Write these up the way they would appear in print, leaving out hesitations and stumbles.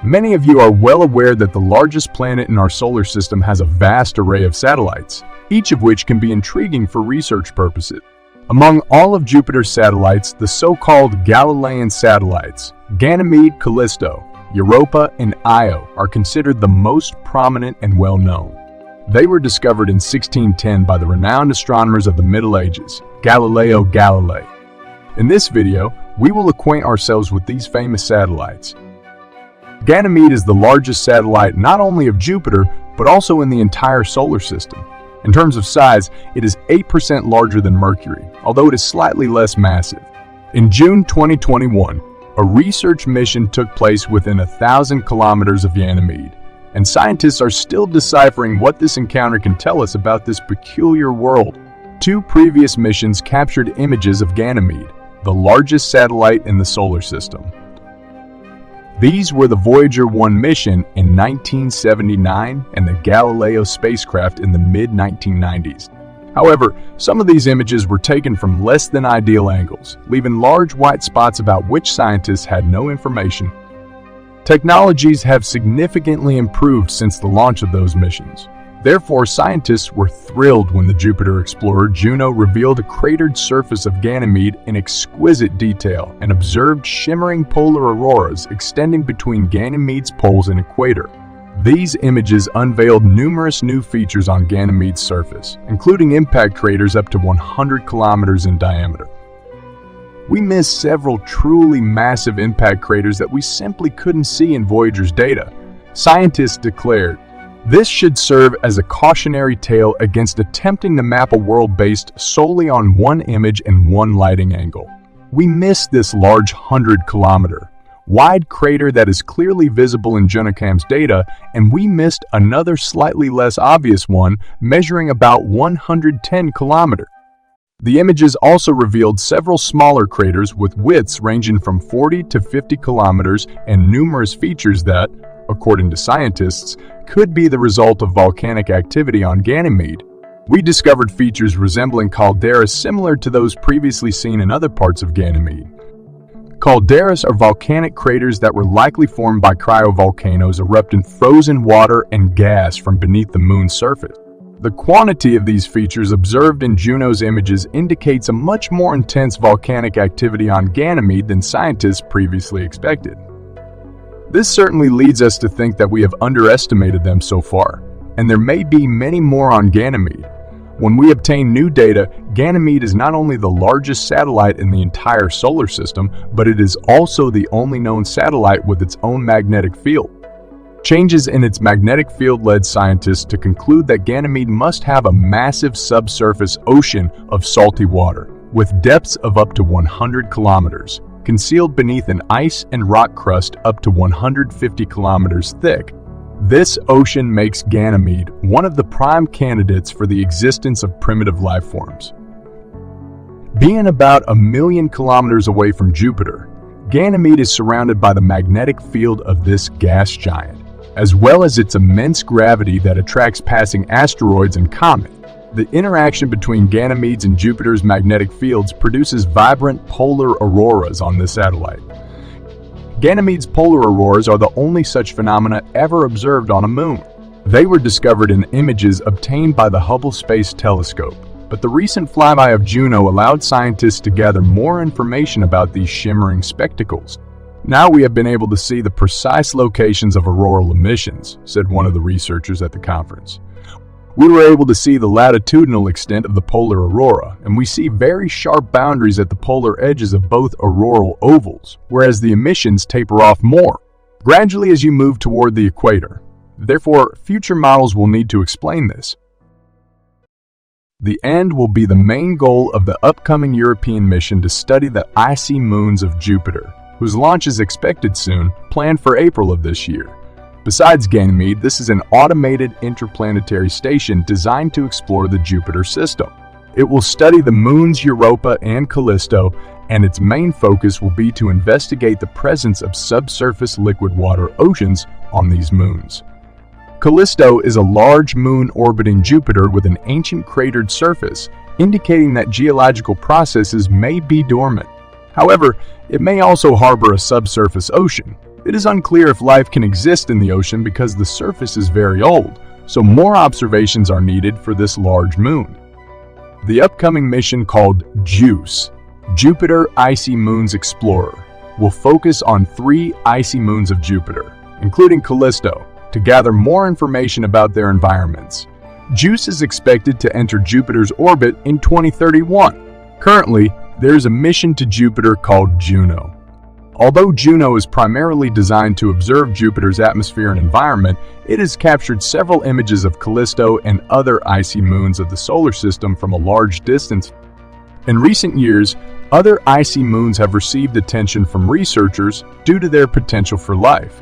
Many of you are well aware that the largest planet in our solar system has a vast array of satellites, each of which can be intriguing for research purposes. Among all of Jupiter's satellites, the so-called Galilean satellites, Ganymede, Callisto, Europa, and Io are considered the most prominent and well-known. They were discovered in 1610 by the renowned astronomers of the Middle Ages, Galileo Galilei. In this video, we will acquaint ourselves with these famous satellites. Ganymede is the largest satellite not only of Jupiter, but also in the entire solar system. In terms of size, it is 8% larger than Mercury, although it is slightly less massive. In June 2021, a research mission took place within 1,000 kilometers of Ganymede, and scientists are still deciphering what this encounter can tell us about this peculiar world. Two previous missions captured images of Ganymede, the largest satellite in the solar system. These were the Voyager 1 mission in 1979 and the Galileo spacecraft in the mid-1990s. However, some of these images were taken from less than ideal angles, leaving large white spots about which scientists had no information. Technologies have significantly improved since the launch of those missions. Therefore, scientists were thrilled when the Jupiter explorer Juno revealed a cratered surface of Ganymede in exquisite detail and observed shimmering polar auroras extending between Ganymede's poles and equator. These images unveiled numerous new features on Ganymede's surface, including impact craters up to 100 kilometers in diameter. We missed several truly massive impact craters that we simply couldn't see in Voyager's data. Scientists declared, "This should serve as a cautionary tale against attempting to map a world based solely on one image and one lighting angle. We missed this large 100-kilometer wide crater that is clearly visible in Junocam's data, and we missed another slightly less obvious one measuring about 110 kilometers. The images also revealed several smaller craters with widths ranging from 40 to 50 kilometers and numerous features that, according to scientists, could be the result of volcanic activity on Ganymede. We discovered features resembling calderas similar to those previously seen in other parts of Ganymede. Calderas are volcanic craters that were likely formed by cryovolcanoes erupting frozen water and gas from beneath the moon's surface. The quantity of these features observed in Juno's images indicates a much more intense volcanic activity on Ganymede than scientists previously expected. This certainly leads us to think that we have underestimated them so far, and there may be many more on Ganymede. When we obtain new data, Ganymede is not only the largest satellite in the entire solar system, but it is also the only known satellite with its own magnetic field. Changes in its magnetic field led scientists to conclude that Ganymede must have a massive subsurface ocean of salty water, with depths of up to 100 kilometers, concealed beneath an ice and rock crust up to 150 kilometers thick. This ocean makes Ganymede one of the prime candidates for the existence of primitive life forms. Being about 1 million kilometers away from Jupiter, Ganymede is surrounded by the magnetic field of this gas giant, as well as its immense gravity that attracts passing asteroids and comets. The interaction between Ganymede's and Jupiter's magnetic fields produces vibrant polar auroras on this satellite. Ganymede's polar auroras are the only such phenomena ever observed on a moon. They were discovered in images obtained by the Hubble Space Telescope, but the recent flyby of Juno allowed scientists to gather more information about these shimmering spectacles. "Now we have been able to see the precise locations of auroral emissions," said one of the researchers at the conference. "We were able to see the latitudinal extent of the polar aurora, and we see very sharp boundaries at the polar edges of both auroral ovals, whereas the emissions taper off more gradually as you move toward the equator. Therefore, future models will need to explain this." The end will be the main goal of the upcoming European mission to study the icy moons of Jupiter, whose launch is expected soon, planned for April of this year. Besides Ganymede, this is an automated interplanetary station designed to explore the Jupiter system. It will study the moons Europa and Callisto, and its main focus will be to investigate the presence of subsurface liquid water oceans on these moons. Callisto is a large moon orbiting Jupiter with an ancient cratered surface, indicating that geological processes may be dormant. However, it may also harbor a subsurface ocean. It is unclear if life can exist in the ocean because the surface is very old, so more observations are needed for this large moon. The upcoming mission called JUICE, Jupiter Icy Moons Explorer, will focus on 3 icy moons of Jupiter, including Callisto, to gather more information about their environments. JUICE is expected to enter Jupiter's orbit in 2031. Currently, there is a mission to Jupiter called Juno. Although Juno is primarily designed to observe Jupiter's atmosphere and environment, it has captured several images of Callisto and other icy moons of the solar system from a large distance. In recent years, other icy moons have received attention from researchers due to their potential for life.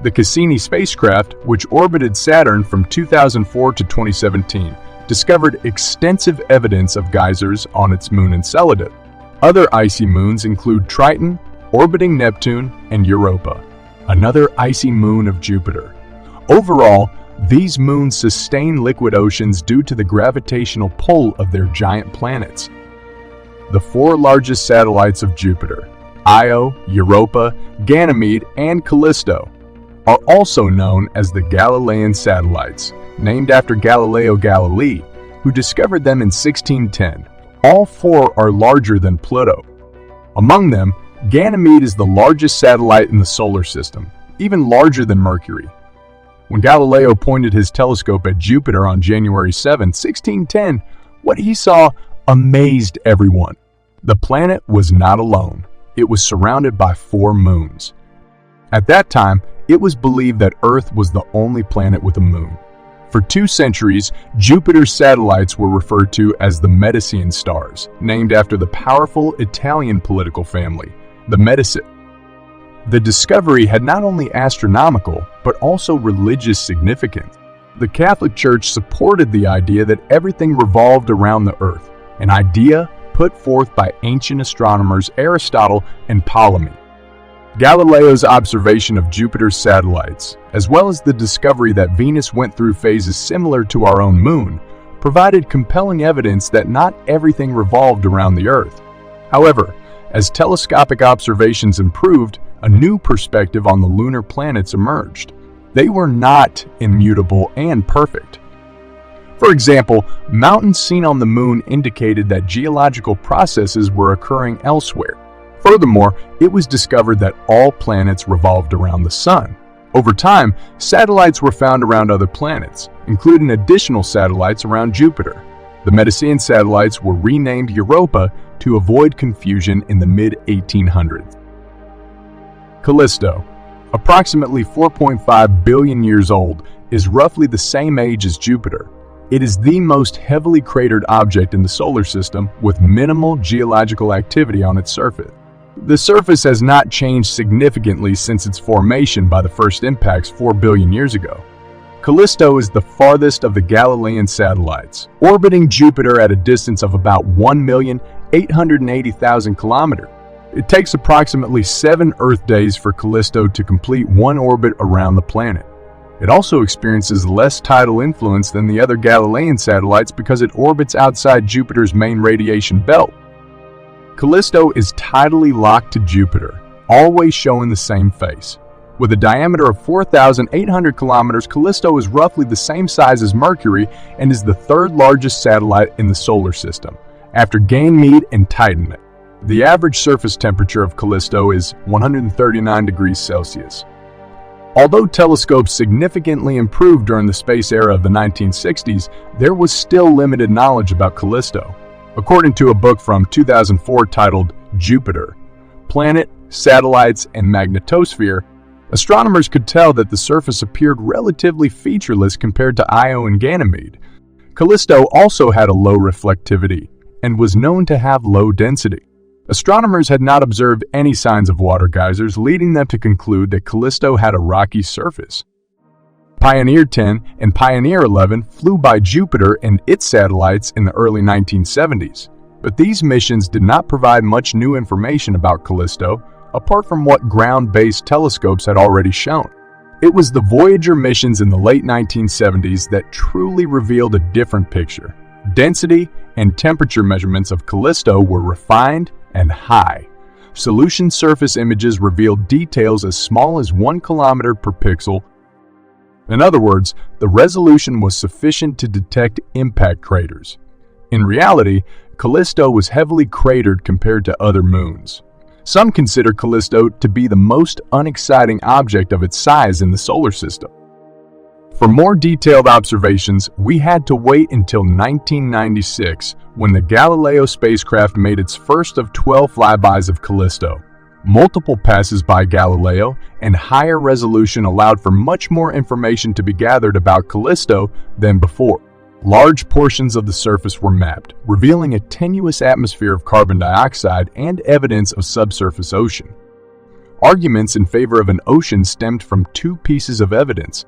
The Cassini spacecraft, which orbited Saturn from 2004 to 2017, discovered extensive evidence of geysers on its moon Enceladus. Other icy moons include Triton, orbiting Neptune, and Europa, another icy moon of Jupiter. Overall, these moons sustain liquid oceans due to the gravitational pull of their giant planets. The 4 largest satellites of Jupiter, Io, Europa, Ganymede, and Callisto, are also known as the Galilean satellites, named after Galileo Galilei, who discovered them in 1610. All 4 are larger than Pluto. Among them, Ganymede is the largest satellite in the solar system, even larger than Mercury. When Galileo pointed his telescope at Jupiter on January 7, 1610, what he saw amazed everyone. The planet was not alone. It was surrounded by 4 moons. At that time, it was believed that Earth was the only planet with a moon. For 2 centuries, Jupiter's satellites were referred to as the Medicean stars, named after the powerful Italian political family, the Medici. The discovery had not only astronomical, but also religious significance. The Catholic Church supported the idea that everything revolved around the Earth, an idea put forth by ancient astronomers Aristotle and Ptolemy. Galileo's observation of Jupiter's satellites, as well as the discovery that Venus went through phases similar to our own moon, provided compelling evidence that not everything revolved around the Earth. However, as telescopic observations improved, a new perspective on the lunar planets emerged. They were not immutable and perfect. For example, mountains seen on the moon indicated that geological processes were occurring elsewhere. Furthermore, it was discovered that all planets revolved around the Sun. Over time, satellites were found around other planets, including additional satellites around Jupiter. The Medicean satellites were renamed Europa to avoid confusion in the mid-1800s. Callisto, approximately 4.5 billion years old, is roughly the same age as Jupiter. It is the most heavily cratered object in the solar system with minimal geological activity on its surface. The surface has not changed significantly since its formation by the first impacts 4 billion years ago. Callisto is the farthest of the Galilean satellites, orbiting Jupiter at a distance of about 1,880,000 kilometers. It takes approximately 7 Earth days for Callisto to complete one orbit around the planet. It also experiences less tidal influence than the other Galilean satellites because it orbits outside Jupiter's main radiation belt. Callisto is tidally locked to Jupiter, always showing the same face. With a diameter of 4,800 kilometers, Callisto is roughly the same size as Mercury and is the 3rd largest satellite in the solar system, after Ganymede and Titan. The average surface temperature of Callisto is 139 degrees Celsius. Although telescopes significantly improved during the space era of the 1960s, there was still limited knowledge about Callisto. According to a book from 2004 titled Jupiter, Planet, Satellites, and Magnetosphere, astronomers could tell that the surface appeared relatively featureless compared to Io and Ganymede. Callisto also had a low reflectivity and was known to have low density. Astronomers had not observed any signs of water geysers, leading them to conclude that Callisto had a rocky surface. Pioneer 10 and Pioneer 11 flew by Jupiter and its satellites in the early 1970s, but these missions did not provide much new information about Callisto, apart from what ground-based telescopes had already shown. It was the Voyager missions in the late 1970s that truly revealed a different picture. Density and temperature measurements of Callisto were refined and high. Solution surface images revealed details as small as 1 kilometer per pixel. In other words, the resolution was sufficient to detect impact craters. In reality, Callisto was heavily cratered compared to other moons. Some consider Callisto to be the most unexciting object of its size in the solar system. For more detailed observations, we had to wait until 1996 when the Galileo spacecraft made its first of 12 flybys of Callisto. Multiple passes by Galileo and higher resolution allowed for much more information to be gathered about Callisto than before. Large portions of the surface were mapped, revealing a tenuous atmosphere of carbon dioxide and evidence of subsurface ocean. Arguments in favor of an ocean stemmed from 2 pieces of evidence.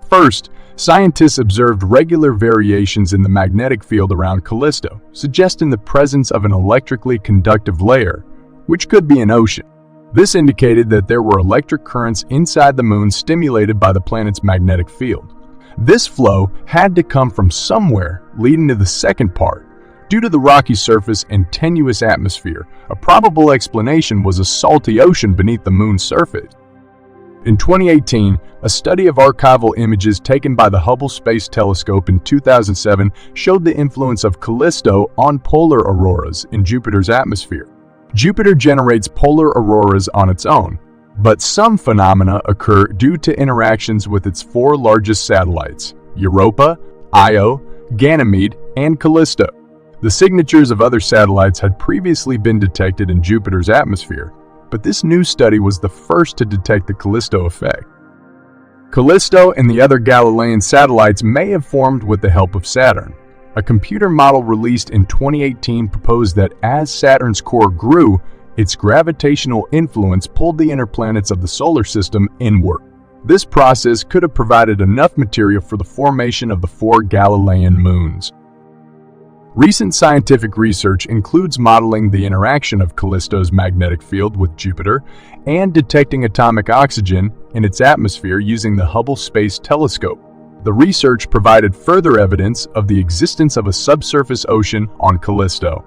First, scientists observed regular variations in the magnetic field around Callisto, suggesting the presence of an electrically conductive layer, which could be an ocean. This indicated that there were electric currents inside the moon stimulated by the planet's magnetic field. This flow had to come from somewhere, leading to the second part. Due to the rocky surface and tenuous atmosphere, a probable explanation was a salty ocean beneath the moon's surface. In 2018, a study of archival images taken by the Hubble Space Telescope in 2007 showed the influence of Callisto on polar auroras in Jupiter's atmosphere. Jupiter generates polar auroras on its own, but some phenomena occur due to interactions with its 4 largest satellites, Europa, Io, Ganymede, and Callisto. The signatures of other satellites had previously been detected in Jupiter's atmosphere, but this new study was the first to detect the Callisto effect. Callisto and the other Galilean satellites may have formed with the help of Saturn. A computer model released in 2018 proposed that as Saturn's core grew, its gravitational influence pulled the inner planets of the solar system inward. This process could have provided enough material for the formation of the 4 Galilean moons. Recent scientific research includes modeling the interaction of Callisto's magnetic field with Jupiter and detecting atomic oxygen in its atmosphere using the Hubble Space Telescope. The research provided further evidence of the existence of a subsurface ocean on Callisto.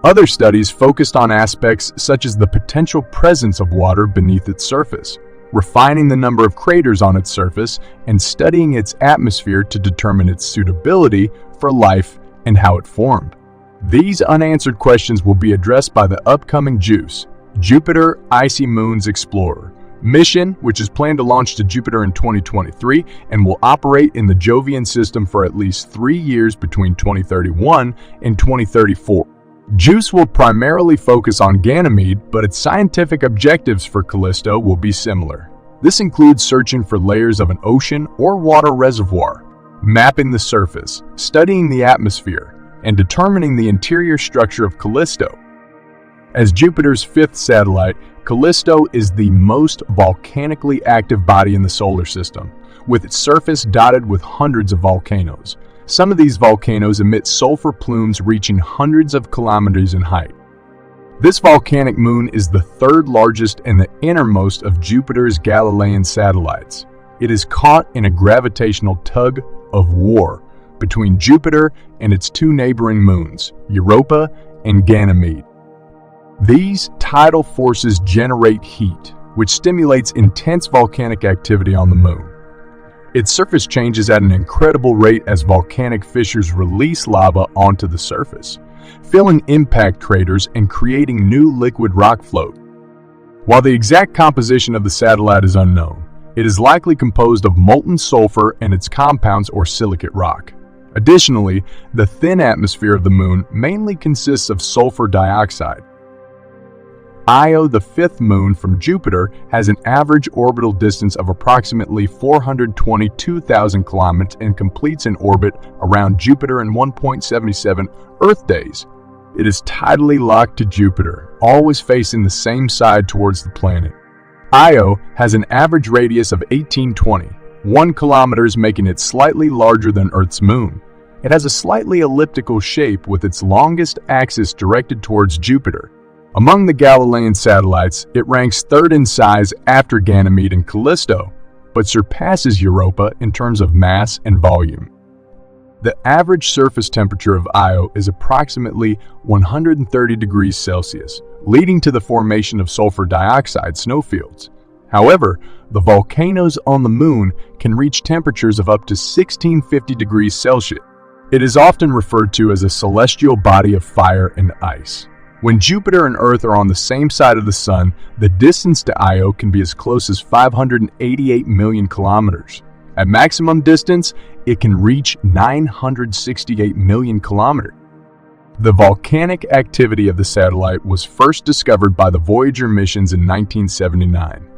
Other studies focused on aspects such as the potential presence of water beneath its surface, refining the number of craters on its surface, and studying its atmosphere to determine its suitability for life and how it formed. These unanswered questions will be addressed by the upcoming JUICE, Jupiter Icy Moons Explorer mission, which is planned to launch to Jupiter in 2023 and will operate in the Jovian system for at least 3 years between 2031 and 2034. JUICE will primarily focus on Ganymede, but its scientific objectives for Callisto will be similar. This includes searching for layers of an ocean or water reservoir, mapping the surface, studying the atmosphere, and determining the interior structure of Callisto. As Jupiter's 5th satellite, Callisto is the most volcanically active body in the solar system, with its surface dotted with hundreds of volcanoes. Some of these volcanoes emit sulfur plumes reaching hundreds of kilometers in height. This volcanic moon is the 3rd largest and the innermost of Jupiter's Galilean satellites. It is caught in a gravitational tug of war between Jupiter and its 2 neighboring moons, Europa and Ganymede. These tidal forces generate heat, which stimulates intense volcanic activity on the moon. Its surface changes at an incredible rate as volcanic fissures release lava onto the surface, filling impact craters and creating new liquid rock float. While the exact composition of the satellite is unknown, it is likely composed of molten sulfur and its compounds or silicate rock. Additionally, the thin atmosphere of the moon mainly consists of sulfur dioxide. Io, the 5th moon from Jupiter, has an average orbital distance of approximately 422,000 kilometers and completes an orbit around Jupiter in 1.77 Earth days. It is tidally locked to Jupiter, always facing the same side towards the planet. Io has an average radius of 1 kilometers, making it slightly larger than Earth's moon. It has a slightly elliptical shape with its longest axis directed towards Jupiter. Among the Galilean satellites, it ranks 3rd in size after Ganymede and Callisto, but surpasses Europa in terms of mass and volume. The average surface temperature of Io is approximately 130 degrees Celsius, leading to the formation of sulfur dioxide snowfields. However, the volcanoes on the Moon can reach temperatures of up to 1650 degrees Celsius. It is often referred to as a celestial body of fire and ice. When Jupiter and Earth are on the same side of the Sun, the distance to Io can be as close as 588 million kilometers. At maximum distance, it can reach 968 million kilometers. The volcanic activity of the satellite was first discovered by the Voyager missions in 1979.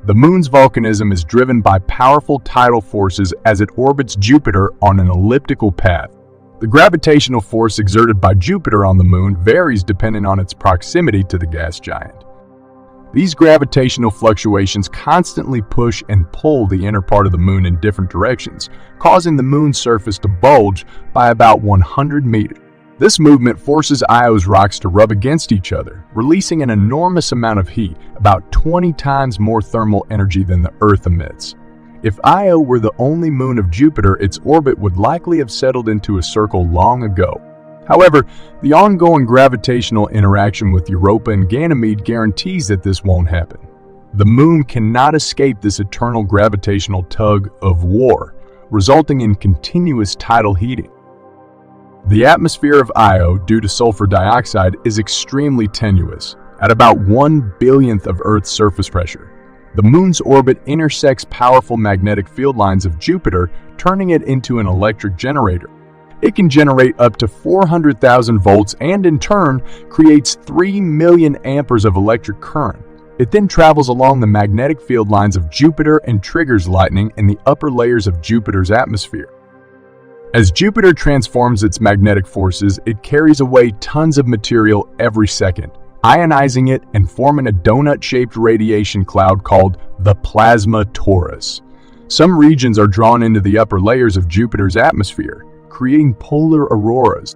The Moon's volcanism is driven by powerful tidal forces as it orbits Jupiter on an elliptical path. The gravitational force exerted by Jupiter on the Moon varies depending on its proximity to the gas giant. These gravitational fluctuations constantly push and pull the inner part of the Moon in different directions, causing the Moon's surface to bulge by about 100 meters. This movement forces Io's rocks to rub against each other, releasing an enormous amount of heat, about 20 times more thermal energy than the Earth emits. If Io were the only moon of Jupiter, its orbit would likely have settled into a circle long ago. However, the ongoing gravitational interaction with Europa and Ganymede guarantees that this won't happen. The Moon cannot escape this eternal gravitational tug of war, resulting in continuous tidal heating. The atmosphere of Io, due to sulfur dioxide, is extremely tenuous, at about 1/1,000,000th of Earth's surface pressure. The Moon's orbit intersects powerful magnetic field lines of Jupiter, turning it into an electric generator. It can generate up to 400,000 volts and, in turn, creates 3 million amperes of electric current. It then travels along the magnetic field lines of Jupiter and triggers lightning in the upper layers of Jupiter's atmosphere. As Jupiter transforms its magnetic forces, it carries away tons of material every second, ionizing it and forming a donut-shaped radiation cloud called the plasma torus. Some regions are drawn into the upper layers of Jupiter's atmosphere, creating polar auroras.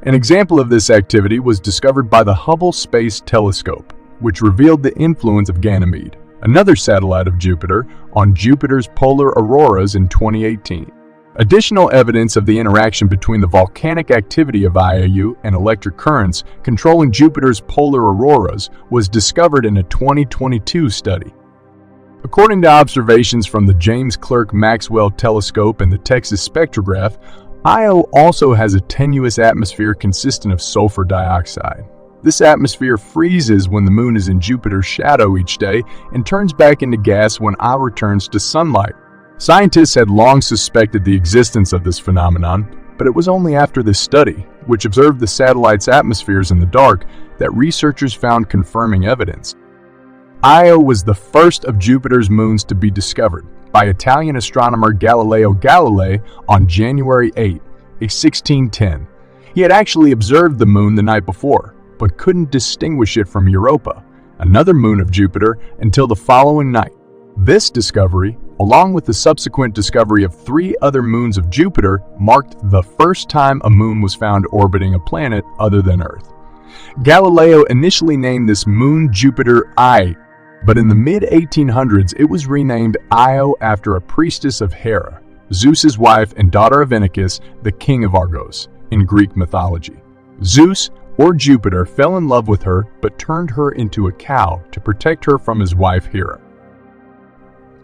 An example of this activity was discovered by the Hubble Space Telescope, which revealed the influence of Ganymede, another satellite of Jupiter, on Jupiter's polar auroras in 2018. Additional evidence of the interaction between the volcanic activity of Io and electric currents controlling Jupiter's polar auroras was discovered in a 2022 study. According to observations from the James Clerk Maxwell Telescope and the Texas Spectrograph, Io also has a tenuous atmosphere consistent of sulfur dioxide. This atmosphere freezes when the Moon is in Jupiter's shadow each day and turns back into gas when Io returns to sunlight. Scientists had long suspected the existence of this phenomenon, but it was only after this study, which observed the satellite's atmospheres in the dark, that researchers found confirming evidence. Io was the first of Jupiter's moons to be discovered by Italian astronomer Galileo Galilei on January 8, 1610. He had actually observed the Moon the night before, but couldn't distinguish it from Europa, another moon of Jupiter, until the following night. This discovery, along with the subsequent discovery of 3 other moons of Jupiter, marked the first time a moon was found orbiting a planet other than Earth. Galileo initially named this moon Jupiter I, but in the mid-1800s it was renamed Io after a priestess of Hera, Zeus's wife and daughter of Inachus, the king of Argos, in Greek mythology. Zeus, or Jupiter, fell in love with her but turned her into a cow to protect her from his wife Hera.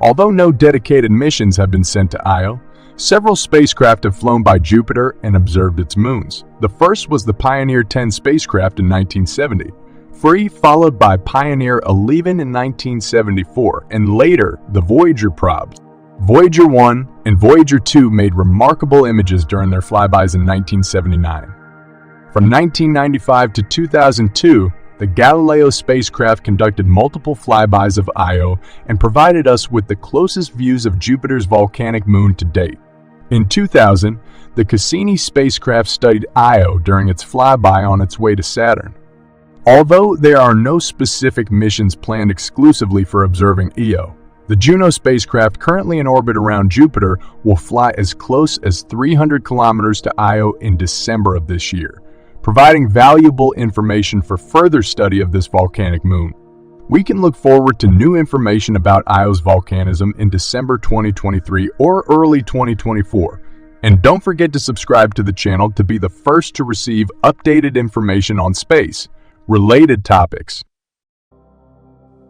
Although no dedicated missions have been sent to Io, several spacecraft have flown by Jupiter and observed its moons. The first was the Pioneer 10 spacecraft in 1970, followed by Pioneer 11 in 1974, and later the Voyager probes. Voyager 1 and Voyager 2 made remarkable images during their flybys in 1979. From 1995 to 2002, the Galileo spacecraft conducted multiple flybys of Io and provided us with the closest views of Jupiter's volcanic moon to date. In 2000, the Cassini spacecraft studied Io during its flyby on its way to Saturn. Although there are no specific missions planned exclusively for observing Io, the Juno spacecraft currently in orbit around Jupiter will fly as close as 300 kilometers to Io in December of this year, providing valuable information for further study of this volcanic moon. We can look forward to new information about Io's volcanism in December 2023 or early 2024. And don't forget to subscribe to the channel to be the first to receive updated information on space, Related topics.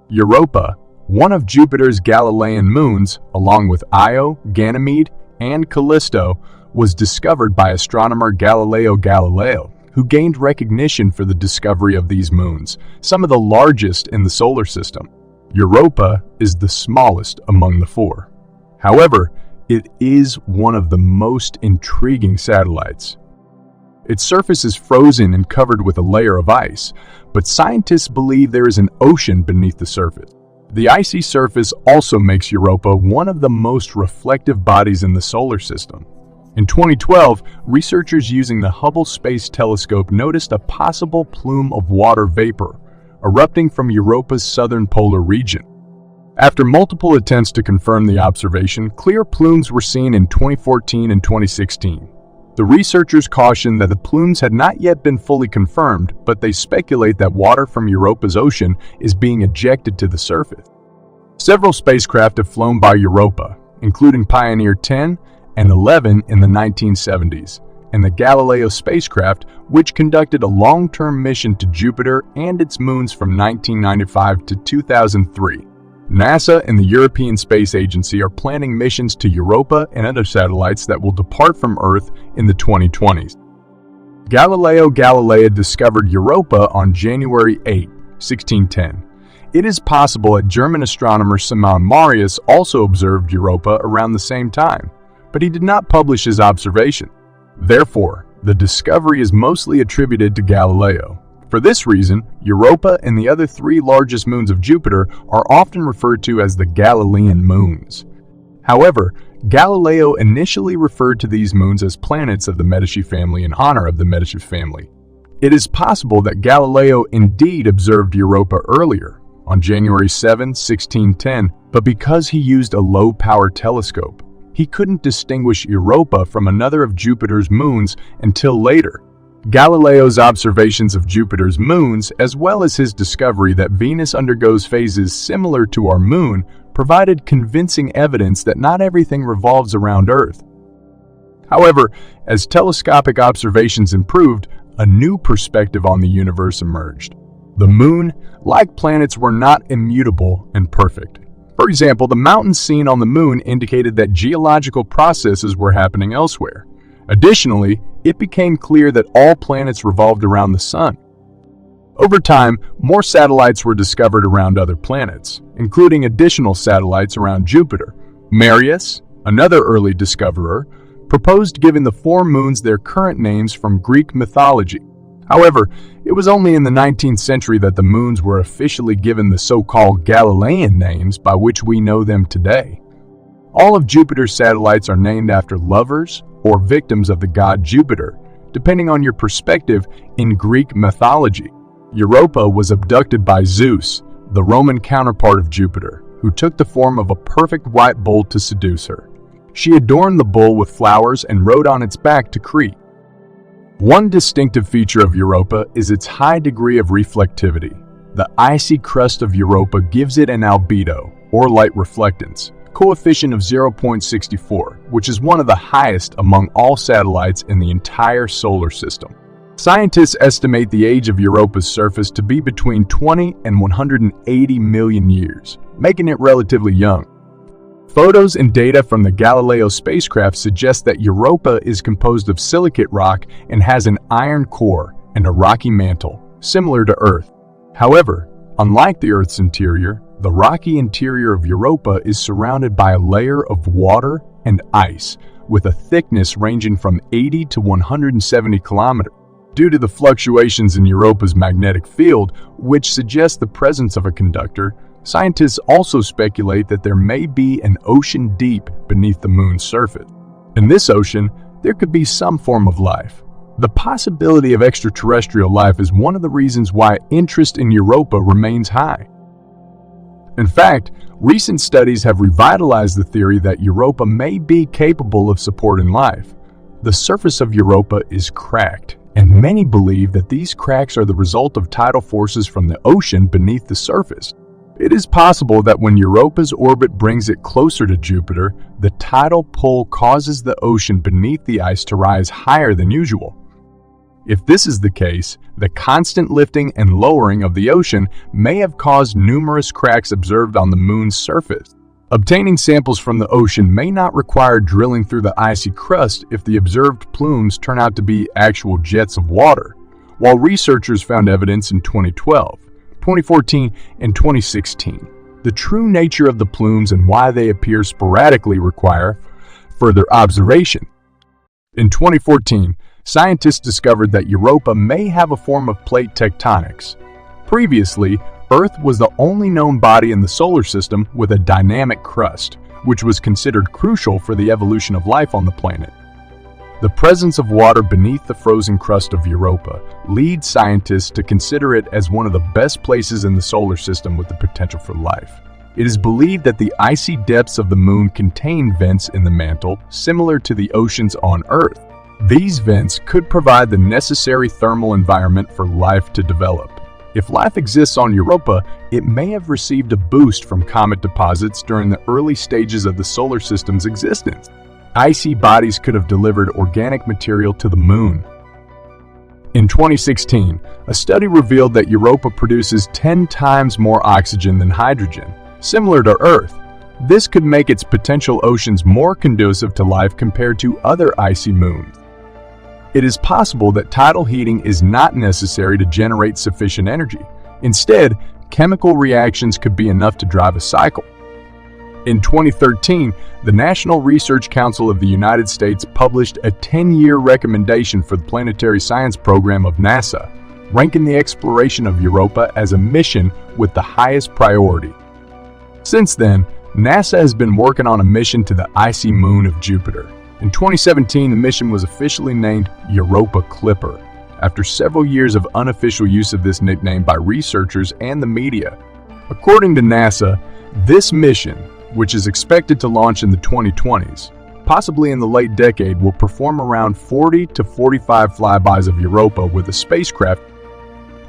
Europa, one of Jupiter's Galilean moons, along with Io, Ganymede, and Callisto, was discovered by astronomer Galileo Galilei, who gained recognition for the discovery of these moons, some of the largest in the solar system. Europa is the smallest among the four. However, it is one of the most intriguing satellites. Its surface is frozen and covered with a layer of ice, but scientists believe there is an ocean beneath the surface. The icy surface also makes Europa one of the most reflective bodies in the solar system. In 2012, researchers using the Hubble Space Telescope noticed a possible plume of water vapor erupting from Europa's southern polar region. After multiple attempts to confirm the observation, clear plumes were seen in 2014 and 2016. The researchers cautioned that the plumes had not yet been fully confirmed, but they speculate that water from Europa's ocean is being ejected to the surface. Several spacecraft have flown by Europa, including Pioneer 10 and 11 in the 1970s, and the Galileo spacecraft, which conducted a long-term mission to Jupiter and its moons from 1995 to 2003. NASA and the European Space Agency are planning missions to Europa and other satellites that will depart from Earth in the 2020s. Galileo Galilei discovered Europa on January 8, 1610. It is possible that German astronomer Simon Marius also observed Europa around the same time, but he did not publish his observation. Therefore, the discovery is mostly attributed to Galileo. For this reason, Europa and the other three largest moons of Jupiter are often referred to as the Galilean moons. However, Galileo initially referred to these moons as planets of the Medici family in honor of the Medici family. It is possible that Galileo indeed observed Europa earlier, on January 7, 1610, but because he used a low-power telescope, he couldn't distinguish Europa from another of Jupiter's moons until later. Galileo's observations of Jupiter's moons, as well as his discovery that Venus undergoes phases similar to our moon, provided convincing evidence that not everything revolves around Earth. However, as telescopic observations improved, a new perspective on the universe emerged. The moon, like planets, were not immutable and perfect. For example, the mountains seen on the moon indicated that geological processes were happening elsewhere. Additionally, it became clear that all planets revolved around the sun. Over time, more satellites were discovered around other planets, including additional satellites around Jupiter. Marius, another early discoverer, proposed giving the four moons their current names from Greek mythology. However, it was only in the 19th century that the moons were officially given the so-called Galilean names by which we know them today. All of Jupiter's satellites are named after lovers or victims of the god Jupiter, depending on your perspective in Greek mythology. Europa was abducted by Zeus, the Roman counterpart of Jupiter, who took the form of a perfect white bull to seduce her. She adorned the bull with flowers and rode on its back to Crete. One distinctive feature of Europa is its high degree of reflectivity. The icy crust of Europa gives it an albedo, or light reflectance, coefficient of 0.64, which is one of the highest among all satellites in the entire solar system. Scientists estimate the age of Europa's surface to be between 20 and 180 million years, making it relatively young. Photos and data from the Galileo spacecraft suggest that Europa is composed of silicate rock and has an iron core and a rocky mantle, similar to Earth. However, unlike the Earth's interior, the rocky interior of Europa is surrounded by a layer of water and ice, with a thickness ranging from 80 to 170 kilometers. Due to the fluctuations in Europa's magnetic field, which suggests the presence of a conductor, scientists also speculate that there may be an ocean deep beneath the moon's surface. In this ocean, there could be some form of life. The possibility of extraterrestrial life is one of the reasons why interest in Europa remains high. In fact, recent studies have revitalized the theory that Europa may be capable of supporting life. The surface of Europa is cracked, and many believe that these cracks are the result of tidal forces from the ocean beneath the surface. It is possible that when Europa's orbit brings it closer to Jupiter, the tidal pull causes the ocean beneath the ice to rise higher than usual. If this is the case, the constant lifting and lowering of the ocean may have caused numerous cracks observed on the Moon's surface. Obtaining samples from the ocean may not require drilling through the icy crust if the observed plumes turn out to be actual jets of water, while researchers found evidence in 2012, 2014, and 2016. The true nature of the plumes and why they appear sporadically require further observation. In 2014, scientists discovered that Europa may have a form of plate tectonics. Previously, Earth was the only known body in the solar system with a dynamic crust, which was considered crucial for the evolution of life on the planet. The presence of water beneath the frozen crust of Europa leads scientists to consider it as one of the best places in the solar system with the potential for life. It is believed that the icy depths of the Moon contain vents in the mantle similar to the oceans on Earth. These vents could provide the necessary thermal environment for life to develop. If life exists on Europa, it may have received a boost from comet deposits during the early stages of the solar system's existence. Icy bodies could have delivered organic material to the Moon. In 2016, a study revealed that Europa produces 10 times more oxygen than hydrogen, similar to Earth. This could make its potential oceans more conducive to life compared to other icy moons. It is possible that tidal heating is not necessary to generate sufficient energy. Instead, chemical reactions could be enough to drive a cycle. In 2013, the National Research Council of the United States published a 10-year recommendation for the planetary science program of NASA, ranking the exploration of Europa as a mission with the highest priority. Since then, NASA has been working on a mission to the icy moon of Jupiter. In 2017, the mission was officially named Europa Clipper, after several years of unofficial use of this nickname by researchers and the media. According to NASA, this mission, which is expected to launch in the 2020s, possibly in the late decade, will perform around 40 to 45 flybys of Europa with a spacecraft.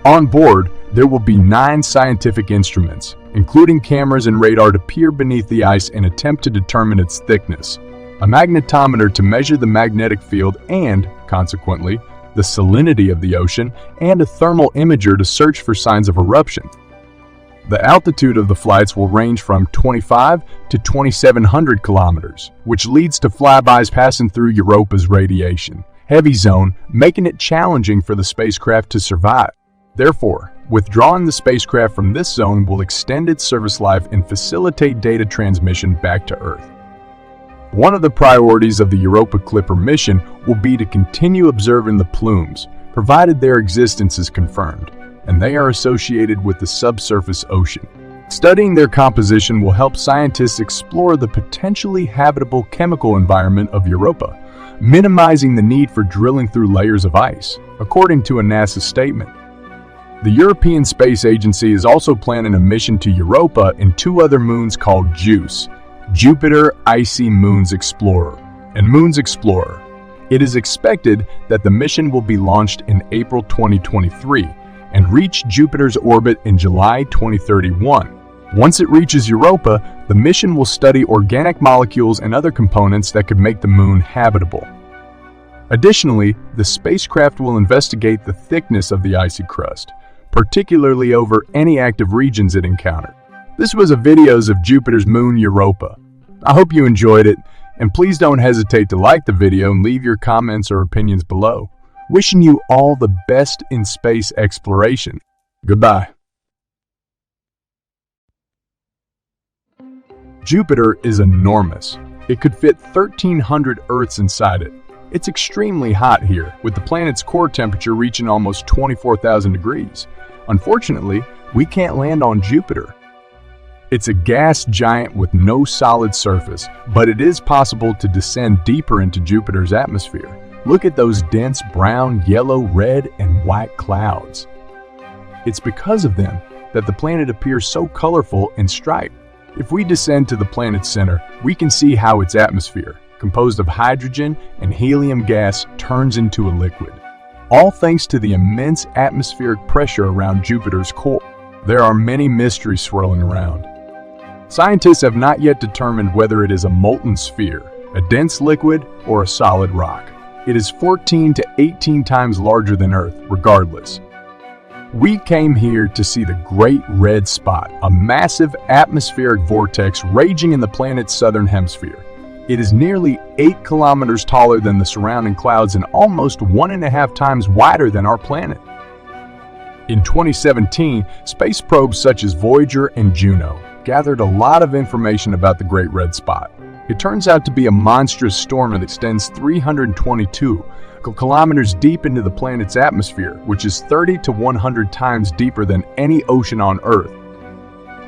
On board, there will be 9 scientific instruments, including cameras and radar to peer beneath the ice and attempt to determine its thickness, a magnetometer to measure the magnetic field and, consequently, the salinity of the ocean, and a thermal imager to search for signs of eruption. The altitude of the flights will range from 25 to 2,700 kilometers, which leads to flybys passing through Europa's radiation-heavy zone, making it challenging for the spacecraft to survive. Therefore, withdrawing the spacecraft from this zone will extend its service life and facilitate data transmission back to Earth. One of the priorities of the Europa Clipper mission will be to continue observing the plumes, provided their existence is confirmed, and they are associated with the subsurface ocean. Studying their composition will help scientists explore the potentially habitable chemical environment of Europa, minimizing the need for drilling through layers of ice, according to a NASA statement. The European Space Agency is also planning a mission to Europa and 2 other moons called JUICE, Jupiter Icy Moons Explorer, and Moons Explorer. It is expected that the mission will be launched in April 2023 and reach Jupiter's orbit in July 2031. Once it reaches Europa, the mission will study organic molecules and other components that could make the moon habitable. Additionally, the spacecraft will investigate the thickness of the icy crust, particularly over any active regions it encountered. This was a videos of Jupiter's moon Europa. I hope you enjoyed it, and please don't hesitate to like the video and leave your comments or opinions below. Wishing you all the best in space exploration. Goodbye. Jupiter is enormous. It could fit 1,300 Earths inside it. It's extremely hot here, with the planet's core temperature reaching almost 24,000 degrees. Unfortunately, we can't land on Jupiter. It's a gas giant with no solid surface, but it is possible to descend deeper into Jupiter's atmosphere. Look at those dense brown, yellow, red, and white clouds. It's because of them that the planet appears so colorful and striped. If we descend to the planet's center, we can see how its atmosphere, composed of hydrogen and helium gas, turns into a liquid. All thanks to the immense atmospheric pressure around Jupiter's core. There are many mysteries swirling around. Scientists have not yet determined whether it is a molten sphere, a dense liquid, or a solid rock. it is 14 to 18 times larger than Earth, regardless. We came here to see the Great Red Spot, a massive atmospheric vortex raging in the planet's southern hemisphere. It is nearly 8 kilometers taller than the surrounding clouds and almost 1.5 times wider than our planet. In 2017, space probes such as Voyager and Juno gathered a lot of information about the Great Red Spot. It turns out to be a monstrous storm that extends 322 kilometers deep into the planet's atmosphere, which is 30 to 100 times deeper than any ocean on Earth.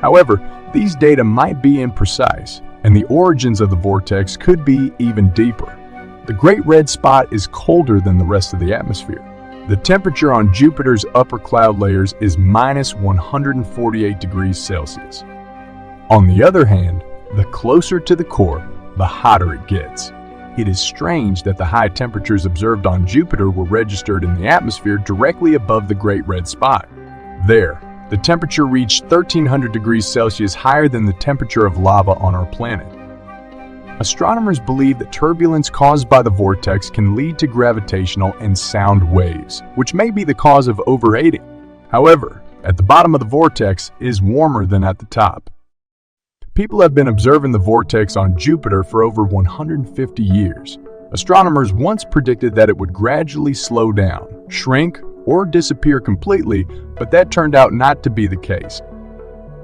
However, these data might be imprecise, and the origins of the vortex could be even deeper. The Great Red Spot is colder than the rest of the atmosphere. The temperature on Jupiter's upper cloud layers is minus 148 degrees Celsius. On the other hand, the closer to the core, the hotter it gets. It is strange that the high temperatures observed on Jupiter were registered in the atmosphere directly above the Great Red Spot. There, the temperature reached 1300 degrees Celsius higher than the temperature of lava on our planet. Astronomers believe that turbulence caused by the vortex can lead to gravitational and sound waves, which may be the cause of overheating. However, at the bottom of the vortex is warmer than at the top. People have been observing the vortex on Jupiter for over 150 years. Astronomers once predicted that it would gradually slow down, shrink, or disappear completely, but that turned out not to be the case.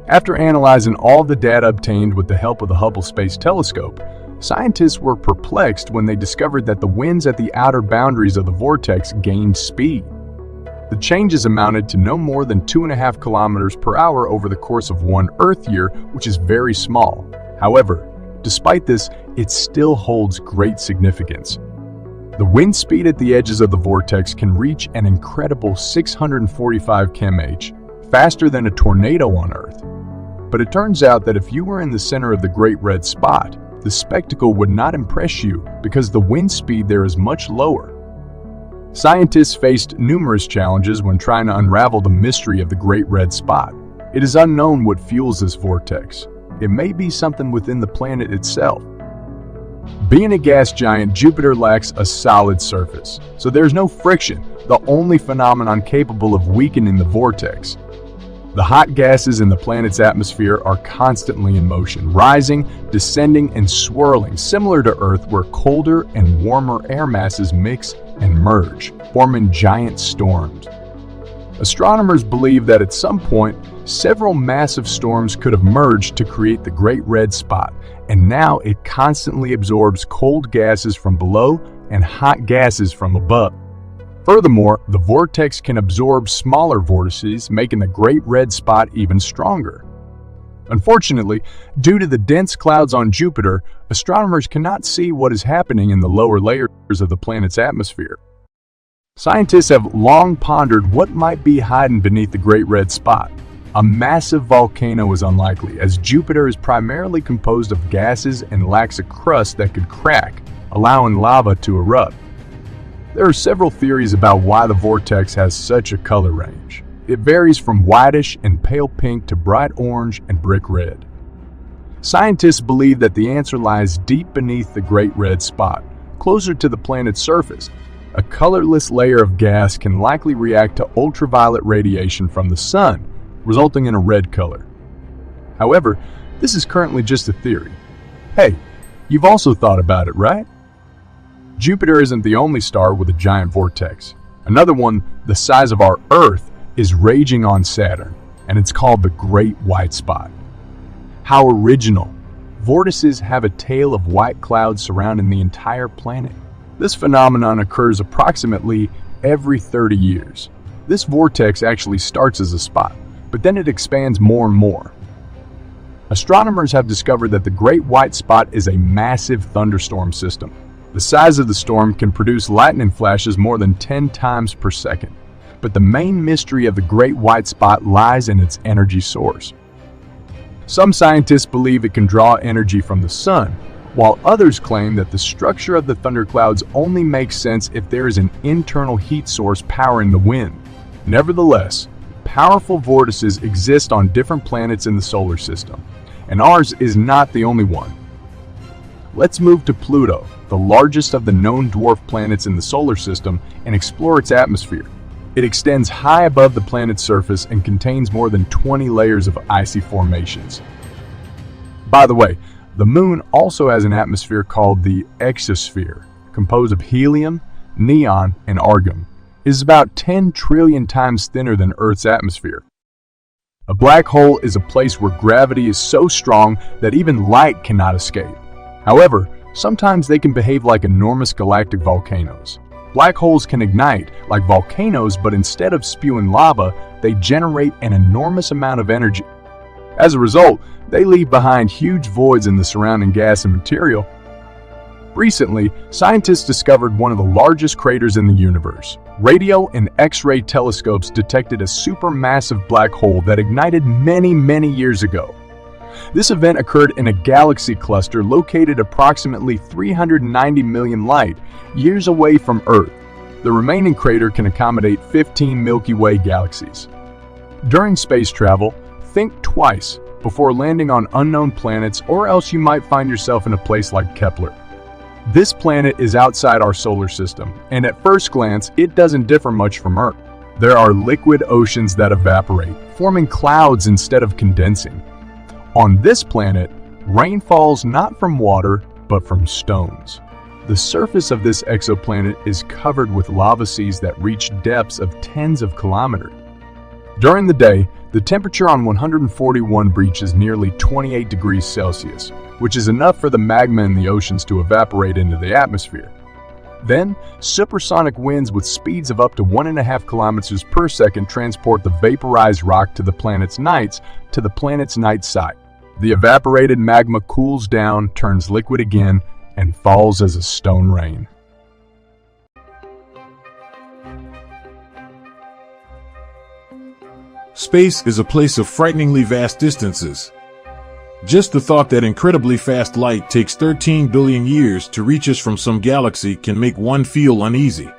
After analyzing all the data obtained with the help of the Hubble Space Telescope, scientists were perplexed when they discovered that the winds at the outer boundaries of the vortex gained speed. The changes amounted to no more than 2.5 kilometers per hour over the course of one Earth year, which is very small. However, despite this, it still holds great significance. The wind speed at the edges of the vortex can reach an incredible 645 km/h, faster than a tornado on Earth. But it turns out that if you were in the center of the Great Red Spot, the spectacle would not impress you because the wind speed there is much lower. Scientists faced numerous challenges when trying to unravel the mystery of the Great Red Spot. It is unknown what fuels this vortex. It may be something within the planet itself. Being a gas giant, Jupiter lacks a solid surface, so there's no friction, the only phenomenon capable of weakening the vortex. The hot gases in the planet's atmosphere are constantly in motion, rising, descending, and swirling, similar to Earth, where colder and warmer air masses mix and merge, forming giant storms. Astronomers believe that at some point, several massive storms could have merged to create the Great Red Spot, and now it constantly absorbs cold gases from below and hot gases from above. Furthermore, the vortex can absorb smaller vortices, making the Great Red Spot even stronger. Unfortunately, due to the dense clouds on Jupiter, astronomers cannot see what is happening in the lower layers of the planet's atmosphere. Scientists have long pondered what might be hiding beneath the Great Red Spot. A massive volcano is unlikely, as Jupiter is primarily composed of gases and lacks a crust that could crack, allowing lava to erupt. There are several theories about why the vortex has such a color range. It varies from whitish and pale pink to bright orange and brick red. Scientists believe that the answer lies deep beneath the Great Red Spot, closer to the planet's surface. A colorless layer of gas can likely react to ultraviolet radiation from the sun, resulting in a red color. However, this is currently just a theory. Hey, you've also thought about it, right? Jupiter isn't the only star with a giant vortex. Another one, the size of our Earth, is raging on Saturn, and it's called the Great White Spot. How original! Vortices have a tail of white clouds surrounding the entire planet. This phenomenon occurs approximately every 30 years. This vortex actually starts as a spot, but then it expands more and more. Astronomers have discovered that the Great White Spot is a massive thunderstorm system. The size of the storm can produce lightning flashes more than 10 times per second. But the main mystery of the Great White Spot lies in its energy source. Some scientists believe it can draw energy from the sun, while others claim that the structure of the thunderclouds only makes sense if there is an internal heat source powering the wind. Nevertheless, powerful vortices exist on different planets in the solar system, and ours is not the only one. Let's move to Pluto, the largest of the known dwarf planets in the solar system, and explore its atmosphere. It extends high above the planet's surface and contains more than 20 layers of icy formations. By the way, the Moon also has an atmosphere called the exosphere, composed of helium, neon, and argon. It is about 10 trillion times thinner than Earth's atmosphere. A black hole is a place where gravity is so strong that even light cannot escape. However, sometimes they can behave like enormous galactic volcanoes. Black holes can ignite like volcanoes, but instead of spewing lava, they generate an enormous amount of energy. As a result, they leave behind huge voids in the surrounding gas and material. Recently, scientists discovered one of the largest craters in the universe. Radio and X-ray telescopes detected a supermassive black hole that ignited many years ago. This event occurred in a galaxy cluster located approximately 390 million light-years away from Earth. The remaining crater can accommodate 15 Milky Way galaxies. During space travel, think twice before landing on unknown planets, or else you might find yourself in a place like Kepler. This planet is outside our solar system, and at first glance, it doesn't differ much from Earth. There are liquid oceans that evaporate, forming clouds instead of condensing. On this planet, rain falls not from water, but from stones. The surface of this exoplanet is covered with lava seas that reach depths of tens of kilometers. During the day, the temperature on 141 reaches nearly 28 degrees Celsius, which is enough for the magma in the oceans to evaporate into the atmosphere. Then, supersonic winds with speeds of up to 1.5 kilometers per second transport the vaporized rock to the planet's night side. The evaporated magma cools down, turns liquid again, and falls as a stone rain. Space is a place of frighteningly vast distances. Just the thought that incredibly fast light takes 13 billion years to reach us from some galaxy can make one feel uneasy.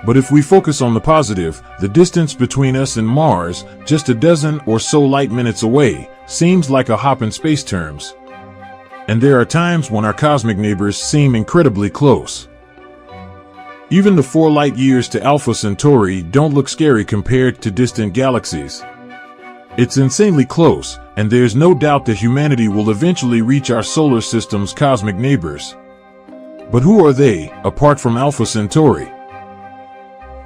But if we focus on the positive, the distance between us and Mars, just a dozen or so light minutes away, seems like a hop in space terms. And there are times when our cosmic neighbors seem incredibly close. Even the 4 light years to Alpha Centauri don't look scary compared to distant galaxies. It's insanely close, and there's no doubt that humanity will eventually reach our solar system's cosmic neighbors. But who are they, apart from Alpha Centauri?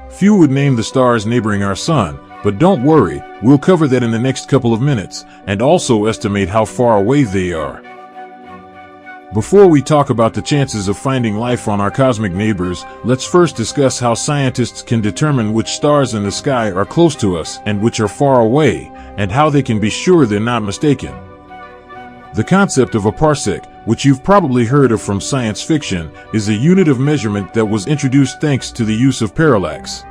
Few would name the stars neighboring our Sun, but don't worry, we'll cover that in the next couple of minutes, and also estimate how far away they are. Before we talk about the chances of finding life on our cosmic neighbors, let's first discuss how scientists can determine which stars in the sky are close to us and which are far away, and how they can be sure they're not mistaken. The concept of a parsec, which you've probably heard of from science fiction, is a unit of measurement that was introduced thanks to the use of parallax.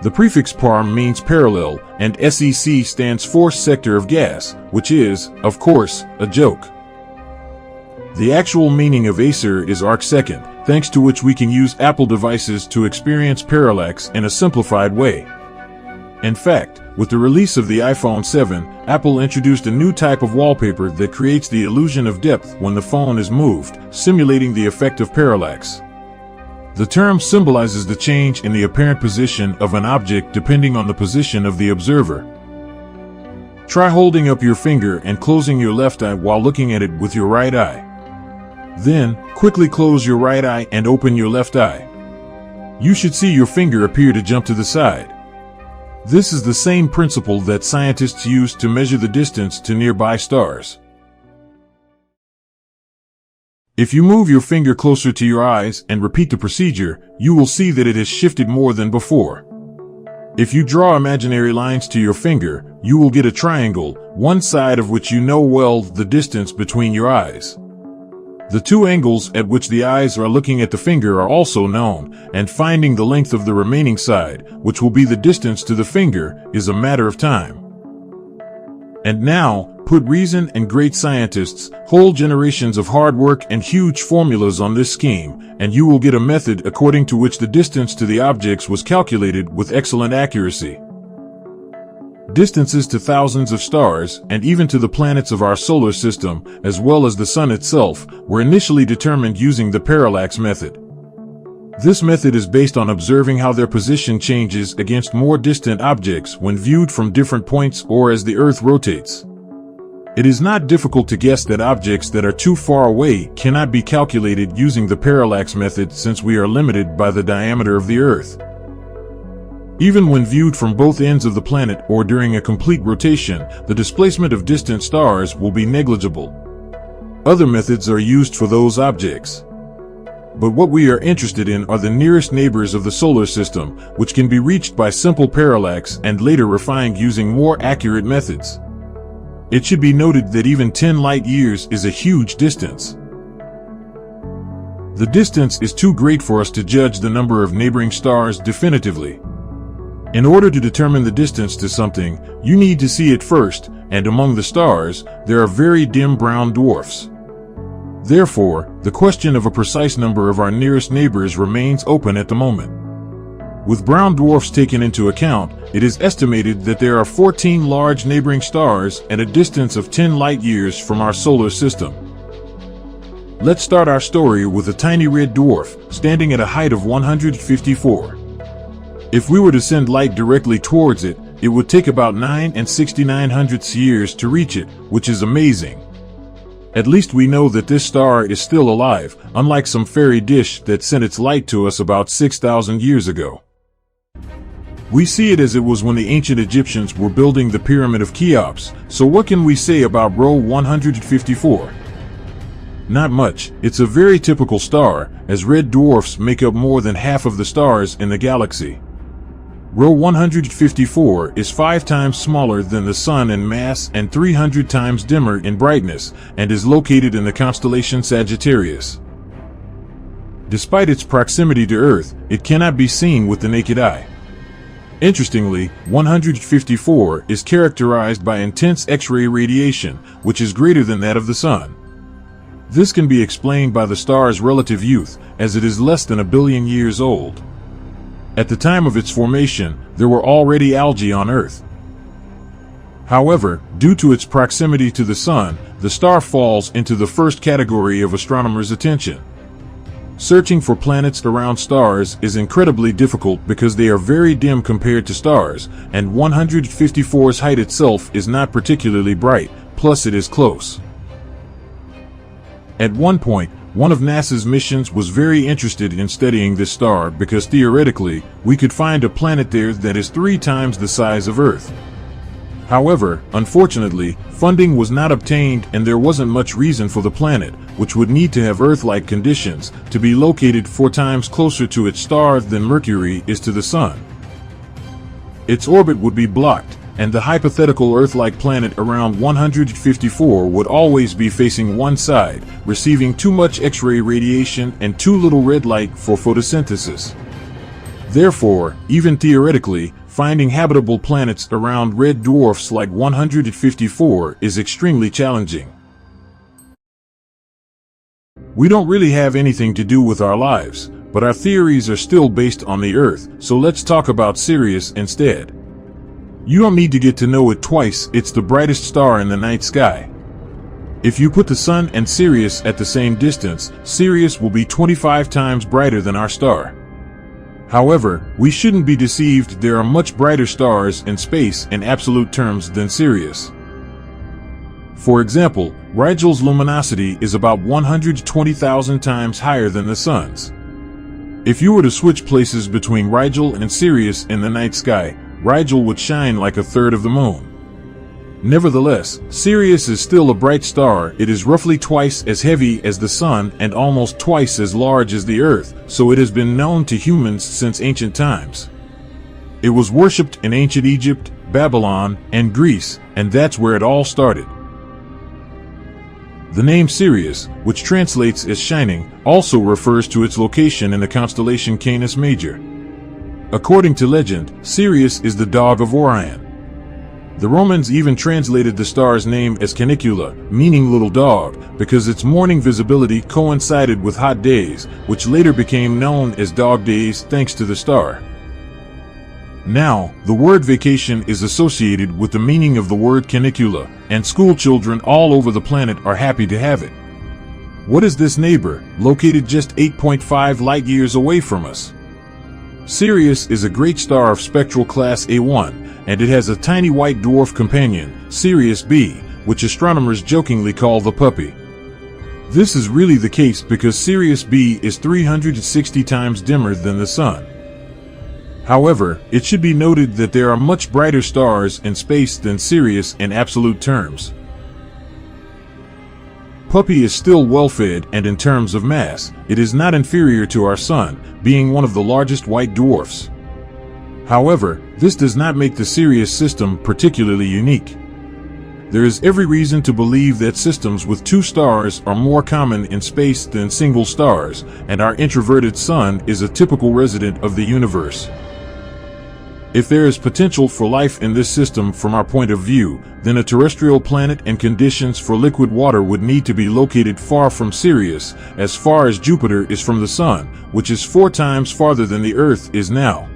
The prefix par means parallel, and SEC stands for sector of gas, which is, of course, a joke. The actual meaning of acer is arcsecond, thanks to which we can use Apple devices to experience parallax in a simplified way. In fact, with the release of the iPhone 7, Apple introduced a new type of wallpaper that creates the illusion of depth when the phone is moved, simulating the effect of parallax. The term symbolizes the change in the apparent position of an object depending on the position of the observer. Try holding up your finger and closing your left eye while looking at it with your right eye. Then, quickly close your right eye and open your left eye. You should see your finger appear to jump to the side. This is the same principle that scientists use to measure the distance to nearby stars. If you move your finger closer to your eyes and repeat the procedure, you will see that it has shifted more than before. If you draw imaginary lines to your finger, you will get a triangle, one side of which you know well the distance between your eyes. The two angles at which the eyes are looking at the finger are also known, and finding the length of the remaining side, which will be the distance to the finger, is a matter of time. And now, put reason and great scientists, whole generations of hard work and huge formulas on this scheme, and you will get a method according to which the distance to the objects was calculated with excellent accuracy. distances to thousands of stars, and even to the planets of our solar system, as well as the Sun itself, were initially determined using the parallax method. This method is based on observing how their position changes against more distant objects when viewed from different points or as the Earth rotates. It is not difficult to guess that objects that are too far away cannot be calculated using the parallax method, since we are limited by the diameter of the Earth. Even when viewed from both ends of the planet or during a complete rotation, the displacement of distant stars will be negligible. Other methods are used for those objects. But what we are interested in are the nearest neighbors of the solar system, which can be reached by simple parallax and later refined using more accurate methods. It should be noted that even 10 light years is a huge distance. The distance is too great for us to judge the number of neighboring stars definitively. In order to determine the distance to something, you need to see it first, and among the stars, there are very dim brown dwarfs. Therefore, the question of a precise number of our nearest neighbors remains open at the moment. With brown dwarfs taken into account, it is estimated that there are 14 large neighboring stars at a distance of 10 light years from our solar system. Let's start our story with a tiny red dwarf, standing at a height of 154. If we were to send light directly towards it, it would take about 9 69/100 years to reach it, which is amazing. At least we know that this star is still alive, unlike some fairy dish that sent its light to us about 6,000 years ago. We see it as it was when the ancient Egyptians were building the Pyramid of Cheops, so what can we say about row 154? Not much. It's a very typical star, as red dwarfs make up more than half of the stars in the galaxy. Row 154 is 5 times smaller than the Sun in mass and 300 times dimmer in brightness, and is located in the constellation Sagittarius. Despite its proximity to Earth, it cannot be seen with the naked eye. Interestingly, 154 is characterized by intense X-ray radiation, which is greater than that of the Sun. This can be explained by the star's relative youth, as it is less than 1 billion years old. At the time of its formation, there were already algae on Earth. However, due to its proximity to the Sun, the star falls into the first category of astronomers' attention. Searching for planets around stars is incredibly difficult because they are very dim compared to stars, and 154's height itself is not particularly bright, plus it is close. At one point, one of NASA's missions was very interested in studying this star because theoretically, we could find a planet there that is 3 times the size of Earth. However, unfortunately, funding was not obtained and there wasn't much reason for the planet, which would need to have Earth-like conditions, to be located 4 times closer to its star than Mercury is to the Sun. Its orbit would be blocked, and the hypothetical Earth-like planet around 154 would always be facing one side, receiving too much X-ray radiation and too little red light for photosynthesis. Therefore, even theoretically, finding habitable planets around red dwarfs like 154 is extremely challenging. We don't really have anything to do with our lives, but our theories are still based on the Earth, so let's talk about Sirius instead. You don't need to get to know it twice, it's the brightest star in the night sky. If you put the Sun and Sirius at the same distance, Sirius will be 25 times brighter than our star. However, we shouldn't be deceived, there are much brighter stars in space in absolute terms than Sirius. For example, Rigel's luminosity is about 120,000 times higher than the Sun's. If you were to switch places between Rigel and Sirius in the night sky, Rigel would shine like a third of the moon. Nevertheless, Sirius is still a bright star. It is roughly twice as heavy as the Sun and almost twice as large as the Earth, so it has been known to humans since ancient times. It was worshipped in ancient Egypt, Babylon, and Greece, and that's where it all started. The name Sirius, which translates as shining, also refers to its location in the constellation Canis Major. According to legend, Sirius is the dog of Orion. The Romans even translated the star's name as Canicula, meaning little dog, because its morning visibility coincided with hot days, which later became known as dog days thanks to the star. Now, the word vacation is associated with the meaning of the word canicula, and school children all over the planet are happy to have it. What is this neighbor, located just 8.5 light-years away from us? Sirius is a great star of spectral class A1, and it has a tiny white dwarf companion, Sirius B, which astronomers jokingly call the puppy. This is really the case because Sirius B is 360 times dimmer than the Sun. However, it should be noted that there are much brighter stars in space than Sirius in absolute terms. Puppy is still well-fed, and in terms of mass, it is not inferior to our Sun, being one of the largest white dwarfs. However, this does not make the Sirius system particularly unique. There is every reason to believe that systems with two stars are more common in space than single stars, and our introverted Sun is a typical resident of the universe. If there is potential for life in this system from our point of view, then a terrestrial planet and conditions for liquid water would need to be located far from Sirius, as far as Jupiter is from the Sun, which is 4 times farther than the Earth is now.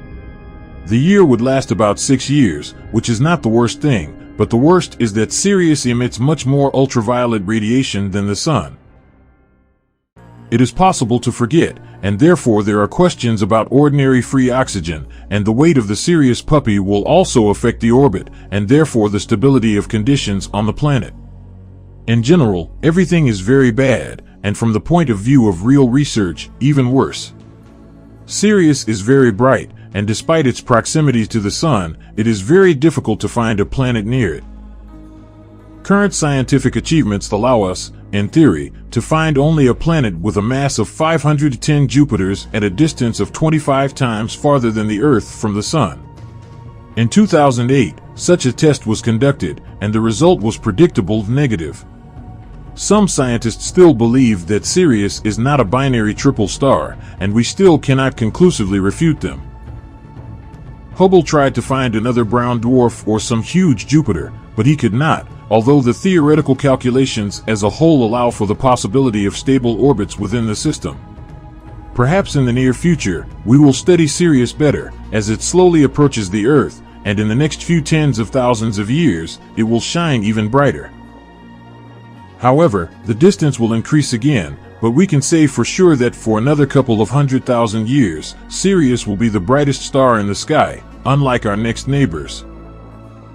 The year would last about 6 years, which is not the worst thing, but the worst is that Sirius emits much more ultraviolet radiation than the Sun. It is possible to forget, and therefore there are questions about ordinary free oxygen, and the weight of the Sirius puppy will also affect the orbit, and therefore the stability of conditions on the planet. In general, everything is very bad, and from the point of view of real research, even worse. Sirius is very bright, and despite its proximity to the Sun, it is very difficult to find a planet near it. Current scientific achievements allow us, in theory, to find only a planet with a mass of 510 Jupiters at a distance of 25 times farther than the Earth from the Sun. In 2008, such a test was conducted, and the result was predictable negative. Some scientists still believe that Sirius is not a binary triple star, and we still cannot conclusively refute them. Hubble tried to find another brown dwarf or some huge Jupiter, but he could not, although the theoretical calculations as a whole allow for the possibility of stable orbits within the system. Perhaps in the near future, we will study Sirius better, as it slowly approaches the Earth, and in the next few tens of thousands of years, it will shine even brighter. However, the distance will increase again, but we can say for sure that for another couple of 100,000 years, Sirius will be the brightest star in the sky, unlike our next neighbors.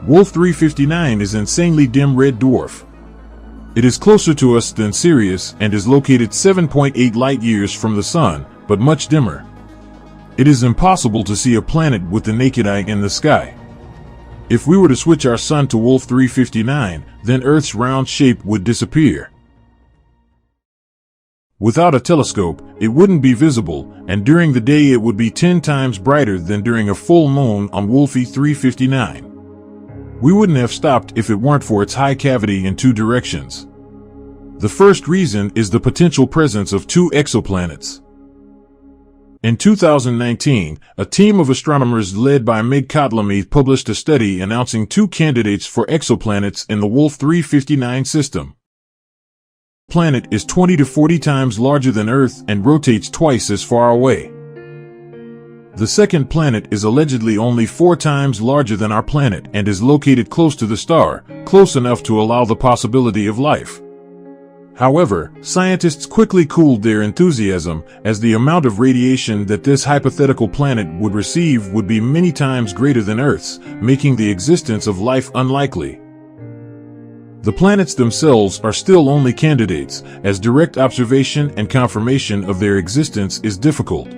Wolf 359 is an insanely dim red dwarf. It is closer to us than Sirius and is located 7.8 light-years from the Sun, but much dimmer. It is impossible to see a planet with the naked eye in the sky. If we were to switch our Sun to Wolf 359, then Earth's round shape would disappear. Without a telescope, it wouldn't be visible, and during the day it would be 10 times brighter than during a full moon on Wolfie 359. We wouldn't have stopped if it weren't for its high cavity in 2 directions. The first reason is the potential presence of 2 exoplanets. In 2019, a team of astronomers led by Meg Kotlamy published a study announcing 2 candidates for exoplanets in the Wolf 359 system. The planet is 20 to 40 times larger than Earth and rotates twice as far away. The second planet is allegedly only 4 times larger than our planet and is located close to the star, close enough to allow the possibility of life. However, scientists quickly cooled their enthusiasm, as the amount of radiation that this hypothetical planet would receive would be many times greater than Earth's, making the existence of life unlikely. The planets themselves are still only candidates, as direct observation and confirmation of their existence is difficult.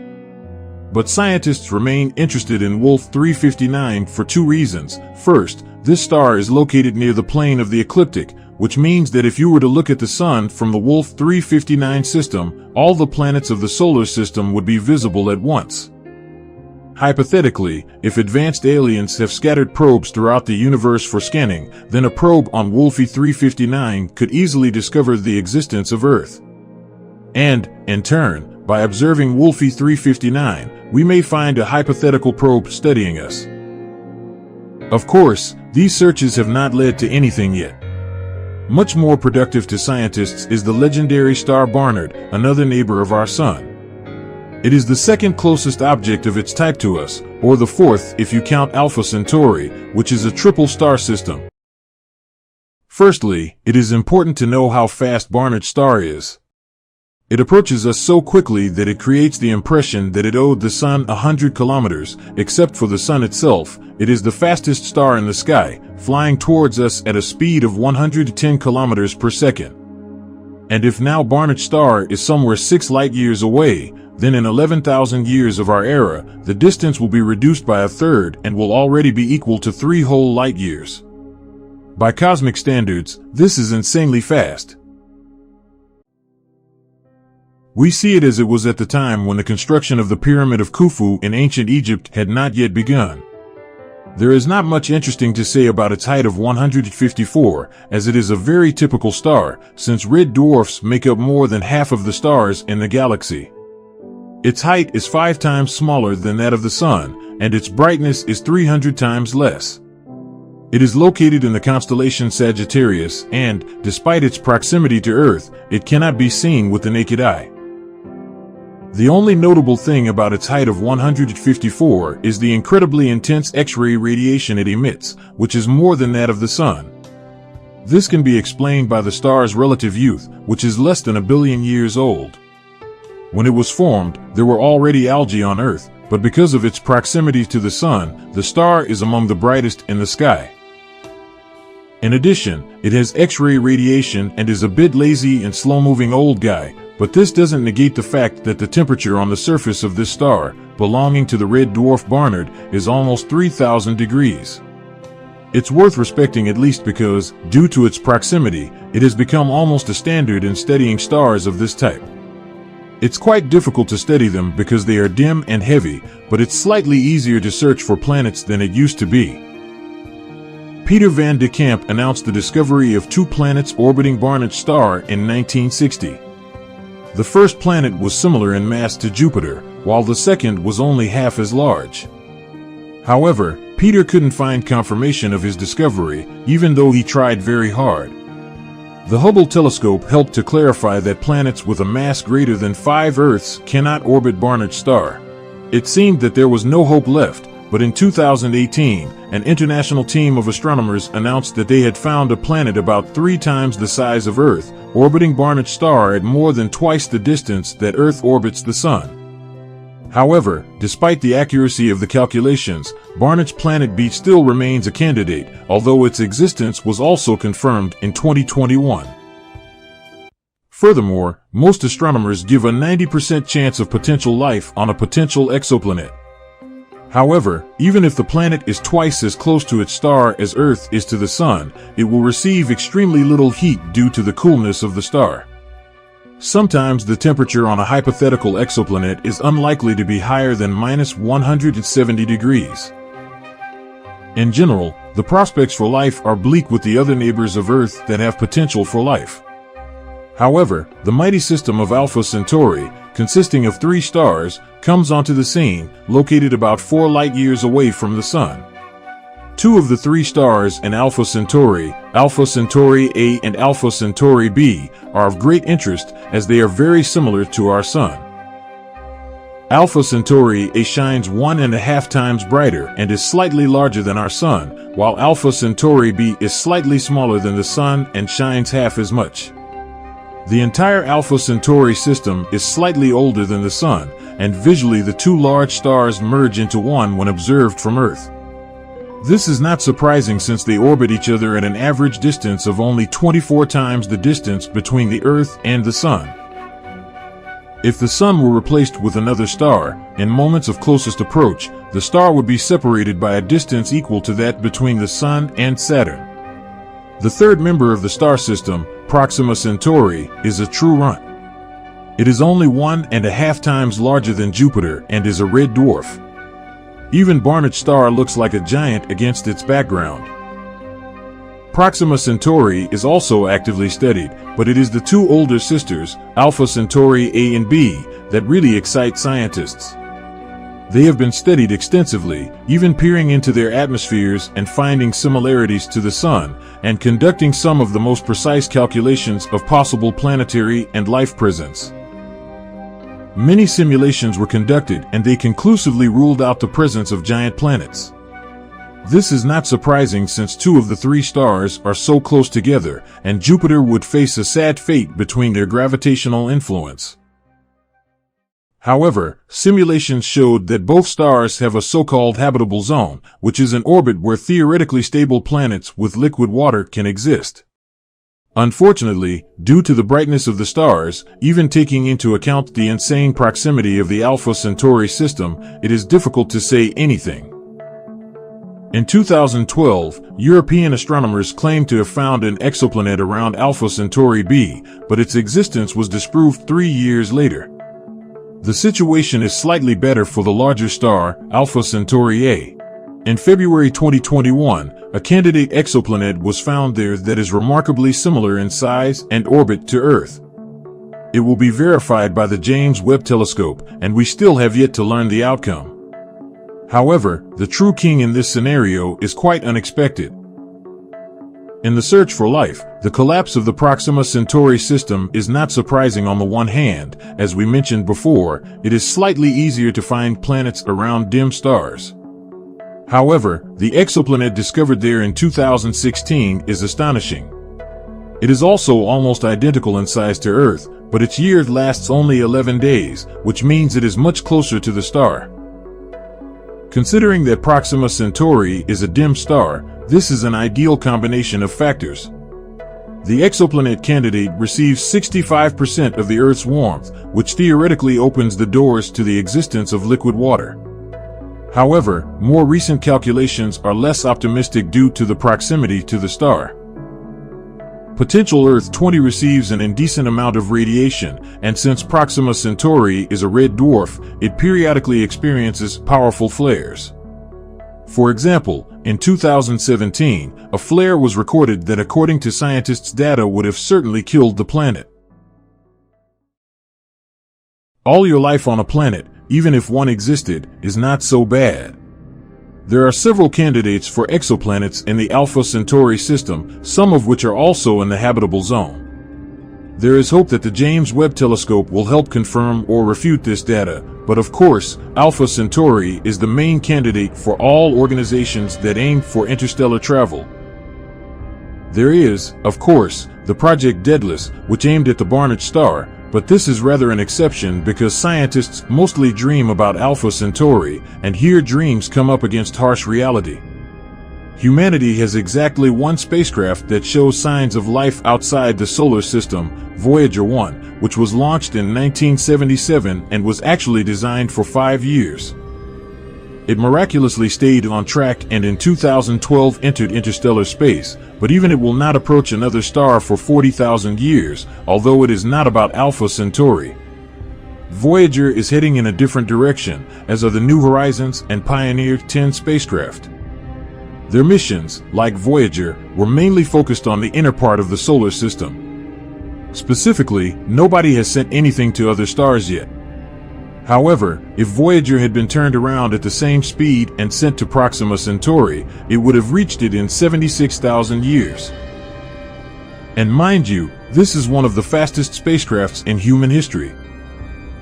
But scientists remain interested in Wolf 359 for 2 reasons. First, this star is located near the plane of the ecliptic, which means that if you were to look at the Sun from the Wolf 359 system, all the planets of the solar system would be visible at once. Hypothetically, if advanced aliens have scattered probes throughout the universe for scanning, then a probe on Wolfie 359 could easily discover the existence of Earth. And, in turn, by observing Wolfie 359, we may find a hypothetical probe studying us. Of course, these searches have not led to anything yet. Much more productive to scientists is the legendary star Barnard, another neighbor of our Sun. It is the second closest object of its type to us, or the fourth if you count Alpha Centauri, which is a triple star system. Firstly, it is important to know how fast Barnard's star is. It approaches us so quickly that it creates the impression that it owed the Sun 100 kilometers. Except for the Sun itself, it is the fastest star in the sky, flying towards us at a speed of 110 kilometers per second. And if now Barnard's star is somewhere 6 light years away, then in 11,000 years of our era, the distance will be reduced by a third and will already be equal to 3 whole light years. By cosmic standards, this is insanely fast. We see it as it was at the time when the construction of the Pyramid of Khufu in ancient Egypt had not yet begun. There is not much interesting to say about its height of 154, as it is a very typical star, since red dwarfs make up more than half of the stars in the galaxy. Its height is 5 times smaller than that of the Sun, and its brightness is 300 times less. It is located in the constellation Sagittarius, and, despite its proximity to Earth, it cannot be seen with the naked eye. The only notable thing about its height of 154 is the incredibly intense X-ray radiation it emits, which is more than that of the Sun. This can be explained by the star's relative youth, which is less than 1 billion years old. When it was formed, there were already algae on Earth, but because of its proximity to the Sun, the star is among the brightest in the sky. In addition, it has X-ray radiation and is a bit lazy and slow-moving old guy, but this doesn't negate the fact that the temperature on the surface of this star, belonging to the red dwarf Barnard, is almost 3,000 degrees. It's worth respecting at least because, due to its proximity, it has become almost a standard in studying stars of this type. It's quite difficult to study them because they are dim and heavy, but it's slightly easier to search for planets than it used to be. Peter van de Kamp announced the discovery of 2 planets orbiting Barnard's star in 1960. The first planet was similar in mass to Jupiter, while the second was only half as large. However, Peter couldn't find confirmation of his discovery, even though he tried very hard. The Hubble telescope helped to clarify that planets with a mass greater than 5 Earths cannot orbit Barnard's star. It seemed that there was no hope left, but in 2018, an international team of astronomers announced that they had found a planet about 3 times the size of Earth, orbiting Barnard's star at more than twice the distance that Earth orbits the Sun. However, despite the accuracy of the calculations, Barnard's planet B still remains a candidate, although its existence was also confirmed in 2021. Furthermore, most astronomers give a 90% chance of potential life on a potential exoplanet. However, even if the planet is twice as close to its star as Earth is to the Sun, it will receive extremely little heat due to the coolness of the star. Sometimes the temperature on a hypothetical exoplanet is unlikely to be higher than -170 degrees. In general, the prospects for life are bleak with the other neighbors of Earth that have potential for life. However, the mighty system of Alpha Centauri, consisting of 3 stars, comes onto the scene, located about 4 light years away from the Sun. 2 of the 3 stars in Alpha Centauri A and Alpha Centauri B, are of great interest as they are very similar to our Sun. Alpha Centauri A shines 1.5 times brighter and is slightly larger than our Sun, while Alpha Centauri B is slightly smaller than the Sun and shines half as much. The entire Alpha Centauri system is slightly older than the Sun, and visually the 2 large stars merge into one when observed from Earth. This is not surprising since they orbit each other at an average distance of only 24 times the distance between the Earth and the Sun. If the Sun were replaced with another star, in moments of closest approach, the star would be separated by a distance equal to that between the Sun and Saturn. The third member of the star system, Proxima Centauri, is a true runt. It is only 1.5 times larger than Jupiter and is a red dwarf. Even Barnard's star looks like a giant against its background. Proxima Centauri is also actively studied, but it is the 2 older sisters, Alpha Centauri A and B, that really excite scientists. They have been studied extensively, even peering into their atmospheres and finding similarities to the Sun, and conducting some of the most precise calculations of possible planetary and life presence. Many simulations were conducted and they conclusively ruled out the presence of giant planets. This is not surprising since two of the three stars are so close together, and Jupiter would face a sad fate between their gravitational influence. However, simulations showed that both stars have a so-called habitable zone, which is an orbit where theoretically stable planets with liquid water can exist. Unfortunately, due to the brightness of the stars, even taking into account the insane proximity of the Alpha Centauri system, it is difficult to say anything. In 2012, European astronomers claimed to have found an exoplanet around Alpha Centauri b, but its existence was disproved 3 years later. The situation is slightly better for the larger star, Alpha Centauri A. In February 2021, a candidate exoplanet was found there that is remarkably similar in size and orbit to Earth. It will be verified by the James Webb Telescope, and we still have yet to learn the outcome. However, the true king in this scenario is quite unexpected. In the search for life, the collapse of the Proxima Centauri system is not surprising. On the one hand, as we mentioned before, it is slightly easier to find planets around dim stars. However, the exoplanet discovered there in 2016 is astonishing. It is also almost identical in size to Earth, but its year lasts only 11 days, which means it is much closer to the star. Considering that Proxima Centauri is a dim star, this is an ideal combination of factors. The exoplanet candidate receives 65% of the Earth's warmth, which theoretically opens the doors to the existence of liquid water. However, more recent calculations are less optimistic due to the proximity to the star. Potential Earth 20 receives an indecent amount of radiation, and since Proxima Centauri is a red dwarf, it periodically experiences powerful flares. For example, in 2017, a flare was recorded that according to scientists' data would have certainly killed the planet. All your life on a planet, even if one existed, is not so bad. There are several candidates for exoplanets in the Alpha Centauri system, some of which are also in the habitable zone. There is hope that the James Webb Telescope will help confirm or refute this data, but of course, Alpha Centauri is the main candidate for all organizations that aim for interstellar travel. There is, of course, the Project Daedalus, which aimed at the Barnard star, but this is rather an exception because scientists mostly dream about Alpha Centauri, and here dreams come up against harsh reality. Humanity has exactly one spacecraft that shows signs of life outside the solar system, Voyager 1, which was launched in 1977 and was actually designed for 5 years. It miraculously stayed on track and in 2012 entered interstellar space, but even it will not approach another star for 40,000 years, although it is not about Alpha Centauri. Voyager is heading in a different direction, as are the New Horizons and Pioneer 10 spacecraft. Their missions, like Voyager, were mainly focused on the inner part of the solar system. Specifically, nobody has sent anything to other stars yet. However, if Voyager had been turned around at the same speed and sent to Proxima Centauri, it would have reached it in 76,000 years. And mind you, this is one of the fastest spacecrafts in human history.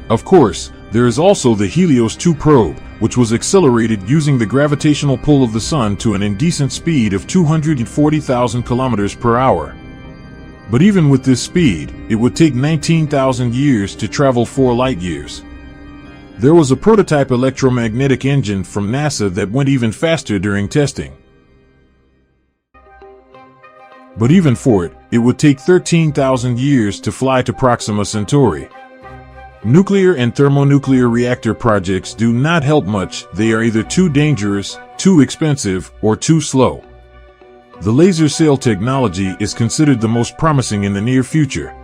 Of course, there is also the Helios 2 probe, which was accelerated using the gravitational pull of the Sun to an indecent speed of 240,000 kilometers per hour. But even with this speed, it would take 19,000 years to travel 4 light years. There was a prototype electromagnetic engine from NASA that went even faster during testing. But even for it, it would take 13,000 years to fly to Proxima Centauri. Nuclear and thermonuclear reactor projects do not help much. They are either too dangerous, too expensive, or too slow. The laser sail technology is considered the most promising in the near future.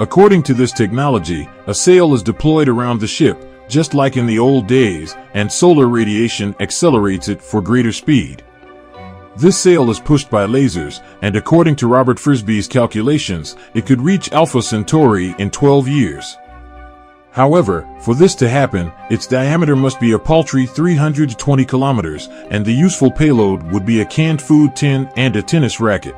According to this technology, a sail is deployed around the ship, just like in the old days, and solar radiation accelerates it for greater speed. This sail is pushed by lasers, and according to Robert Frisby's calculations, it could reach Alpha Centauri in 12 years. However, for this to happen, its diameter must be a paltry 320 kilometers, and the useful payload would be a canned food tin and a tennis racket.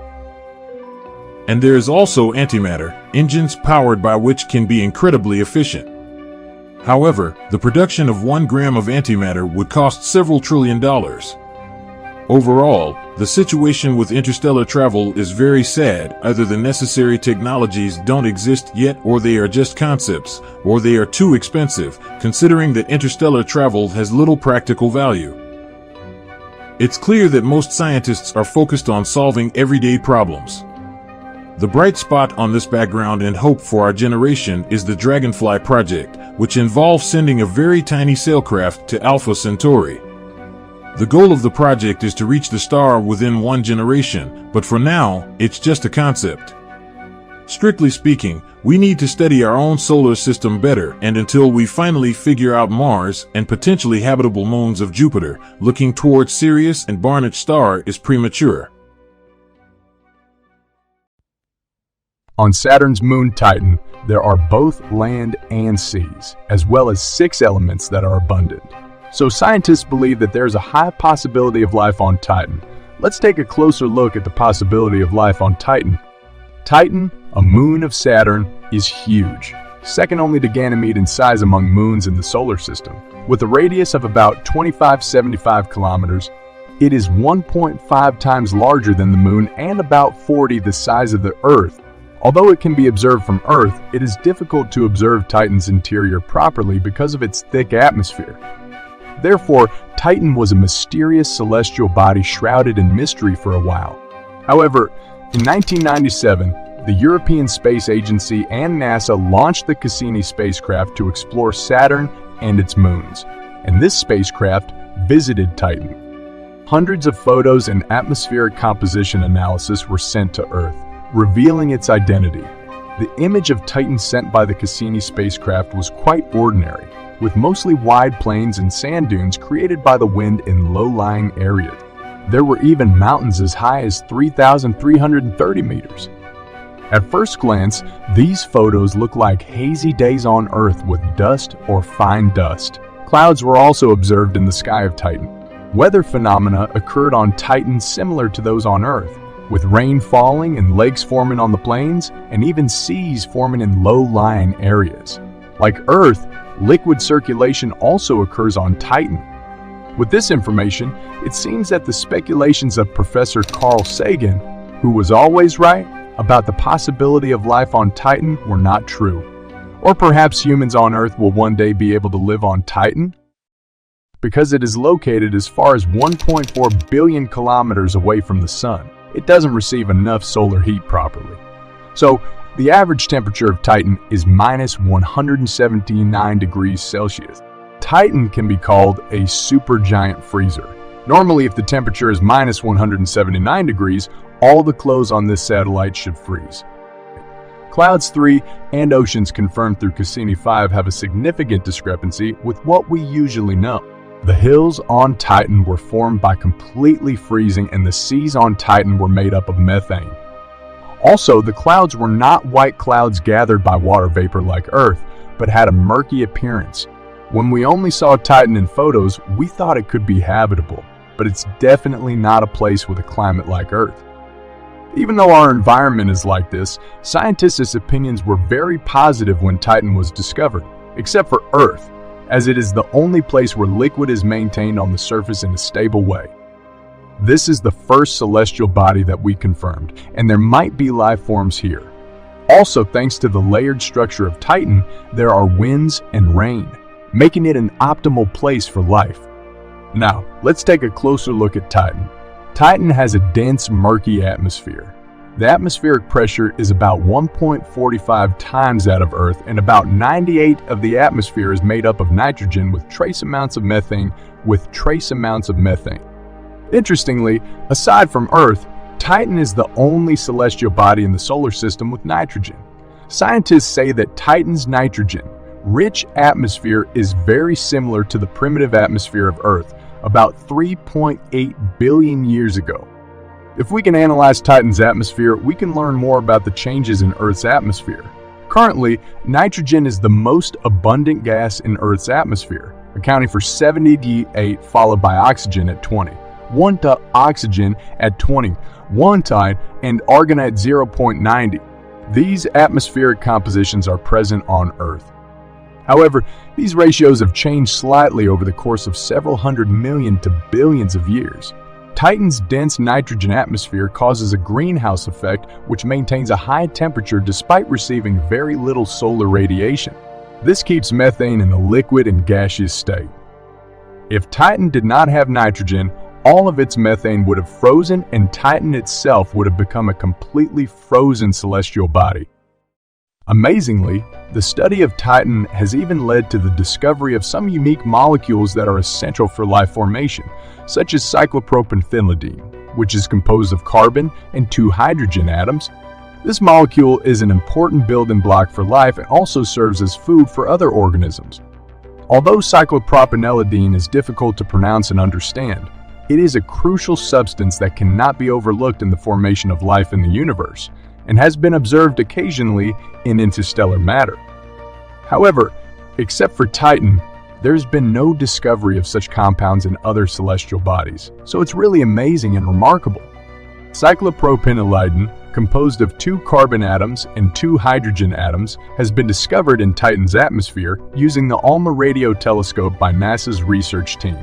And there is also antimatter, engines powered by which can be incredibly efficient. However, the production of 1 gram of antimatter would cost several trillion dollars. Overall, the situation with interstellar travel is very sad. Either the necessary technologies don't exist yet, or they are just concepts, or they are too expensive, considering that interstellar travel has little practical value. It's clear that most scientists are focused on solving everyday problems. The bright spot on this background and hope for our generation is the Dragonfly project, which involves sending a very tiny sailcraft to Alpha Centauri. The goal of the project is to reach the star within 1 generation, but for now, it's just a concept. Strictly speaking, we need to study our own solar system better, and until we finally figure out Mars and potentially habitable moons of Jupiter, looking towards Sirius and Barnard's star is premature. On Saturn's moon Titan, there are both land and seas, as well as 6 elements that are abundant. So scientists believe that there's a high possibility of life on Titan. Let's take a closer look at the possibility of life on Titan. Titan, a moon of Saturn, is huge, second only to Ganymede in size among moons in the solar system. With a radius of about 2575 kilometers, it is 1.5 times larger than the moon and about 40 the size of the Earth. Although it can be observed from Earth, it is difficult to observe Titan's interior properly because of its thick atmosphere. Therefore, Titan was a mysterious celestial body shrouded in mystery for a while. However, in 1997, the European Space Agency and NASA launched the Cassini spacecraft to explore Saturn and its moons, and this spacecraft visited Titan. Hundreds of photos and atmospheric composition analysis were sent to Earth, revealing its identity. The image of Titan sent by the Cassini spacecraft was quite ordinary, with mostly wide plains and sand dunes created by the wind in low-lying areas. There were even mountains as high as 3,330 meters. At first glance, these photos look like hazy days on Earth with dust or fine dust. Clouds were also observed in the sky of Titan. Weather phenomena occurred on Titan similar to those on Earth, with rain falling and lakes forming on the plains, and even seas forming in low-lying areas. Like Earth, liquid circulation also occurs on Titan. With this information, it seems that the speculations of Professor Carl Sagan, who was always right about the possibility of life on Titan, were not true. Or perhaps humans on Earth will one day be able to live on Titan? Because it is located as far as 1.4 billion kilometers away from the Sun, it doesn't receive enough solar heat properly. So, the average temperature of Titan is minus 179 degrees Celsius. Titan can be called a supergiant freezer. Normally, if the temperature is minus 179 degrees, all the clothes on this satellite should freeze. Clouds 3 and oceans confirmed through Cassini-5 have a significant discrepancy with what we usually know. The hills on Titan were formed by completely freezing, and the seas on Titan were made up of methane. Also, the clouds were not white clouds gathered by water vapor like Earth, but had a murky appearance. When we only saw Titan in photos, we thought it could be habitable, but it's definitely not a place with a climate like Earth. Even though our environment is like this, scientists' opinions were very positive when Titan was discovered, except for Earth, as it is the only place where liquid is maintained on the surface in a stable way. This is the first celestial body that we confirmed, and there might be life forms here. Also, thanks to the layered structure of Titan, there are winds and rain, making it an optimal place for life. Now, let's take a closer look at Titan. Titan has a dense, murky atmosphere. The atmospheric pressure is about 1.45 times that of Earth, and about 98% of the atmosphere is made up of nitrogen with trace amounts of methane. Interestingly, aside from Earth, Titan is the only celestial body in the solar system with nitrogen. Scientists say that Titan's nitrogen-rich atmosphere is very similar to the primitive atmosphere of Earth about 3.8 billion years ago. If we can analyze Titan's atmosphere, we can learn more about the changes in Earth's atmosphere. Currently, nitrogen is the most abundant gas in Earth's atmosphere, accounting for 78, followed by oxygen at 20. 1 to oxygen at 20, 1 tide, and argon at 0.90. These atmospheric compositions are present on Earth. However, these ratios have changed slightly over the course of several hundred million to billions of years. Titan's dense nitrogen atmosphere causes a greenhouse effect which maintains a high temperature despite receiving very little solar radiation. This keeps methane in the liquid and gaseous state. If Titan did not have nitrogen, all of its methane would have frozen and Titan itself would have become a completely frozen celestial body. Amazingly, the study of Titan has even led to the discovery of some unique molecules that are essential for life formation, such as cyclopropenthenylidene, which is composed of carbon and 2 hydrogen atoms. This molecule is an important building block for life and also serves as food for other organisms. Although cyclopropenthenylidene is difficult to pronounce and understand, it is a crucial substance that cannot be overlooked in the formation of life in the universe, and has been observed occasionally in interstellar matter. However, except for Titan, there's been no discovery of such compounds in other celestial bodies, so it's really amazing and remarkable. Cyclopropenthenylidene, composed of 2 carbon atoms and 2 hydrogen atoms, has been discovered in Titan's atmosphere using the ALMA radio telescope by NASA's research team.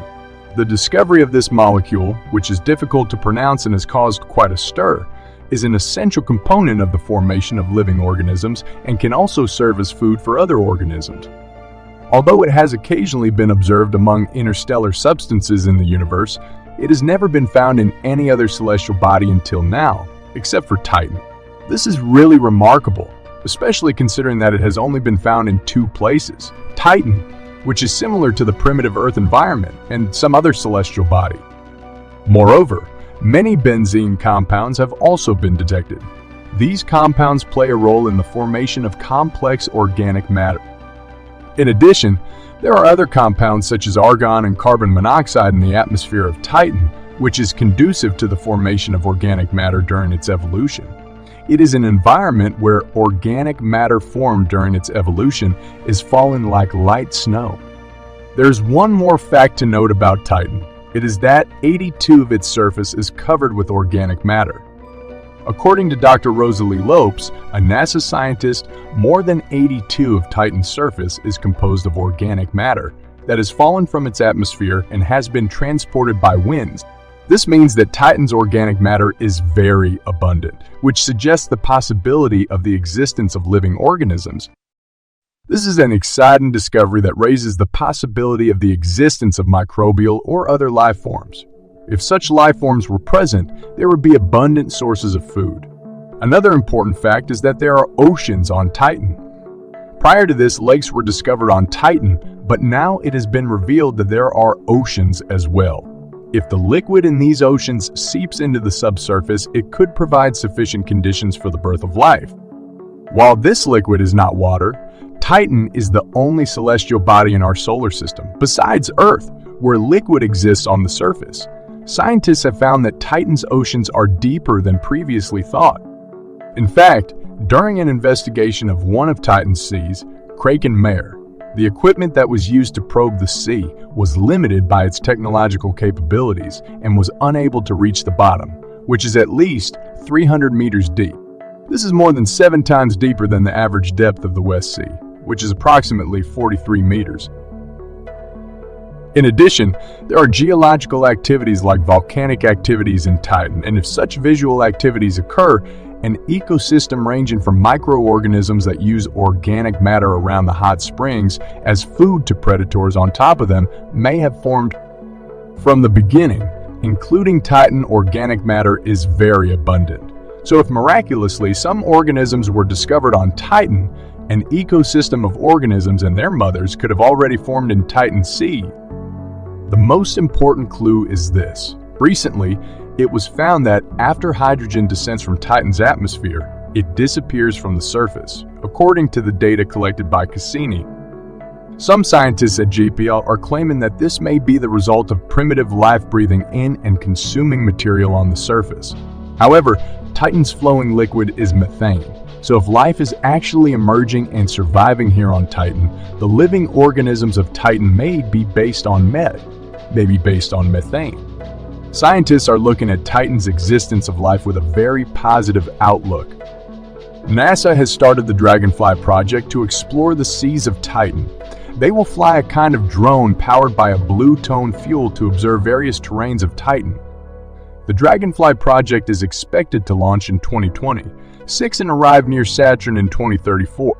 The discovery of this molecule, which is difficult to pronounce and has caused quite a stir, is an essential component of the formation of living organisms and can also serve as food for other organisms. Although it has occasionally been observed among interstellar substances in the universe, it has never been found in any other celestial body until now, except for Titan. This is really remarkable, especially considering that it has only been found in 2 places: Titan, which is similar to the primitive Earth environment, and some other celestial body. Moreover, many benzene compounds have also been detected. These compounds play a role in the formation of complex organic matter. In addition, there are other compounds such as argon and carbon monoxide in the atmosphere of Titan, which is conducive to the formation of organic matter during its evolution. It is an environment where organic matter formed during its evolution is fallen like light snow. There's one more fact to note about Titan. It is that 82% of its surface is covered with organic matter. According to Dr. Rosalie Lopes, a NASA scientist, more than 82% of Titan's surface is composed of organic matter that has fallen from its atmosphere and has been transported by winds. This means that Titan's organic matter is very abundant, which suggests the possibility of the existence of living organisms. This is an exciting discovery that raises the possibility of the existence of microbial or other life forms. If such life forms were present, there would be abundant sources of food. Another important fact is that there are oceans on Titan. Prior to this, lakes were discovered on Titan, but now it has been revealed that there are oceans as well. If the liquid in these oceans seeps into the subsurface, it could provide sufficient conditions for the birth of life. While this liquid is not water, Titan is the only celestial body in our solar system, besides Earth, where liquid exists on the surface. Scientists have found that Titan's oceans are deeper than previously thought. In fact, during an investigation of one of Titan's seas, Kraken Mare, the equipment that was used to probe the sea was limited by its technological capabilities and was unable to reach the bottom, which is at least 300 meters deep. This is more than 7 times deeper than the average depth of the West Sea, which is approximately 43 meters. In addition, there are geological activities like volcanic activities in Titan, and if such visual activities occur, an ecosystem ranging from microorganisms that use organic matter around the hot springs as food to predators on top of them may have formed. From the beginning, including Titan, organic matter is very abundant. So if miraculously some organisms were discovered on Titan, an ecosystem of organisms and their mothers could have already formed in Titan's sea. The most important clue is this. Recently, it was found that after hydrogen descends from Titan's atmosphere, it disappears from the surface, according to the data collected by Cassini. Some scientists at GPL are claiming that this may be the result of primitive life breathing in and consuming material on the surface. However, Titan's flowing liquid is methane, so if life is actually emerging and surviving here on Titan, the living organisms of Titan may be based on methane. Scientists are looking at Titan's existence of life with a very positive outlook. NASA has started the Dragonfly project to explore the seas of Titan. They will fly a kind of drone powered by a blue-tone fuel to observe various terrains of Titan. The Dragonfly project is expected to launch in 2026 and arrive near Saturn in 2034.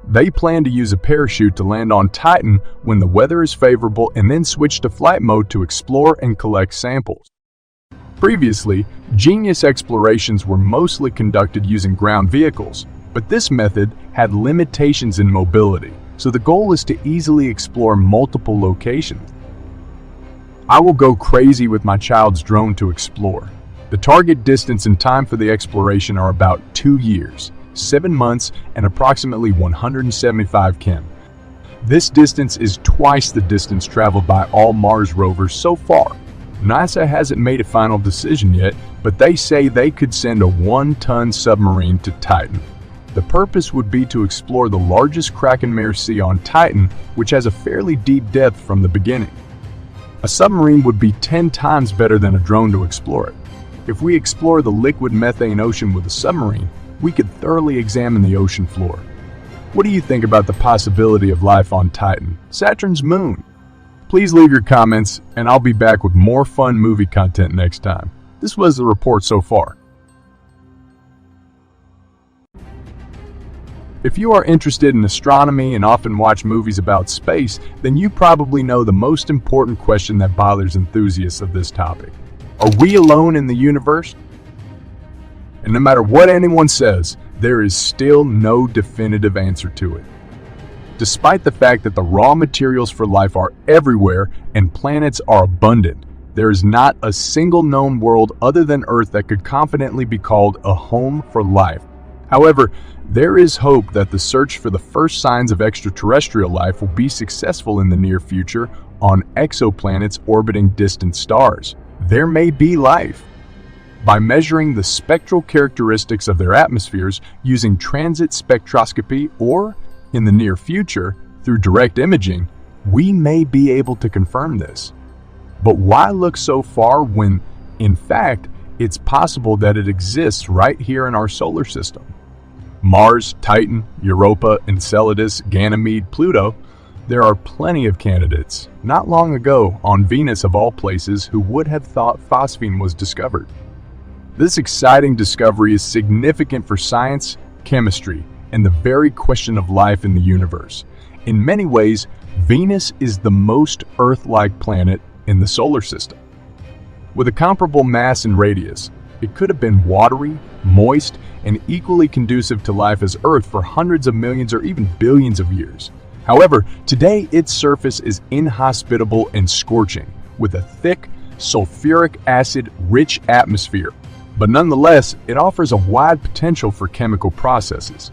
They plan to use a parachute to land on Titan when the weather is favorable and then switch to flight mode to explore and collect samples. Previously, Genius explorations were mostly conducted using ground vehicles, but this method had limitations in mobility, so the goal is to easily explore multiple locations. I will go crazy with my child's drone to explore. The target distance and time for the exploration are about 2 years, 7 months, and approximately 175 km. This distance is twice the distance traveled by all Mars rovers so far. NASA hasn't made a final decision yet, but they say they could send a 1-ton submarine to Titan. The purpose would be to explore the largest Krakenmare Sea on Titan, which has a fairly deep depth from the beginning. A submarine would be 10 times better than a drone to explore it. If we explore the liquid methane ocean with a submarine, we could thoroughly examine the ocean floor. What do you think about the possibility of life on Titan, Saturn's moon? Please leave your comments, and I'll be back with more fun movie content next time. This was the report so far. If you are interested in astronomy and often watch movies about space, then you probably know the most important question that bothers enthusiasts of this topic. Are we alone in the universe? And no matter what anyone says, there is still no definitive answer to it. Despite the fact that the raw materials for life are everywhere and planets are abundant, there is not a single known world other than Earth that could confidently be called a home for life. However, there is hope that the search for the first signs of extraterrestrial life will be successful in the near future on exoplanets orbiting distant stars. There may be life. By measuring the spectral characteristics of their atmospheres using transit spectroscopy or, in the near future, through direct imaging, we may be able to confirm this. But why look so far when, in fact, it's possible that it exists right here in our solar system? Mars, Titan, Europa, Enceladus, Ganymede, Pluto, there are plenty of candidates. Not long ago, on Venus of all places, who would have thought phosphine was discovered? This exciting discovery is significant for science, chemistry, and the very question of life in the universe. In many ways, Venus is the most Earth-like planet in the solar system. With a comparable mass and radius, it could have been watery, moist, and equally conducive to life as Earth for hundreds of millions or even billions of years. However, today its surface is inhospitable and scorching, with a thick, sulfuric acid-rich atmosphere. But nonetheless, it offers a wide potential for chemical processes.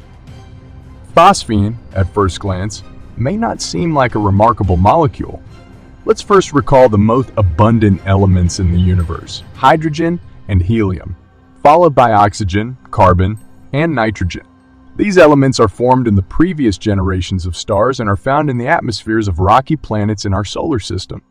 Phosphine, at first glance, may not seem like a remarkable molecule. Let's first recall the most abundant elements in the universe: hydrogen and helium, followed by oxygen, carbon, and nitrogen. These elements are formed in the previous generations of stars and are found in the atmospheres of rocky planets in our solar system.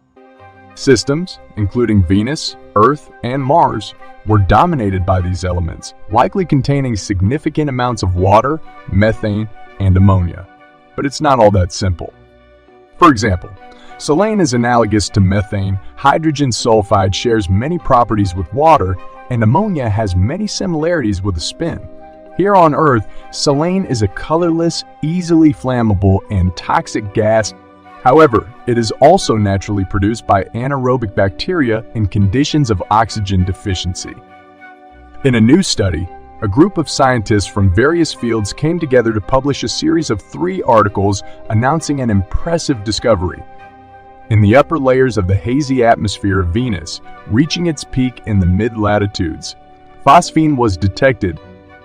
Systems, including Venus, Earth, and Mars, were dominated by these elements, likely containing significant amounts of water, methane, and ammonia. But it's not all that simple. For example, selene is analogous to methane, hydrogen sulfide shares many properties with water, and ammonia has many similarities with a spin. Here on Earth, selene is a colorless, easily flammable, and toxic gas. However, it is also naturally produced by anaerobic bacteria in conditions of oxygen deficiency. In a new study, a group of scientists from various fields came together to publish a series of 3 articles announcing an impressive discovery. In the upper layers of the hazy atmosphere of Venus, reaching its peak in the mid-latitudes, phosphine was detected,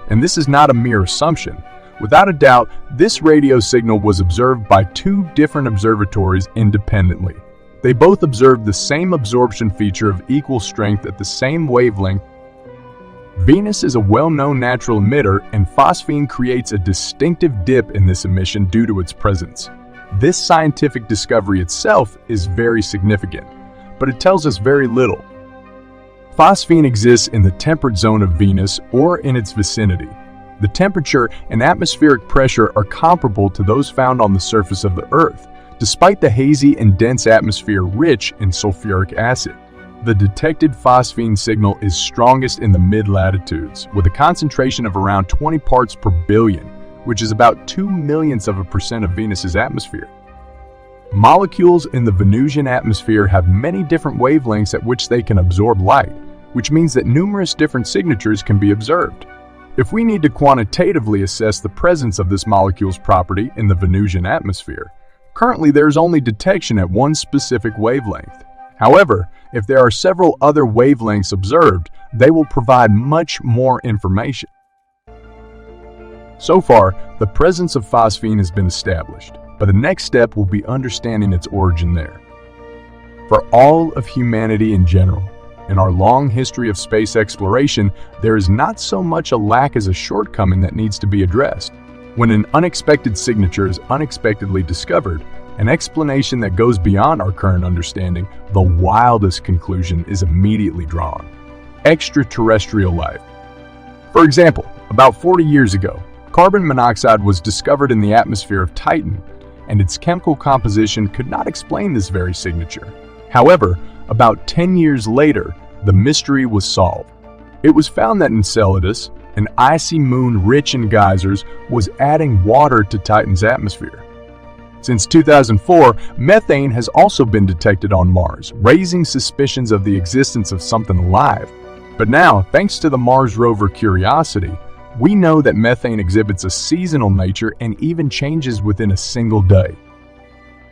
and this is not a mere assumption. Without a doubt, this radio signal was observed by 2 different observatories independently. They both observed the same absorption feature of equal strength at the same wavelength. Venus is a well-known natural emitter, and phosphine creates a distinctive dip in this emission due to its presence. This scientific discovery itself is very significant, but it tells us very little. Phosphine exists in the temperate zone of Venus or in its vicinity. The temperature and atmospheric pressure are comparable to those found on the surface of the Earth, despite the hazy and dense atmosphere rich in sulfuric acid. The detected phosphine signal is strongest in the mid-latitudes, with a concentration of around 20 parts per billion, which is about 0.02% of Venus's atmosphere. Molecules in the Venusian atmosphere have many different wavelengths at which they can absorb light, which means that numerous different signatures can be observed. If we need to quantitatively assess the presence of this molecule's property in the Venusian atmosphere, currently there is only detection at one specific wavelength. However, if there are several other wavelengths observed, they will provide much more information. So far, the presence of phosphine has been established, but the next step will be understanding its origin there. For all of humanity in general, in our long history of space exploration, there is not so much a lack as a shortcoming that needs to be addressed. When an unexpected signature is unexpectedly discovered, an explanation that goes beyond our current understanding, the wildest conclusion is immediately drawn: extraterrestrial life. For example, about 40 years ago, carbon monoxide was discovered in the atmosphere of Titan, and its chemical composition could not explain this very signature. However, about 10 years later, the mystery was solved. It was found that Enceladus, an icy moon rich in geysers, was adding water to Titan's atmosphere. Since 2004, methane has also been detected on Mars, raising suspicions of the existence of something alive. But now, thanks to the Mars rover Curiosity, we know that methane exhibits a seasonal nature and even changes within a single day.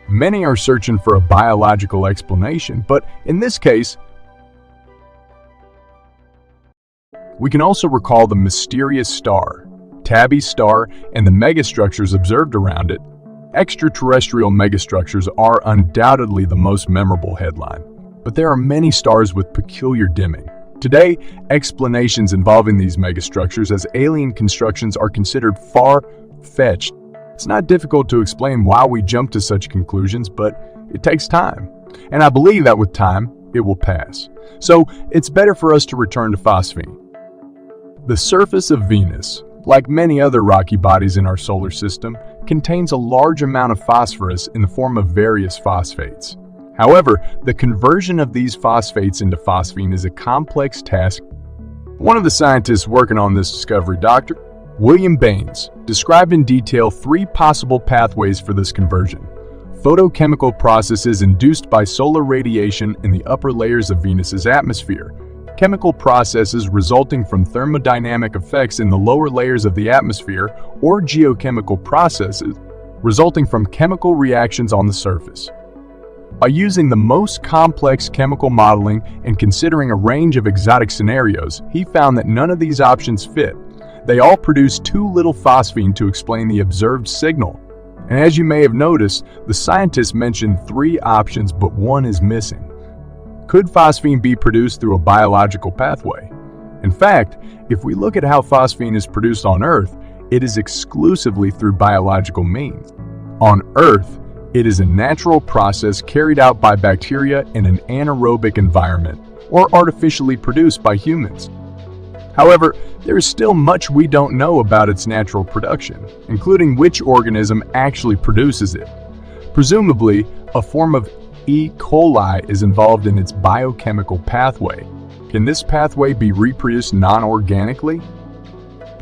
Many are searching for a biological explanation, but in this case, we can also recall the mysterious star, Tabby's star, and the megastructures observed around it. Extraterrestrial megastructures are undoubtedly the most memorable headline, but there are many stars with peculiar dimming. Today, explanations involving these megastructures as alien constructions are considered far-fetched. It's not difficult to explain why we jump to such conclusions, but it takes time. And I believe that with time, it will pass. So it's better for us to return to phosphine. The surface of Venus, like many other rocky bodies in our solar system, contains a large amount of phosphorus in the form of various phosphates. However, the conversion of these phosphates into phosphine is a complex task. One of the scientists working on this discovery, Dr. William Baines, described in detail 3 possible pathways for this conversion: photochemical processes induced by solar radiation in the upper layers of Venus's atmosphere, chemical processes resulting from thermodynamic effects in the lower layers of the atmosphere, or geochemical processes resulting from chemical reactions on the surface. By using the most complex chemical modeling and considering a range of exotic scenarios, he found that none of these options fit. They all produce too little phosphine to explain the observed signal. And as you may have noticed, the scientists mentioned 3 options, but one is missing. Could phosphine be produced through a biological pathway? In fact, if we look at how phosphine is produced on Earth, it is exclusively through biological means. On Earth, it is a natural process carried out by bacteria in an anaerobic environment, or artificially produced by humans. However, there is still much we don't know about its natural production, including which organism actually produces it. Presumably, a form of E. coli is involved in its biochemical pathway. Can this pathway be reproduced non-organically?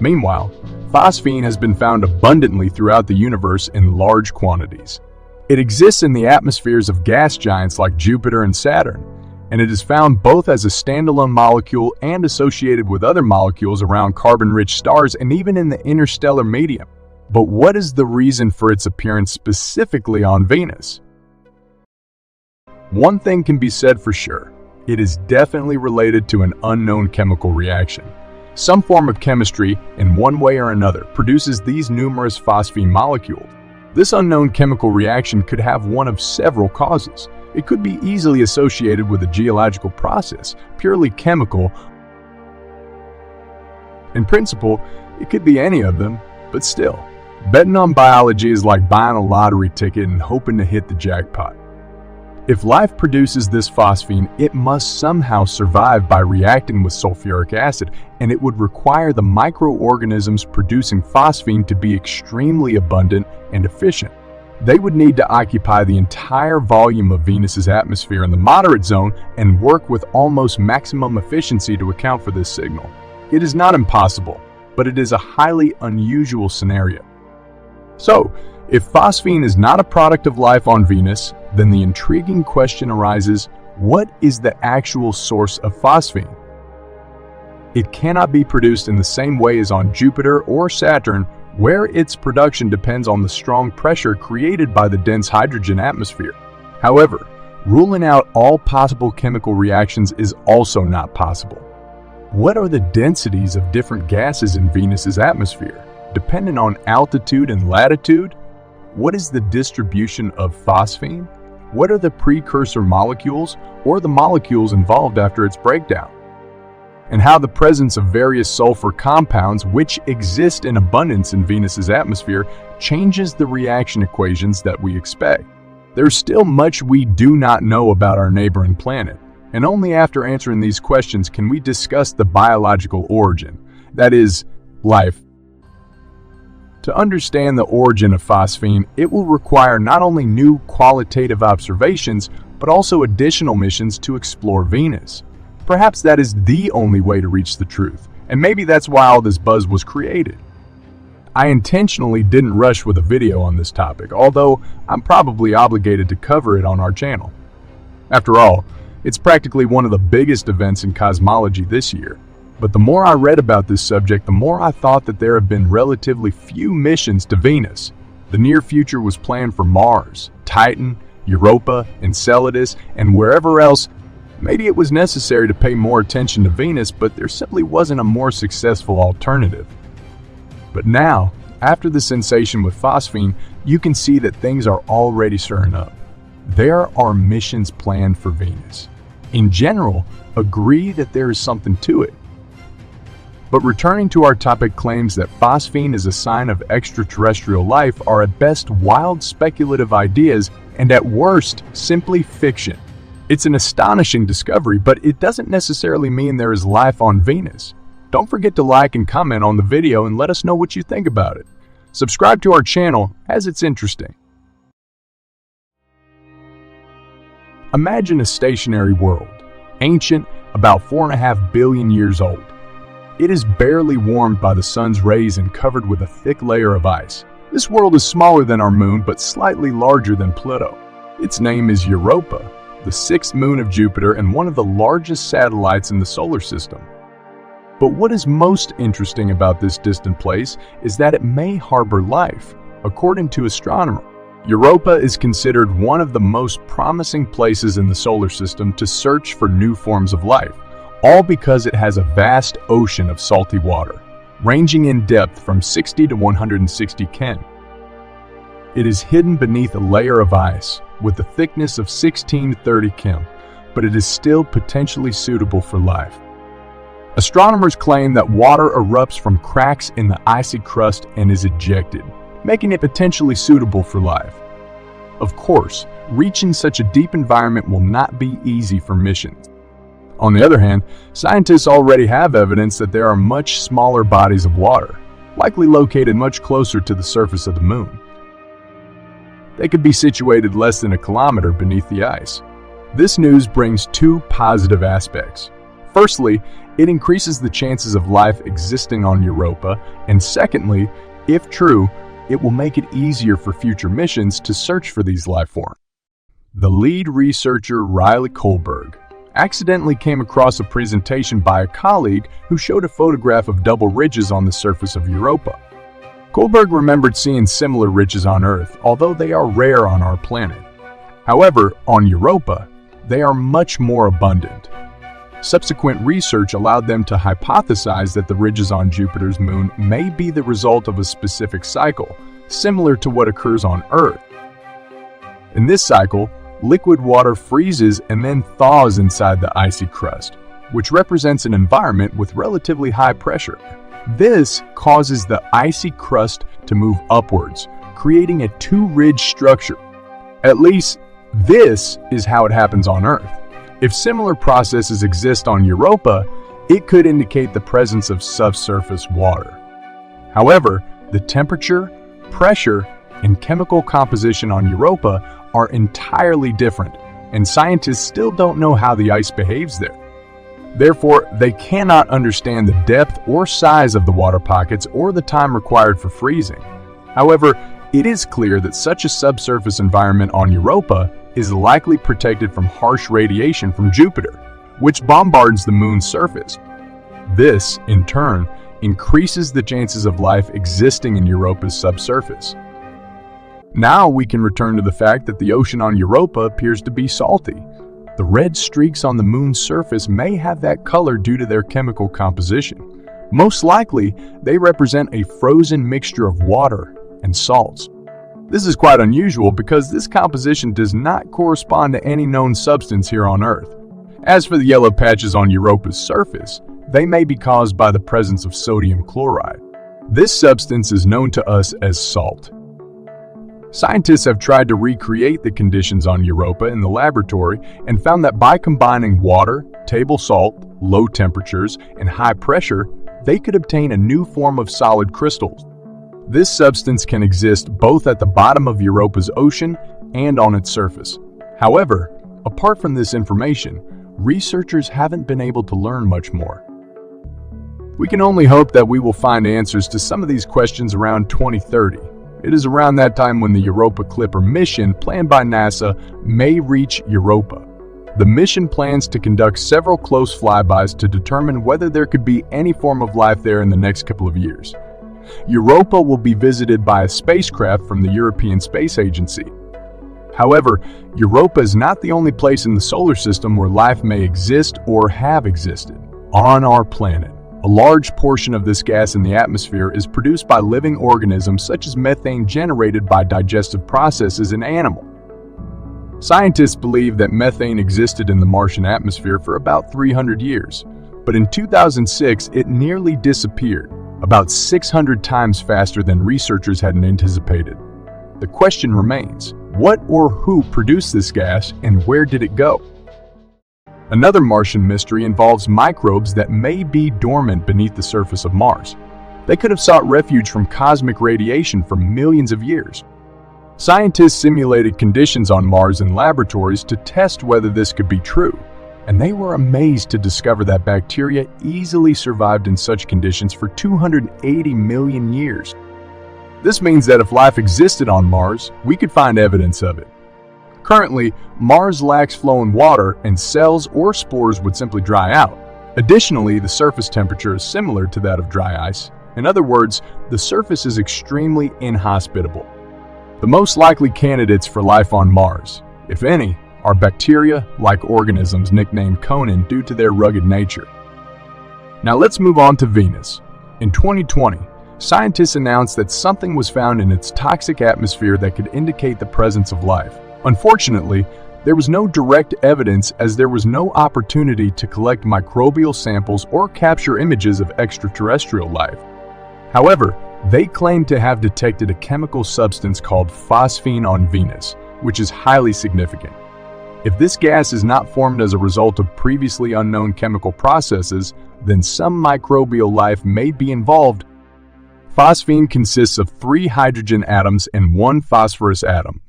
Meanwhile, phosphine has been found abundantly throughout the universe in large quantities. It exists in the atmospheres of gas giants like Jupiter and Saturn, and it is found both as a standalone molecule and associated with other molecules around carbon-rich stars and even in the interstellar medium. But what is the reason for its appearance specifically on Venus? One thing can be said for sure: it is definitely related to an unknown chemical reaction. Some form of chemistry, in one way or another, produces these numerous phosphine molecules. This unknown chemical reaction could have one of several causes. It could be easily associated with a geological process, purely chemical. In principle, it could be any of them, but still, betting on biology is like buying a lottery ticket and hoping to hit the jackpot. If life produces this phosphine, it must somehow survive by reacting with sulfuric acid, and it would require the microorganisms producing phosphine to be extremely abundant and efficient. They would need to occupy the entire volume of Venus's atmosphere in the moderate zone and work with almost maximum efficiency to account for this signal. It is not impossible, but it is a highly unusual scenario. So, if phosphine is not a product of life on Venus, then the intriguing question arises, what is the actual source of phosphine? It cannot be produced in the same way as on Jupiter or Saturn, where its production depends on the strong pressure created by the dense hydrogen atmosphere. However, ruling out all possible chemical reactions is also not possible. What are the densities of different gases in Venus's atmosphere, dependent on altitude and latitude? What is the distribution of phosphine? What are the precursor molecules or the molecules involved after its breakdown? And how the presence of various sulfur compounds, which exist in abundance in Venus's atmosphere, changes the reaction equations that we expect. There's still much we do not know about our neighboring planet, and only after answering these questions can we discuss the biological origin, that is, life. To understand the origin of phosphine, it will require not only new qualitative observations, but also additional missions to explore Venus. Perhaps that is the only way to reach the truth, and maybe that's why all this buzz was created. I intentionally didn't rush with a video on this topic, although I'm probably obligated to cover it on our channel. After all, it's practically one of the biggest events in cosmology this year. But the more I read about this subject, the more I thought that there have been relatively few missions to Venus. The near future was planned for Mars, Titan, Europa, Enceladus, and wherever else. Maybe it was necessary to pay more attention to Venus, but there simply wasn't a more successful alternative. But now, after the sensation with phosphine, you can see that things are already stirring up. There are missions planned for Venus. In general, agree that there is something to it. But returning to our topic, claims that phosphine is a sign of extraterrestrial life are at best wild speculative ideas and at worst simply fiction. It's an astonishing discovery, but it doesn't necessarily mean there is life on Venus. Don't forget to like and comment on the video and let us know what you think about it. Subscribe to our channel as it's interesting. Imagine a stationary world, ancient, about 4.5 billion years old. It is barely warmed by the sun's rays and covered with a thick layer of ice. This world is smaller than our moon, but slightly larger than Pluto. Its name is Europa, the sixth moon of Jupiter and one of the largest satellites in the solar system. But what is most interesting about this distant place is that it may harbor life. According to astronomers, Europa is considered one of the most promising places in the solar system to search for new forms of life, all because it has a vast ocean of salty water, ranging in depth from 60 to 160 ken. It is hidden beneath a layer of ice with a thickness of 16 to 30 ken, but it is still potentially suitable for life. Astronomers claim that water erupts from cracks in the icy crust and is ejected, making it potentially suitable for life. Of course, reaching such a deep environment will not be easy for missions. On the other hand, scientists already have evidence that there are much smaller bodies of water, likely located much closer to the surface of the moon. They could be situated less than a kilometer beneath the ice. This news brings two positive aspects. Firstly, it increases the chances of life existing on Europa, and secondly, if true, it will make it easier for future missions to search for these life forms. The lead researcher, Riley Kohlberg, accidentally came across a presentation by a colleague who showed a photograph of double ridges on the surface of Europa. Kohlberg remembered seeing similar ridges on Earth, although they are rare on our planet. However, on Europa, they are much more abundant. Subsequent research allowed them to hypothesize that the ridges on Jupiter's moon may be the result of a specific cycle, similar to what occurs on Earth. In this cycle, liquid water freezes and then thaws inside the icy crust, which represents an environment with relatively high pressure. This causes the icy crust to move upwards, creating a two-ridge structure. At least, This is how it happens on Earth. If similar processes exist on Europa, it could indicate the presence of subsurface water. However, the temperature, pressure, and chemical composition on Europa are entirely different, and scientists still don't know how the ice behaves there. Therefore, they cannot understand the depth or size of the water pockets or the time required for freezing. However, it is clear that such a subsurface environment on Europa is likely protected from harsh radiation from Jupiter, which bombards the Moon's surface. This, in turn, increases the chances of life existing in Europa's subsurface. Now we can return to the fact that the ocean on Europa appears to be salty. The red streaks on the Moon's surface may have that color due to their chemical composition. Most likely, they represent a frozen mixture of water and salts. This is quite unusual because this composition does not correspond to any known substance here on Earth. As for the yellow patches on Europa's surface, they may be caused by the presence of sodium chloride. This substance is known to us as salt. Scientists have tried to recreate the conditions on Europa in the laboratory and found that by combining water, table salt, low temperatures, and high pressure, they could obtain a new form of solid crystals. This substance can exist both at the bottom of Europa's ocean and on its surface. However, apart from this information, researchers haven't been able to learn much more. We can only hope that we will find answers to some of these questions around 2030. It is around that time when the Europa Clipper mission planned by NASA may reach Europa. The mission plans to conduct several close flybys to determine whether there could be any form of life there in the next couple of years. Europa will be visited by a spacecraft from the European Space Agency. However, Europa is not the only place in the solar system where life may exist or have existed. On our planet, a large portion of this gas in the atmosphere is produced by living organisms such as methane generated by digestive processes in animals. Scientists believe that methane existed in the Martian atmosphere for about 300 years, but in 2006 it nearly disappeared, about 600 times faster than researchers had anticipated. The question remains, what or who produced this gas and where did it go? Another Martian mystery involves microbes that may be dormant beneath the surface of Mars. They could have sought refuge from cosmic radiation for millions of years. Scientists simulated conditions on Mars in laboratories to test whether this could be true, and they were amazed to discover that bacteria easily survived in such conditions for 280 million years. This means that if life existed on Mars, we could find evidence of it. Currently, Mars lacks flowing water and cells or spores would simply dry out. Additionally, the surface temperature is similar to that of dry ice. In other words, the surface is extremely inhospitable. The most likely candidates for life on Mars, if any, are bacteria-like organisms nicknamed Conan due to their rugged nature. Now let's move on to Venus. In 2020, scientists announced that something was found in its toxic atmosphere that could indicate the presence of life. Unfortunately, there was no direct evidence as there was no opportunity to collect microbial samples or capture images of extraterrestrial life. However, they claimed to have detected a chemical substance called phosphine on Venus, which is highly significant. If this gas is not formed as a result of previously unknown chemical processes, then some microbial life may be involved. Phosphine consists of 3 hydrogen atoms and 1 phosphorus atom.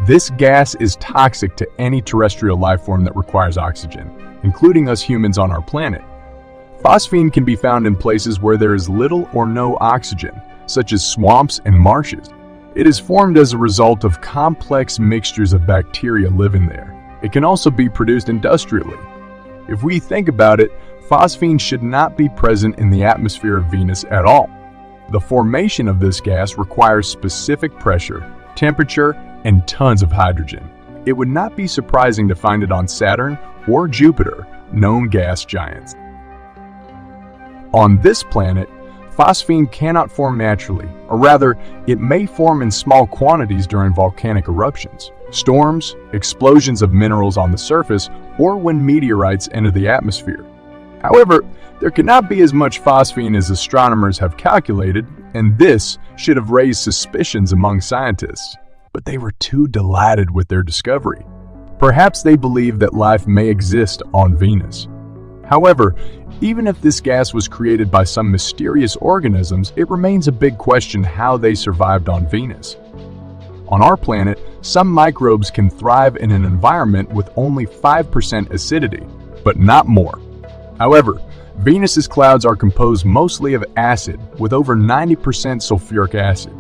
This gas is toxic to any terrestrial life form that requires oxygen, including us humans on our planet. Phosphine can be found in places where there is little or no oxygen, such as swamps and marshes. It is formed as a result of complex mixtures of bacteria living there. It can also be produced industrially. If we think about it, phosphine should not be present in the atmosphere of Venus at all. The formation of this gas requires specific pressure, temperature, and tons of hydrogen. It would not be surprising to find it on Saturn or Jupiter, known gas giants. On this planet, phosphine cannot form naturally, or rather, it may form in small quantities during volcanic eruptions, storms, explosions of minerals on the surface, or when meteorites enter the atmosphere. However, there cannot be as much phosphine as astronomers have calculated, and this should have raised suspicions among scientists. But they were too delighted with their discovery. Perhaps they believe that life may exist on Venus. However, even if this gas was created by some mysterious organisms, it remains a big question how they survived on Venus. On our planet, some microbes can thrive in an environment with only 5% acidity, but not more. However, Venus's clouds are composed mostly of acid, with over 90% sulfuric acid.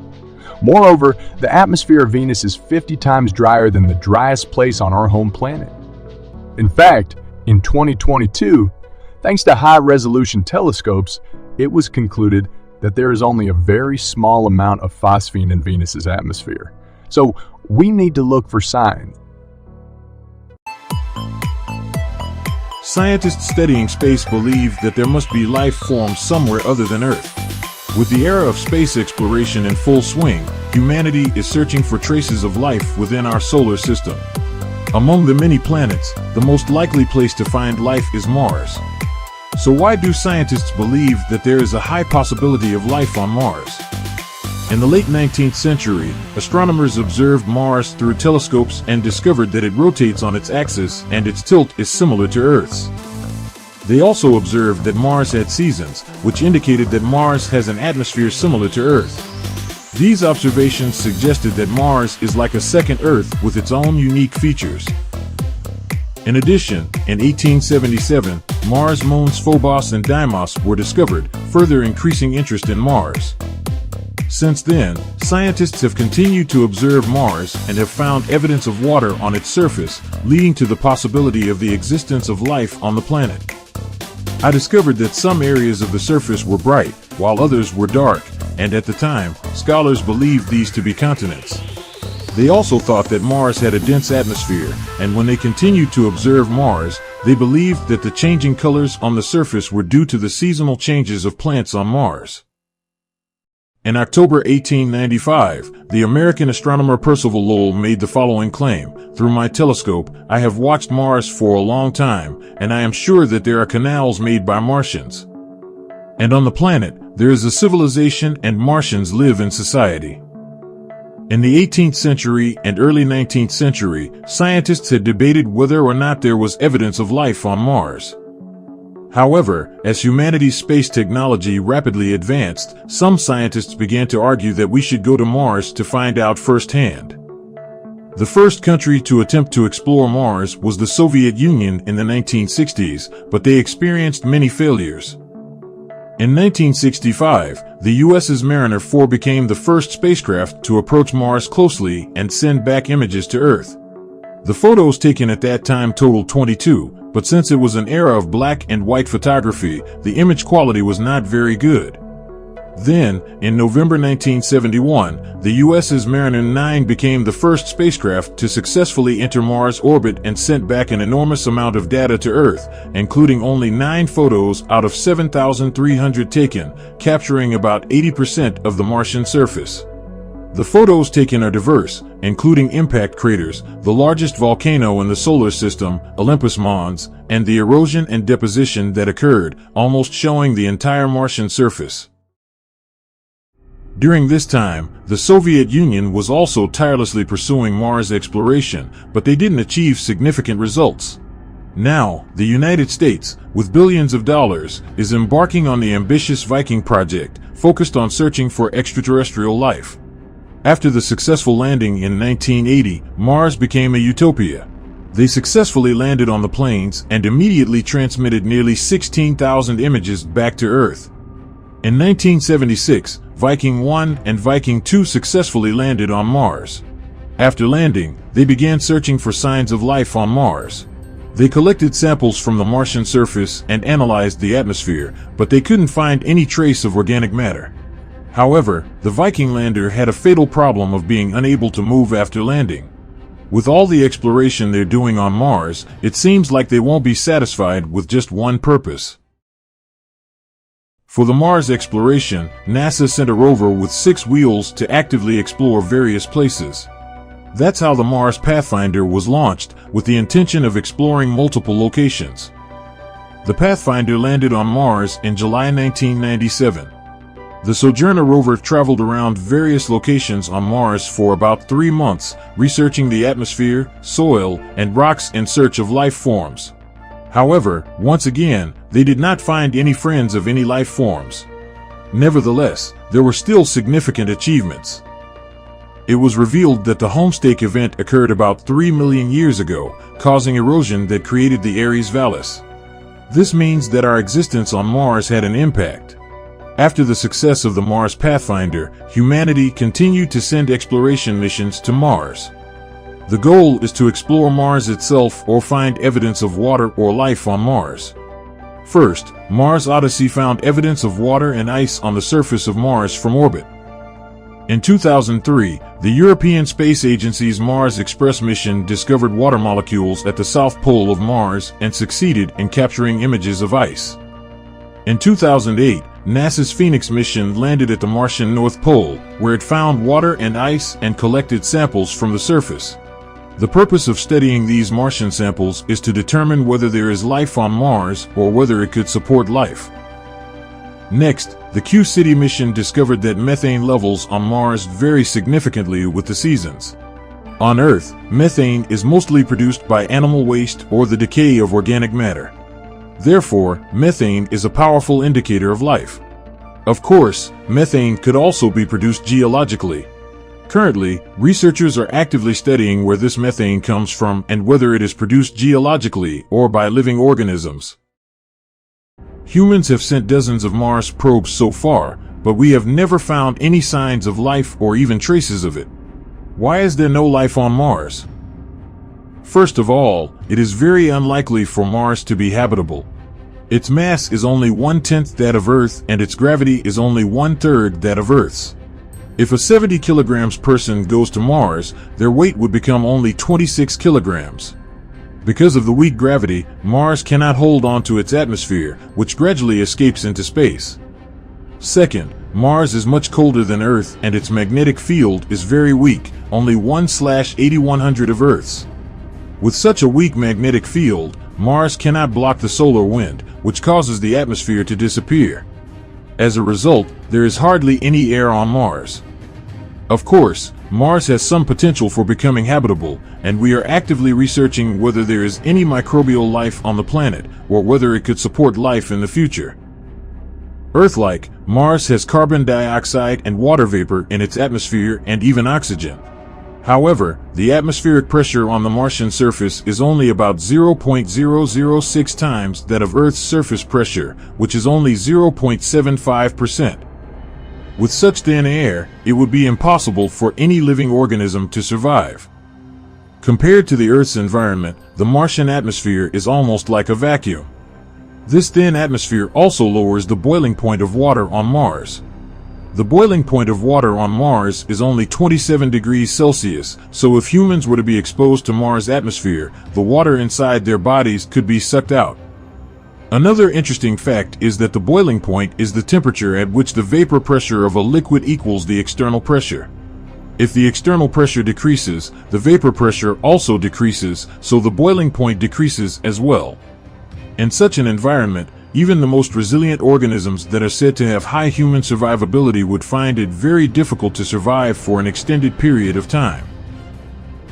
Moreover, the atmosphere of Venus is 50 times drier than the driest place on our home planet. In fact, in 2022, thanks to high-resolution telescopes, it was concluded that there is only a very small amount of phosphine in Venus's atmosphere. So we need to look for signs. Scientists studying space believe that there must be life forms somewhere other than Earth. With the era of space exploration in full swing, humanity is searching for traces of life within our solar system. Among the many planets, the most likely place to find life is Mars. So why do scientists believe that there is a high possibility of life on Mars? In the late 19th century, astronomers observed Mars through telescopes and discovered that it rotates on its axis and its tilt is similar to Earth's. They also observed that Mars had seasons, which indicated that Mars has an atmosphere similar to Earth. These observations suggested that Mars is like a second Earth with its own unique features. In addition, in 1877, Mars moons Phobos and Deimos were discovered, further increasing interest in Mars. Since then, scientists have continued to observe Mars and have found evidence of water on its surface, leading to the possibility of the existence of life on the planet. I discovered that some areas of the surface were bright, while others were dark, and at the time, scholars believed these to be continents. They also thought that Mars had a dense atmosphere, and when they continued to observe Mars, they believed that the changing colors on the surface were due to the seasonal changes of plants on Mars. In October 1895, the American astronomer Percival Lowell made the following claim: "Through my telescope, I have watched Mars for a long time, and I am sure that there are canals made by Martians. And on the planet, there is a civilization and Martians live in society." In the 18th century and early 19th century, scientists had debated whether or not there was evidence of life on Mars. However, as humanity's space technology rapidly advanced, some scientists began to argue that we should go to Mars to find out firsthand. The first country to attempt to explore Mars was the Soviet Union in the 1960s, but they experienced many failures. In 1965, the US's Mariner 4 became the first spacecraft to approach Mars closely and send back images to Earth. The photos taken at that time totaled 22, but since it was an era of black and white photography, the image quality was not very good. Then, in November 1971, the US's Mariner 9 became the first spacecraft to successfully enter Mars orbit and sent back an enormous amount of data to Earth, including only 9 photos out of 7,300 taken, capturing about 80% of the Martian surface. The photos taken are diverse, including impact craters, the largest volcano in the solar system, Olympus Mons, and the erosion and deposition that occurred, almost showing the entire Martian surface. During this time, the Soviet Union was also tirelessly pursuing Mars exploration, but they didn't achieve significant results. Now, the United States, with billions of dollars, is embarking on the ambitious Viking project, focused on searching for extraterrestrial life. After the successful landing in 1980, Mars became a utopia. They successfully landed on the plains and immediately transmitted nearly 16,000 images back to Earth. In 1976, Viking 1 and Viking 2 successfully landed on Mars. After landing, they began searching for signs of life on Mars. They collected samples from the Martian surface and analyzed the atmosphere, but they couldn't find any trace of organic matter. However, the Viking lander had a fatal problem of being unable to move after landing. With all the exploration they're doing on Mars, it seems like they won't be satisfied with just one purpose. For the Mars exploration, NASA sent a rover with 6 wheels to actively explore various places. That's how the Mars Pathfinder was launched, with the intention of exploring multiple locations. The Pathfinder landed on Mars in July 1997. The Sojourner rover traveled around various locations on Mars for about 3 months, researching the atmosphere, soil, and rocks in search of life forms. However, once again, they did not find any friends of any life forms. Nevertheless, there were still significant achievements. It was revealed that the homestake event occurred about 3 million years ago, causing erosion that created the Ares Vallis. This means that our existence on Mars had an impact. After the success of the Mars Pathfinder, humanity continued to send exploration missions to Mars. The goal is to explore Mars itself or find evidence of water or life on Mars. First, Mars Odyssey found evidence of water and ice on the surface of Mars from orbit. In 2003, the European Space Agency's Mars Express mission discovered water molecules at the South Pole of Mars and succeeded in capturing images of ice. In 2008, NASA's Phoenix mission landed at the Martian North Pole, where it found water and ice and collected samples from the surface. The purpose of studying these Martian samples is to determine whether there is life on Mars or whether it could support life. Next, the Q-City mission discovered that methane levels on Mars vary significantly with the seasons. On Earth, methane is mostly produced by animal waste or the decay of organic matter. Therefore, methane is a powerful indicator of life. Of course, methane could also be produced geologically. Currently, researchers are actively studying where this methane comes from and whether it is produced geologically or by living organisms. Humans have sent dozens of Mars probes so far, but we have never found any signs of life or even traces of it. Why is there no life on Mars? First of all, it is very unlikely for Mars to be habitable. Its mass is only 1/10 that of Earth and its gravity is only 1/3 that of Earth's. If a 70 kilograms person goes to Mars, their weight would become only 26 kilograms. Because of the weak gravity, Mars cannot hold on to its atmosphere, which gradually escapes into space. Second, Mars is much colder than Earth and its magnetic field is very weak, only 1/8100 of Earth's. With such a weak magnetic field, Mars cannot block the solar wind, which causes the atmosphere to disappear. As a result, there is hardly any air on Mars. Of course, Mars has some potential for becoming habitable, and we are actively researching whether there is any microbial life on the planet, or whether it could support life in the future. Earth-like, Mars has carbon dioxide and water vapor in its atmosphere and even oxygen. However, the atmospheric pressure on the Martian surface is only about 0.006 times that of Earth's surface pressure, which is only 0.75%. With such thin air, it would be impossible for any living organism to survive. Compared to the Earth's environment, the Martian atmosphere is almost like a vacuum. This thin atmosphere also lowers the boiling point of water on Mars. The boiling point of water on Mars is only 27 degrees Celsius, so if humans were to be exposed to Mars' atmosphere, the water inside their bodies could be sucked out. Another interesting fact is that the boiling point is the temperature at which the vapor pressure of a liquid equals the external pressure. If the external pressure decreases, the vapor pressure also decreases, so the boiling point decreases as well. In such an environment, even the most resilient organisms that are said to have high human survivability would find it very difficult to survive for an extended period of time.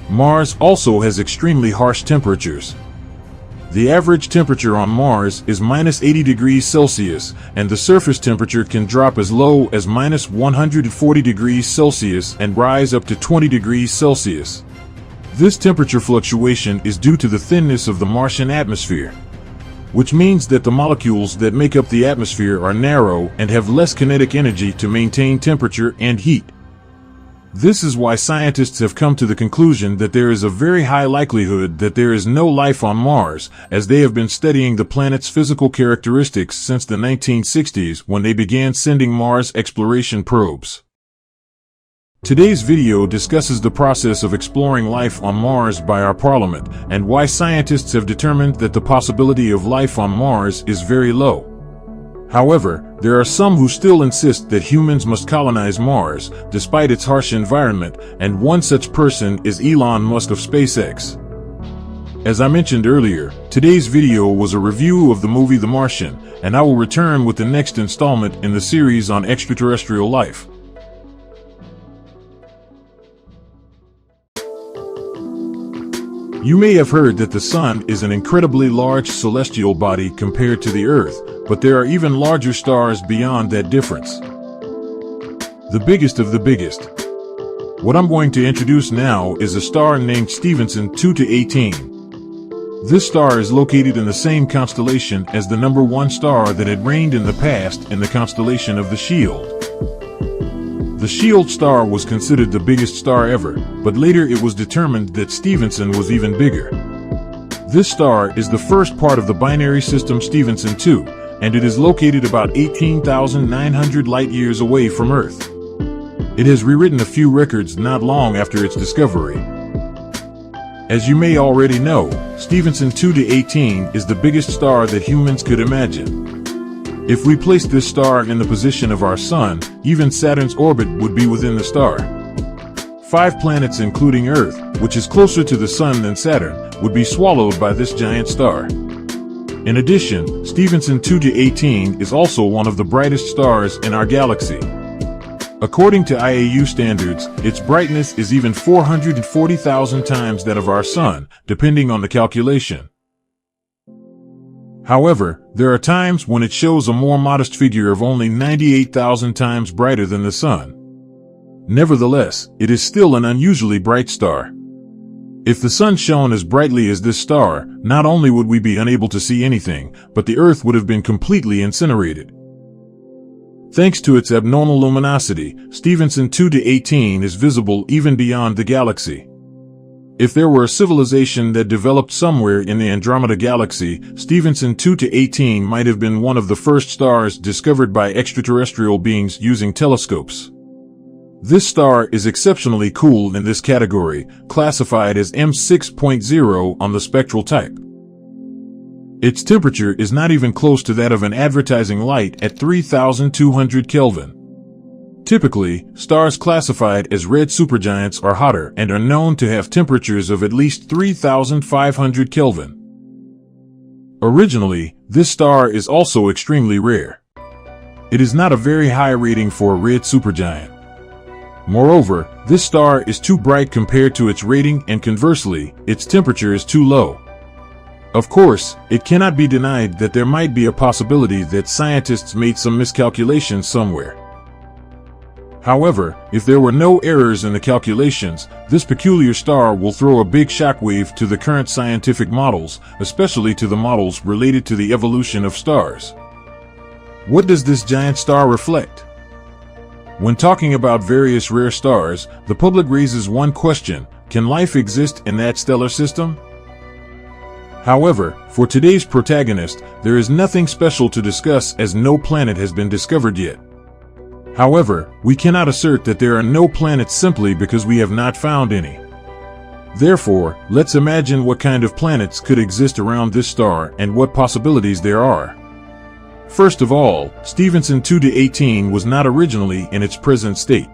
Mars also has extremely harsh temperatures. The average temperature on Mars is -80 degrees Celsius, and the surface temperature can drop as low as -140 degrees Celsius and rise up to 20 degrees Celsius. This temperature fluctuation is due to the thinness of the Martian atmosphere, which means that the molecules that make up the atmosphere are narrow and have less kinetic energy to maintain temperature and heat. This is why scientists have come to the conclusion that there is a very high likelihood that there is no life on Mars, as they have been studying the planet's physical characteristics since the 1960s when they began sending Mars exploration probes. Today's video discusses the process of exploring life on Mars by our Parliament and why scientists have determined that the possibility of life on Mars is very low. However, there are some who still insist that humans must colonize Mars, despite its harsh environment, and one such person is Elon Musk of SpaceX. As I mentioned earlier, today's video was a review of the movie The Martian, and I will return with the next installment in the series on extraterrestrial life. You may have heard that the Sun is an incredibly large celestial body compared to the Earth, but there are even larger stars beyond that difference. The biggest of the biggest. What I'm going to introduce now is a star named Stevenson 2-18. This star is located in the same constellation as the number 1 star that had reigned in the past in the constellation of the Shield. The Shield star was considered the biggest star ever, but later it was determined that Stevenson was even bigger. This star is the first part of the binary system Stevenson 2, and it is located about 18,900 light-years away from Earth. It has rewritten a few records not long after its discovery. As you may already know, Stevenson 2-18 is the biggest star that humans could imagine. If we placed this star in the position of our Sun, even Saturn's orbit would be within the star. 5 planets including Earth, which is closer to the Sun than Saturn, would be swallowed by this giant star. In addition, Stevenson 2-18 is also one of the brightest stars in our galaxy. According to IAU standards, its brightness is even 440,000 times that of our Sun, depending on the calculation. However, there are times when it shows a more modest figure of only 98,000 times brighter than the Sun. Nevertheless, it is still an unusually bright star. If the Sun shone as brightly as this star, not only would we be unable to see anything, but the Earth would have been completely incinerated. Thanks to its abnormal luminosity, Stevenson 2-18 is visible even beyond the galaxy. If there were a civilization that developed somewhere in the Andromeda galaxy, Stevenson 2-18 might have been one of the first stars discovered by extraterrestrial beings using telescopes. This star is exceptionally cool in this category, classified as M6.0 on the spectral type. Its temperature is not even close to that of an advertising light at 3,200 Kelvin. Typically, stars classified as red supergiants are hotter and are known to have temperatures of at least 3,500 Kelvin. Originally, this star is also extremely rare. It is not a very high rating for a red supergiant. Moreover, this star is too bright compared to its rating, and conversely, its temperature is too low. Of course, it cannot be denied that there might be a possibility that scientists made some miscalculations somewhere. However, if there were no errors in the calculations, this peculiar star will throw a big shockwave to the current scientific models, especially to the models related to the evolution of stars. What does this giant star reflect? When talking about various rare stars, the public raises one question: can life exist in that stellar system? However, for today's protagonist, there is nothing special to discuss as no planet has been discovered yet. However, we cannot assert that there are no planets simply because we have not found any. Therefore, let's imagine what kind of planets could exist around this star and what possibilities there are. First of all, Stevenson 2-18 was not originally in its present state.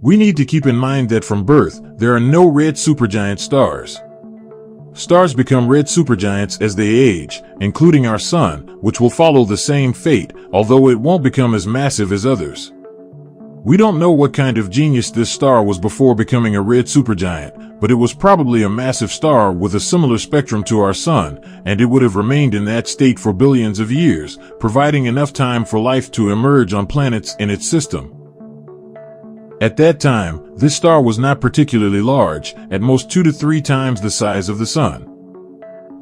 We need to keep in mind that from birth, there are no red supergiant stars. Stars become red supergiants as they age, including our Sun, which will follow the same fate, although it won't become as massive as others. We don't know what kind of genius this star was before becoming a red supergiant, but it was probably a massive star with a similar spectrum to our Sun, and it would have remained in that state for billions of years, providing enough time for life to emerge on planets in its system. At that time, this star was not particularly large, at most 2 to 3 times the size of the Sun.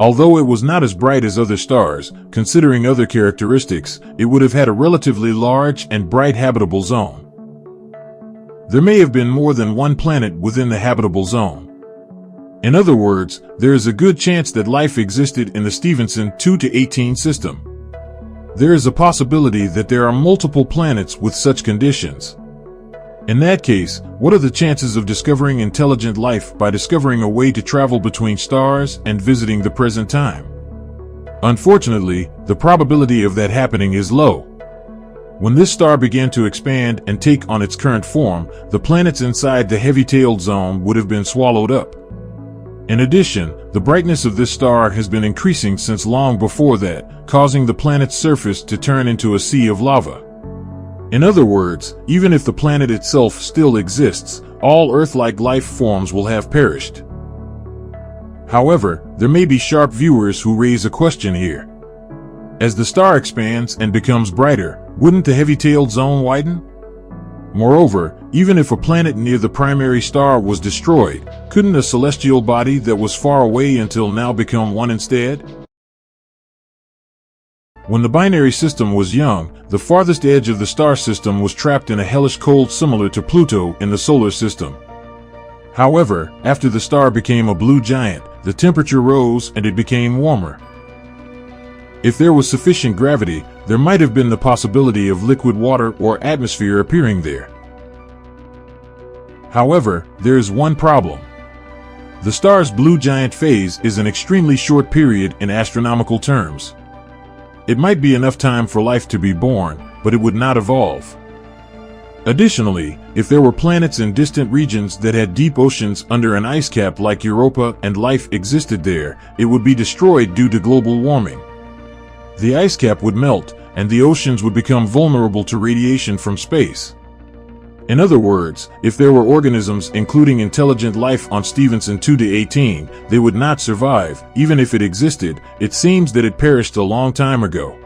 Although it was not as bright as other stars, considering other characteristics, it would have had a relatively large and bright habitable zone. There may have been more than one planet within the habitable zone. In other words, there is a good chance that life existed in the Stevenson 2-18 system. There is a possibility that there are multiple planets with such conditions. In that case, what are the chances of discovering intelligent life by discovering a way to travel between stars and visiting the present time? Unfortunately, the probability of that happening is low. When this star began to expand and take on its current form, the planets inside the heavy-tailed zone would have been swallowed up. In addition, the brightness of this star has been increasing since long before that, causing the planet's surface to turn into a sea of lava. In other words, even if the planet itself still exists, all Earth-like life forms will have perished. However, there may be sharp viewers who raise a question here. As the star expands and becomes brighter, wouldn't the heavy-tailed zone widen? Moreover, even if a planet near the primary star was destroyed, couldn't a celestial body that was far away until now become one instead? When the binary system was young, the farthest edge of the star system was trapped in a hellish cold similar to Pluto in the solar system. However, after the star became a blue giant, the temperature rose and it became warmer. If there was sufficient gravity, there might have been the possibility of liquid water or atmosphere appearing there. However, there is one problem. The star's blue giant phase is an extremely short period in astronomical terms. It might be enough time for life to be born, but it would not evolve. Additionally, if there were planets in distant regions that had deep oceans under an ice cap like Europa and life existed there, it would be destroyed due to global warming. The ice cap would melt, and the oceans would become vulnerable to radiation from space. In other words, if there were organisms including intelligent life on Stevenson 2-18, they would not survive. Even if it existed, it seems that it perished a long time ago.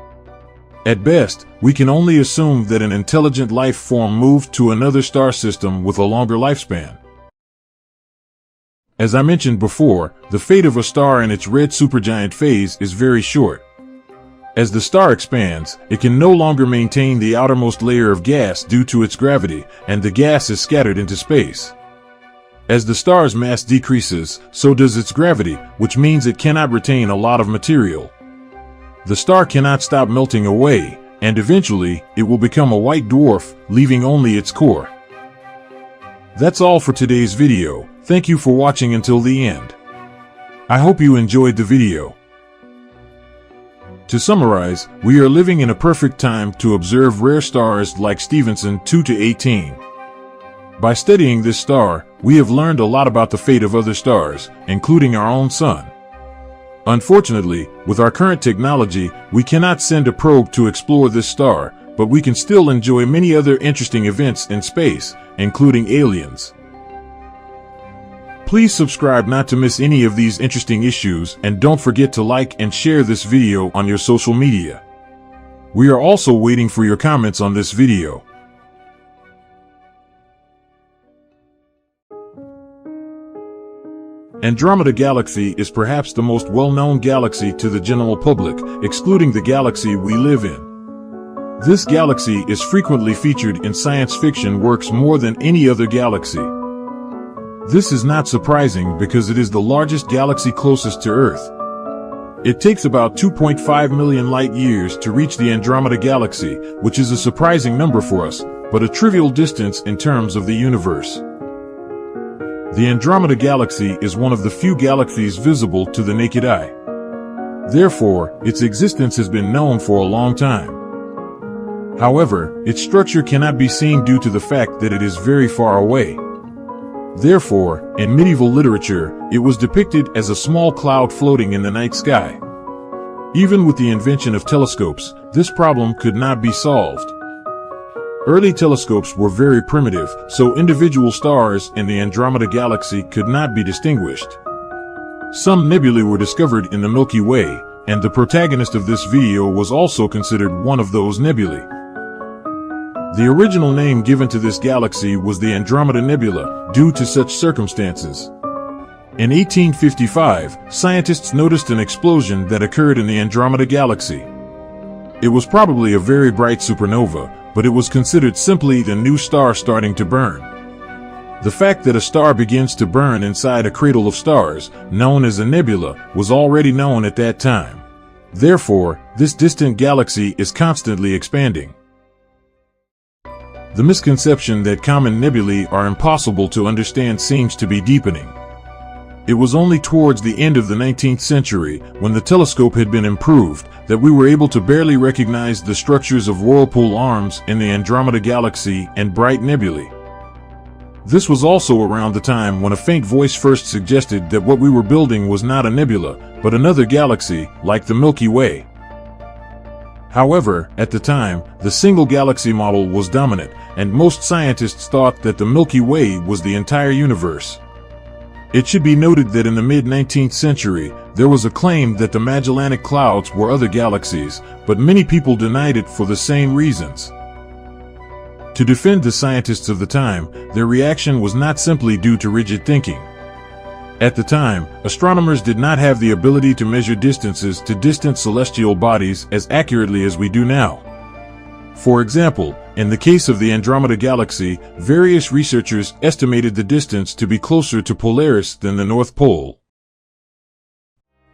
At best, we can only assume that an intelligent life form moved to another star system with a longer lifespan. As I mentioned before, the fate of a star in its red supergiant phase is very short. As the star expands, it can no longer maintain the outermost layer of gas due to its gravity, and the gas is scattered into space. As the star's mass decreases, so does its gravity, which means it cannot retain a lot of material. The star cannot stop melting away, and eventually, it will become a white dwarf, leaving only its core. That's all for today's video. Thank you for watching until the end. I hope you enjoyed the video. To summarize, we are living in a perfect time to observe rare stars like Stevenson 2-18. By studying this star, we have learned a lot about the fate of other stars, including our own sun. Unfortunately, with our current technology, we cannot send a probe to explore this star, but we can still enjoy many other interesting events in space, including aliens. Please subscribe not to miss any of these interesting issues, and don't forget to like and share this video on your social media. We are also waiting for your comments on this video. Andromeda Galaxy is perhaps the most well-known galaxy to the general public, excluding the galaxy we live in. This galaxy is frequently featured in science fiction works more than any other galaxy. This is not surprising because it is the largest galaxy closest to Earth. It takes about 2.5 million light-years to reach the Andromeda Galaxy, which is a surprising number for us, but a trivial distance in terms of the universe. The Andromeda Galaxy is one of the few galaxies visible to the naked eye. Therefore, its existence has been known for a long time. However, its structure cannot be seen due to the fact that it is very far away. Therefore, in medieval literature, it was depicted as a small cloud floating in the night sky. Even with the invention of telescopes, this problem could not be solved. Early telescopes were very primitive, so individual stars in the Andromeda Galaxy could not be distinguished. Some nebulae were discovered in the Milky Way, and the protagonist of this video was also considered one of those nebulae. The original name given to this galaxy was the Andromeda Nebula, due to such circumstances. In 1855, scientists noticed an explosion that occurred in the Andromeda Galaxy. It was probably a very bright supernova, but it was considered simply a new star starting to burn. The fact that a star begins to burn inside a cradle of stars, known as a nebula, was already known at that time. Therefore, this distant galaxy is constantly expanding. The misconception that common nebulae are impossible to understand seems to be deepening. It was only towards the end of the 19th century, when the telescope had been improved, that we were able to barely recognize the structures of whirlpool arms in the Andromeda Galaxy and bright nebulae. This was also around the time when a faint voice first suggested that what we were building was not a nebula, but another galaxy, like the Milky Way. However, at the time, the single galaxy model was dominant, and most scientists thought that the Milky Way was the entire universe. It should be noted that in the mid-19th century, there was a claim that the Magellanic Clouds were other galaxies, but many people denied it for the same reasons. To defend the scientists of the time, their reaction was not simply due to rigid thinking. At the time, astronomers did not have the ability to measure distances to distant celestial bodies as accurately as we do now. For example, in the case of the Andromeda Galaxy, various researchers estimated the distance to be closer to Polaris than the North Pole.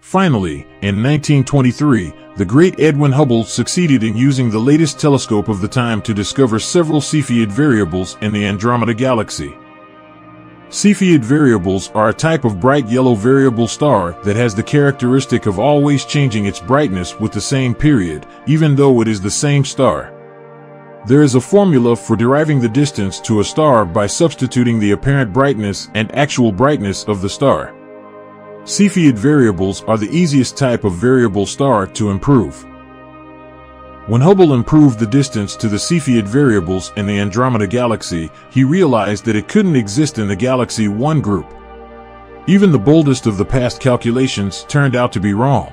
Finally, in 1923, the great Edwin Hubble succeeded in using the latest telescope of the time to discover several Cepheid variables in the Andromeda Galaxy. Cepheid variables are a type of bright yellow variable star that has the characteristic of always changing its brightness with the same period, even though it is the same star. There is a formula for deriving the distance to a star by substituting the apparent brightness and actual brightness of the star. Cepheid variables are the easiest type of variable star to improve. When Hubble improved the distance to the Cepheid variables in the Andromeda Galaxy, he realized that it couldn't exist in the Galaxy 1 group. Even the boldest of the past calculations turned out to be wrong.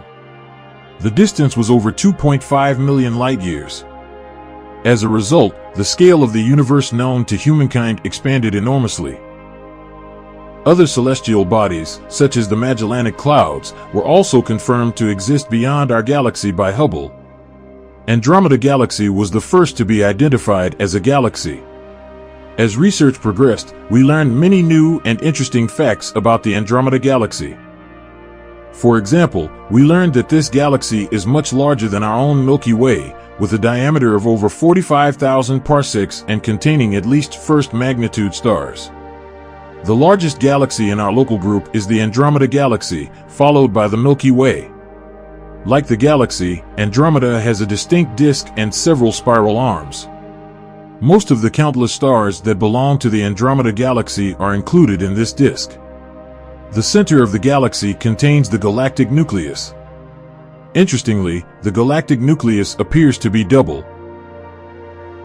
The distance was over 2.5 million light-years. As a result, the scale of the universe known to humankind expanded enormously. Other celestial bodies, such as the Magellanic Clouds, were also confirmed to exist beyond our galaxy by Hubble. Andromeda Galaxy was the first to be identified as a galaxy. As research progressed, we learned many new and interesting facts about the Andromeda Galaxy. For example, we learned that this galaxy is much larger than our own Milky Way, with a diameter of over 45,000 parsecs and containing at least first-magnitude stars. The largest galaxy in our local group is the Andromeda Galaxy, followed by the Milky Way. Like the galaxy, Andromeda has a distinct disk and several spiral arms. Most of the countless stars that belong to the Andromeda Galaxy are included in this disk. The center of the galaxy contains the galactic nucleus. Interestingly, the galactic nucleus appears to be double.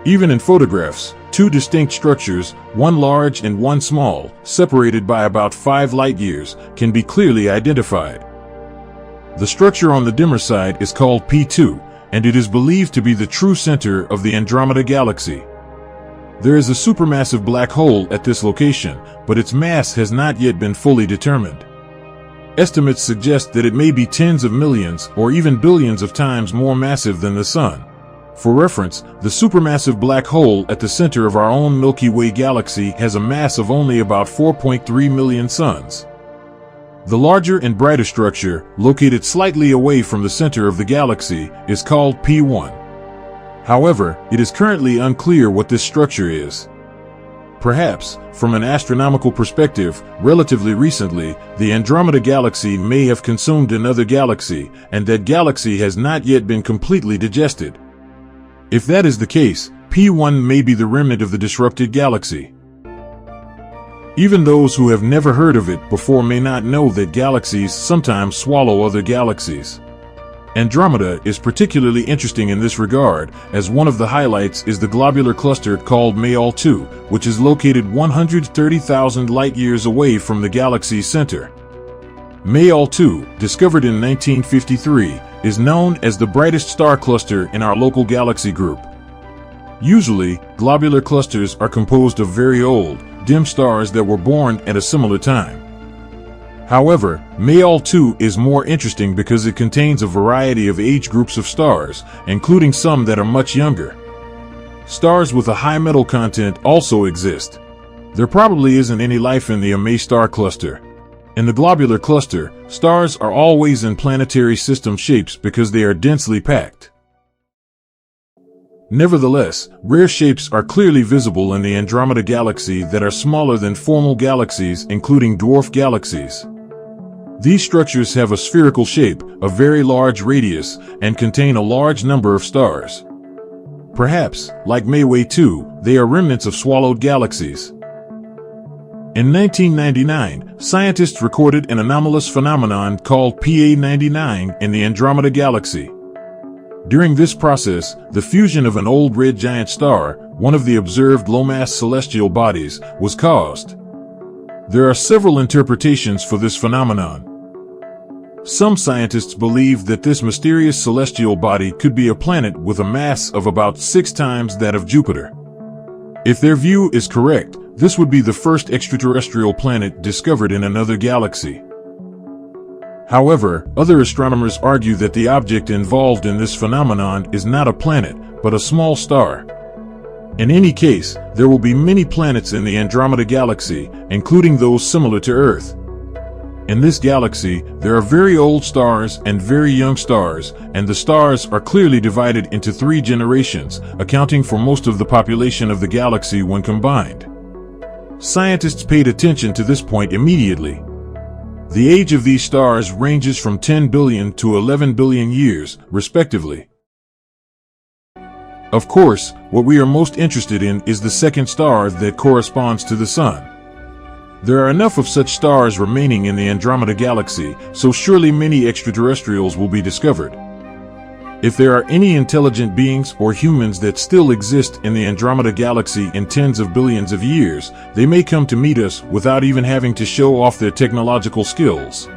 Even in photographs, two distinct structures, one large and one small, separated by about 5 light-years, can be clearly identified. The structure on the dimmer side is called P2, and it is believed to be the true center of the Andromeda Galaxy. There is a supermassive black hole at this location, but its mass has not yet been fully determined. Estimates suggest that it may be tens of millions or even billions of times more massive than the Sun. For reference, the supermassive black hole at the center of our own Milky Way galaxy has a mass of only about 4.3 million suns. The larger and brighter structure, located slightly away from the center of the galaxy, is called P1. However, it is currently unclear what this structure is. Perhaps, from an astronomical perspective, relatively recently, the Andromeda Galaxy may have consumed another galaxy, and that galaxy has not yet been completely digested. If that is the case, P1 may be the remnant of the disrupted galaxy. Even those who have never heard of it before may not know that galaxies sometimes swallow other galaxies. Andromeda is particularly interesting in this regard, as one of the highlights is the globular cluster called Mayall 2, which is located 130,000 light-years away from the galaxy's center. Mayall 2, discovered in 1953, is known as the brightest star cluster in our local galaxy group. Usually, globular clusters are composed of very old, dim stars that were born at a similar time. However, Mayall 2 is more interesting because it contains a variety of age groups of stars, including some that are much younger. Stars with a high metal content also exist. There probably isn't any life in the May star cluster. In the globular cluster, stars are always in planetary system shapes because they are densely packed. Nevertheless, rare shapes are clearly visible in the Andromeda Galaxy that are smaller than formal galaxies, including dwarf galaxies. These structures have a spherical shape, a very large radius, and contain a large number of stars. Perhaps, like Mayall 2, they are remnants of swallowed galaxies. In 1999, scientists recorded an anomalous phenomenon called PA99 in the Andromeda galaxy. During this process, the fusion of an old red giant star, one of the observed low-mass celestial bodies, was caused. There are several interpretations for this phenomenon. Some scientists believe that this mysterious celestial body could be a planet with a mass of about 6 times that of Jupiter. If their view is correct, this would be the first extraterrestrial planet discovered in another galaxy. However, other astronomers argue that the object involved in this phenomenon is not a planet, but a small star. In any case, there will be many planets in the Andromeda galaxy, including those similar to Earth. In this galaxy, there are very old stars and very young stars, and the stars are clearly divided into 3 generations, accounting for most of the population of the galaxy when combined. Scientists paid attention to this point immediately. The age of these stars ranges from 10 billion to 11 billion years, respectively. Of course, what we are most interested in is the second star that corresponds to the Sun. There are enough of such stars remaining in the Andromeda galaxy, so surely many extraterrestrials will be discovered. If there are any intelligent beings or humans that still exist in the Andromeda galaxy in tens of billions of years, they may come to meet us without even having to show off their technological skills.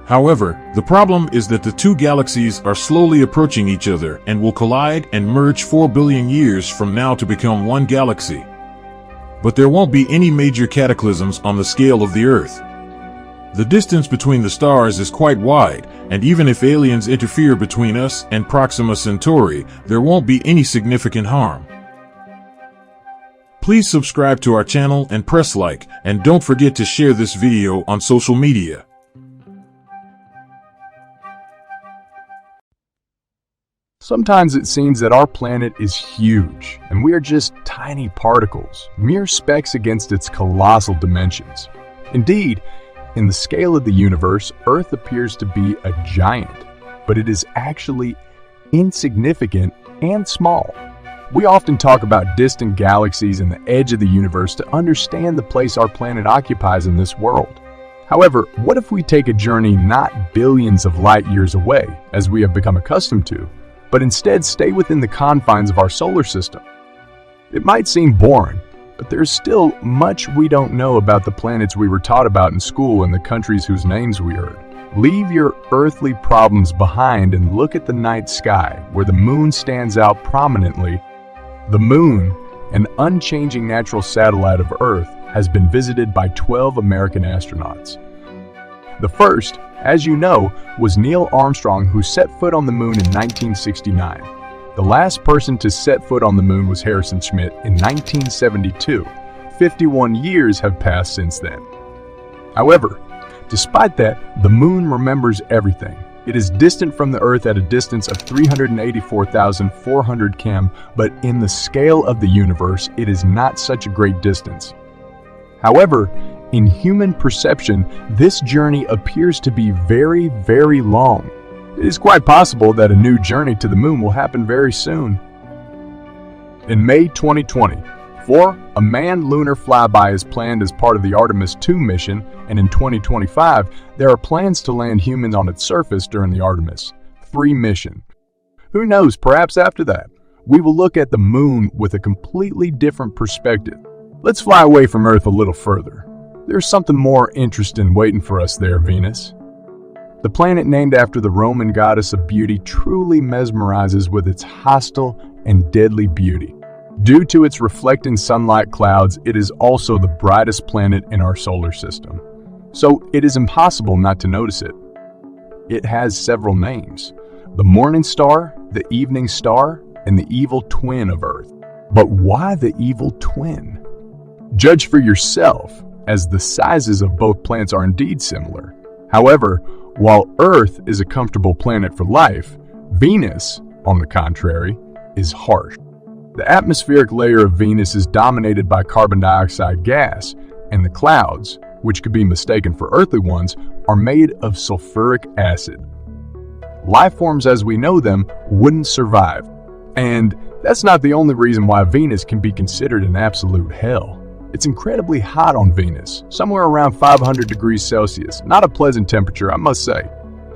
However, the problem is that the 2 galaxies are slowly approaching each other and will collide and merge 4 billion years from now to become one galaxy. But there won't be any major cataclysms on the scale of the Earth. The distance between the stars is quite wide, and even if aliens interfere between us and Proxima Centauri, there won't be any significant harm. Please subscribe to our channel and press like, and don't forget to share this video on social media. Sometimes it seems that our planet is huge, and we are just tiny particles, mere specks against its colossal dimensions. Indeed, in the scale of the universe, Earth appears to be a giant, but it is actually insignificant and small. We often talk about distant galaxies and the edge of the universe to understand the place our planet occupies in this world. However, what if we take a journey not billions of light years away, as we have become accustomed to, but instead stay within the confines of our solar system? It might seem boring, but there's still much we don't know about the planets we were taught about in school and the countries whose names we heard. Leave your earthly problems behind and look at the night sky, where the moon stands out prominently. The moon, an unchanging natural satellite of Earth, has been visited by 12 American astronauts. The first, as you know, was Neil Armstrong, who set foot on the moon in 1969. The last person to set foot on the moon was Harrison Schmitt in 1972. 51 years have passed since then. However, despite that, the moon remembers everything. It is distant from the Earth at a distance of 384,400 km, but in the scale of the universe, it is not such a great distance. However, in human perception, this journey appears to be very, very long. It is quite possible that a new journey to the moon will happen very soon. In May 2024, a manned lunar flyby is planned as part of the Artemis 2 mission, and in 2025, there are plans to land humans on its surface during the Artemis 3 mission. Who knows, perhaps after that, we will look at the moon with a completely different perspective. Let's fly away from Earth a little further. There's something more interesting waiting for us there, Venus. The planet named after the Roman goddess of beauty truly mesmerizes with its hostile and deadly beauty. Due to its reflecting sunlight clouds, it is also the brightest planet in our solar system. So it is impossible not to notice it. It has several names: the morning star, the evening star, and the evil twin of Earth. But why the evil twin? Judge for yourself, as the sizes of both planets are indeed similar. However, while Earth is a comfortable planet for life, Venus, on the contrary, is harsh. The atmospheric layer of Venus is dominated by carbon dioxide gas, and the clouds, which could be mistaken for earthly ones, are made of sulfuric acid. Life forms as we know them wouldn't survive. And that's not the only reason why Venus can be considered an absolute hell. It's incredibly hot on Venus, somewhere around 500 degrees Celsius. Not a pleasant temperature, I must say.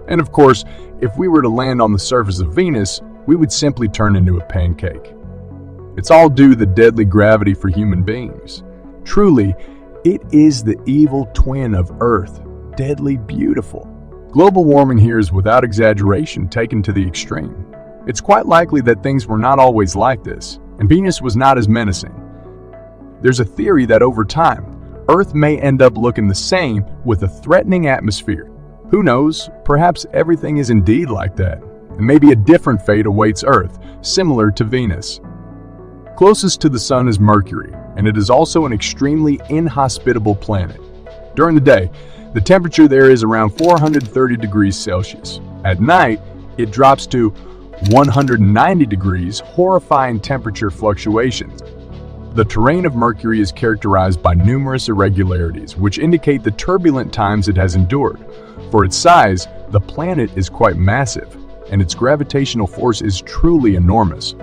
And of course, if we were to land on the surface of Venus, we would simply turn into a pancake. It's all due to the deadly gravity for human beings. Truly, it is the evil twin of Earth, deadly beautiful. Global warming here is without exaggeration taken to the extreme. It's quite likely that things were not always like this, and Venus was not as menacing. There's a theory that over time, Earth may end up looking the same with a threatening atmosphere. Who knows, perhaps everything is indeed like that, and maybe a different fate awaits Earth, similar to Venus. Closest to the Sun is Mercury, and it is also an extremely inhospitable planet. During the day, the temperature there is around 430 degrees Celsius. At night, it drops to 190 degrees, horrifying temperature fluctuations. The terrain of Mercury is characterized by numerous irregularities, which indicate the turbulent times it has endured. For its size, the planet is quite massive, and its gravitational force is truly enormous.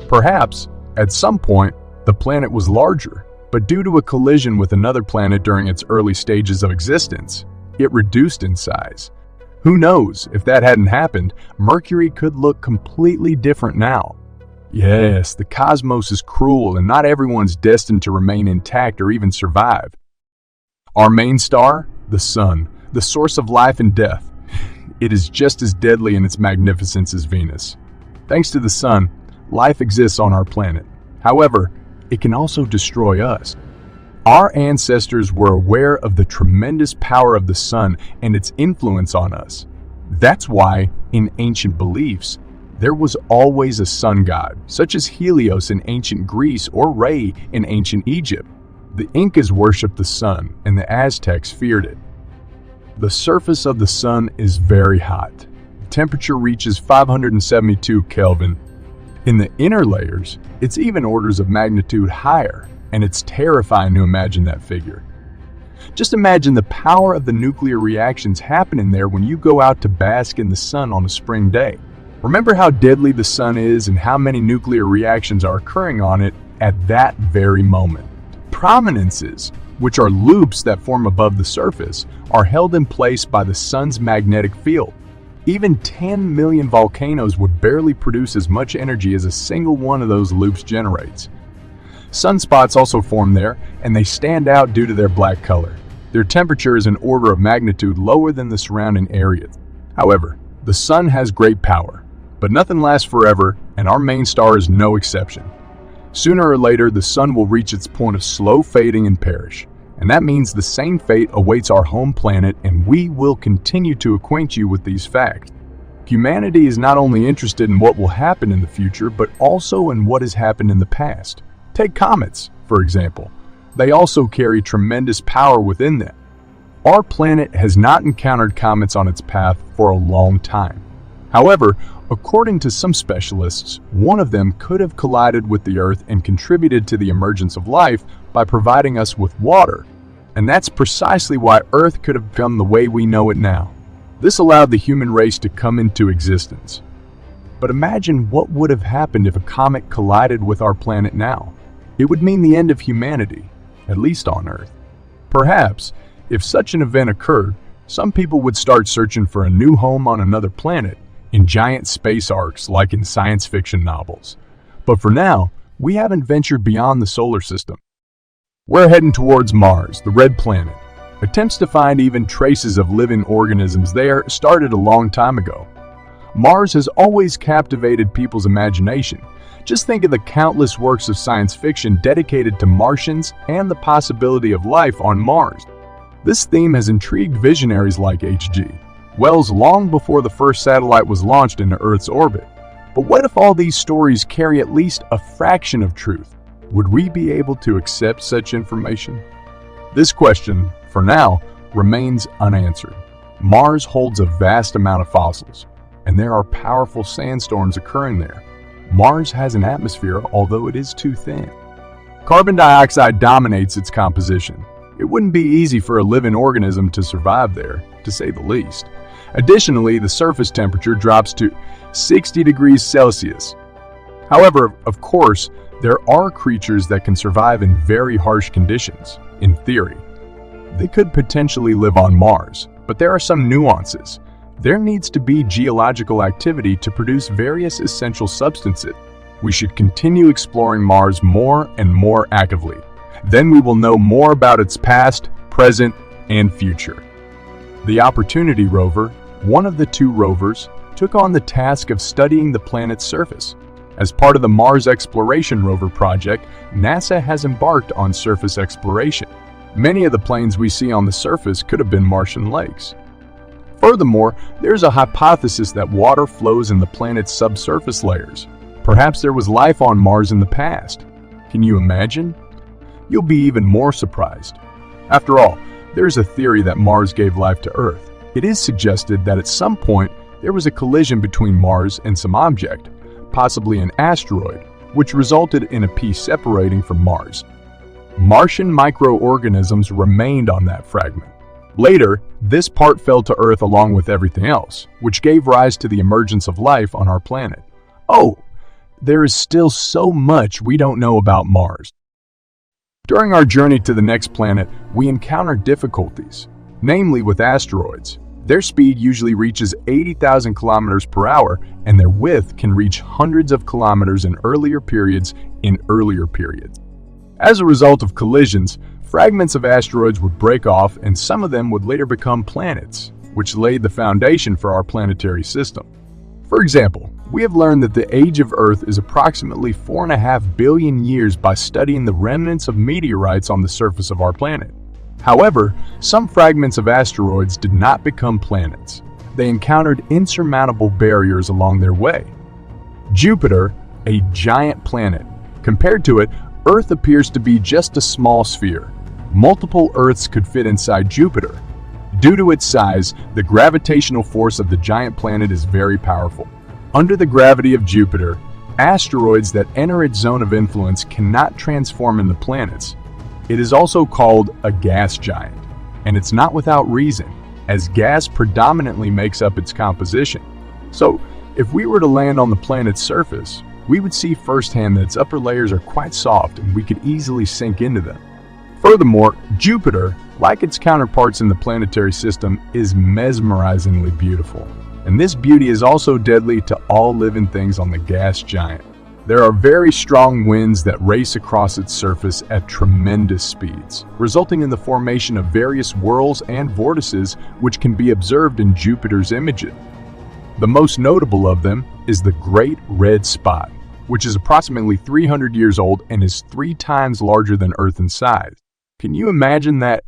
Perhaps, at some point, the planet was larger, but due to a collision with another planet during its early stages of existence, it reduced in size. Who knows, if that hadn't happened, Mercury could look completely different now. Yes, the cosmos is cruel and not everyone's destined to remain intact or even survive. Our main star, the Sun, the source of life and death. It is just as deadly in its magnificence as Venus. Thanks to the Sun, life exists on our planet. However, it can also destroy us. Our ancestors were aware of the tremendous power of the Sun and its influence on us. That's why, in ancient beliefs, there was always a sun god, such as Helios in ancient Greece or Re in ancient Egypt. The Incas worshipped the sun, and the Aztecs feared it. The surface of the Sun is very hot. The temperature reaches 572 Kelvin. In the inner layers, it's even orders of magnitude higher, and it's terrifying to imagine that figure. Just imagine the power of the nuclear reactions happening there when you go out to bask in the sun on a spring day. Remember how deadly the Sun is and how many nuclear reactions are occurring on it at that very moment. Prominences, which are loops that form above the surface, are held in place by the Sun's magnetic field. Even 10 million volcanoes would barely produce as much energy as a single one of those loops generates. Sunspots also form there, and they stand out due to their black color. Their temperature is an order of magnitude lower than the surrounding areas. However, the Sun has great power, but nothing lasts forever, and our main star is no exception. Sooner or later, the Sun will reach its point of slow fading and perish, and that means the same fate awaits our home planet, and we will continue to acquaint you with these facts. Humanity is not only interested in what will happen in the future, but also in what has happened in the past. Take comets, for example. They also carry tremendous power within them. Our planet has not encountered comets on its path for a long time. However, according to some specialists, one of them could have collided with the Earth and contributed to the emergence of life by providing us with water. And that's precisely why Earth could have become the way we know it now. This allowed the human race to come into existence. But imagine what would have happened if a comet collided with our planet now. It would mean the end of humanity, at least on Earth. Perhaps, if such an event occurred, some people would start searching for a new home on another planet in giant space arcs like in science fiction novels. But for now, we haven't ventured beyond the solar system. We're heading towards Mars, the red planet. Attempts to find even traces of living organisms there started a long time ago. Mars has always captivated people's imagination. Just think of the countless works of science fiction dedicated to Martians and the possibility of life on Mars. This theme has intrigued visionaries like H.G. Wells long before the first satellite was launched into Earth's orbit. But what if all these stories carry at least a fraction of truth? Would we be able to accept such information? This question, for now, remains unanswered. Mars holds a vast amount of fossils, and there are powerful sandstorms occurring there. Mars has an atmosphere, although it is too thin. Carbon dioxide dominates its composition. It wouldn't be easy for a living organism to survive there, to say the least. Additionally, the surface temperature drops to 60 degrees Celsius. However, of course, There are creatures that can survive in very harsh conditions, in theory. They could potentially live on Mars, but there are some nuances. There needs to be geological activity to produce various essential substances. We should continue exploring Mars more and more actively. Then we will know more about its past, present, and future. The Opportunity rover, one of the two rovers, took on the task of studying the planet's surface. As part of the Mars Exploration Rover project, NASA has embarked on surface exploration. Many of the plains we see on the surface could have been Martian lakes. Furthermore, there's a hypothesis that water flows in the planet's subsurface layers. Perhaps there was life on Mars in the past. Can you imagine? You'll be even more surprised. After all, there's a theory that Mars gave life to Earth. It is suggested that at some point there was a collision between Mars and some object, possibly an asteroid, which resulted in a piece separating from Mars. Martian microorganisms remained on that fragment. Later, this part fell to Earth along with everything else, which gave rise to the emergence of life on our planet. Oh, there is still so much we don't know about Mars. During our journey to the next planet, we encounter difficulties, namely with asteroids. Their speed usually reaches 80,000 kilometers per hour, and their width can reach hundreds of kilometers in earlier periods. As a result of collisions, fragments of asteroids would break off, and some of them would later become planets, which laid the foundation for our planetary system. For example, we have learned that the age of Earth is approximately 4.5 billion years by studying the remnants of meteorites on the surface of our planet. However, some fragments of asteroids did not become planets. They encountered insurmountable barriers along their way. Jupiter, a giant planet. Compared to it, Earth appears to be just a small sphere. Multiple Earths could fit inside Jupiter. Due to its size, the gravitational force of the giant planet is very powerful. Under the gravity of Jupiter, asteroids that enter its zone of influence cannot transform into planets. It is also called a gas giant, and it's not without reason, as gas predominantly makes up its composition. So, if we were to land on the planet's surface, we would see firsthand that its upper layers are quite soft and we could easily sink into them. Furthermore, Jupiter, like its counterparts in the planetary system, is mesmerizingly beautiful. And this beauty is also deadly to all living things on the gas giant. There are very strong winds that race across its surface at tremendous speeds, resulting in the formation of various whirls and vortices which can be observed in Jupiter's images. The most notable of them is the Great Red Spot, which is approximately 300 years old and is 3 times larger than Earth in size. Can you imagine that?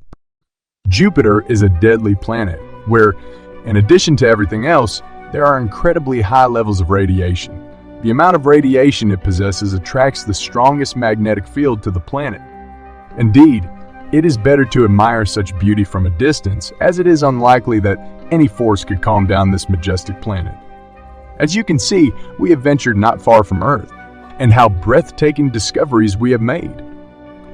Jupiter is a deadly planet where, in addition to everything else, there are incredibly high levels of radiation. The amount of radiation it possesses attracts the strongest magnetic field to the planet. Indeed, it is better to admire such beauty from a distance, as it is unlikely that any force could calm down this majestic planet. As you can see, we have ventured not far from Earth, and how breathtaking discoveries we have made.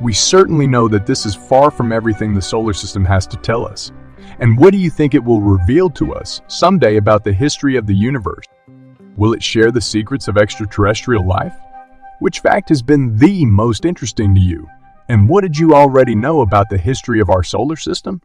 We certainly know that this is far from everything the solar system has to tell us. And what do you think it will reveal to us someday about the history of the universe? Will it share the secrets of extraterrestrial life? Which fact has been the most interesting to you? And what did you already know about the history of our solar system?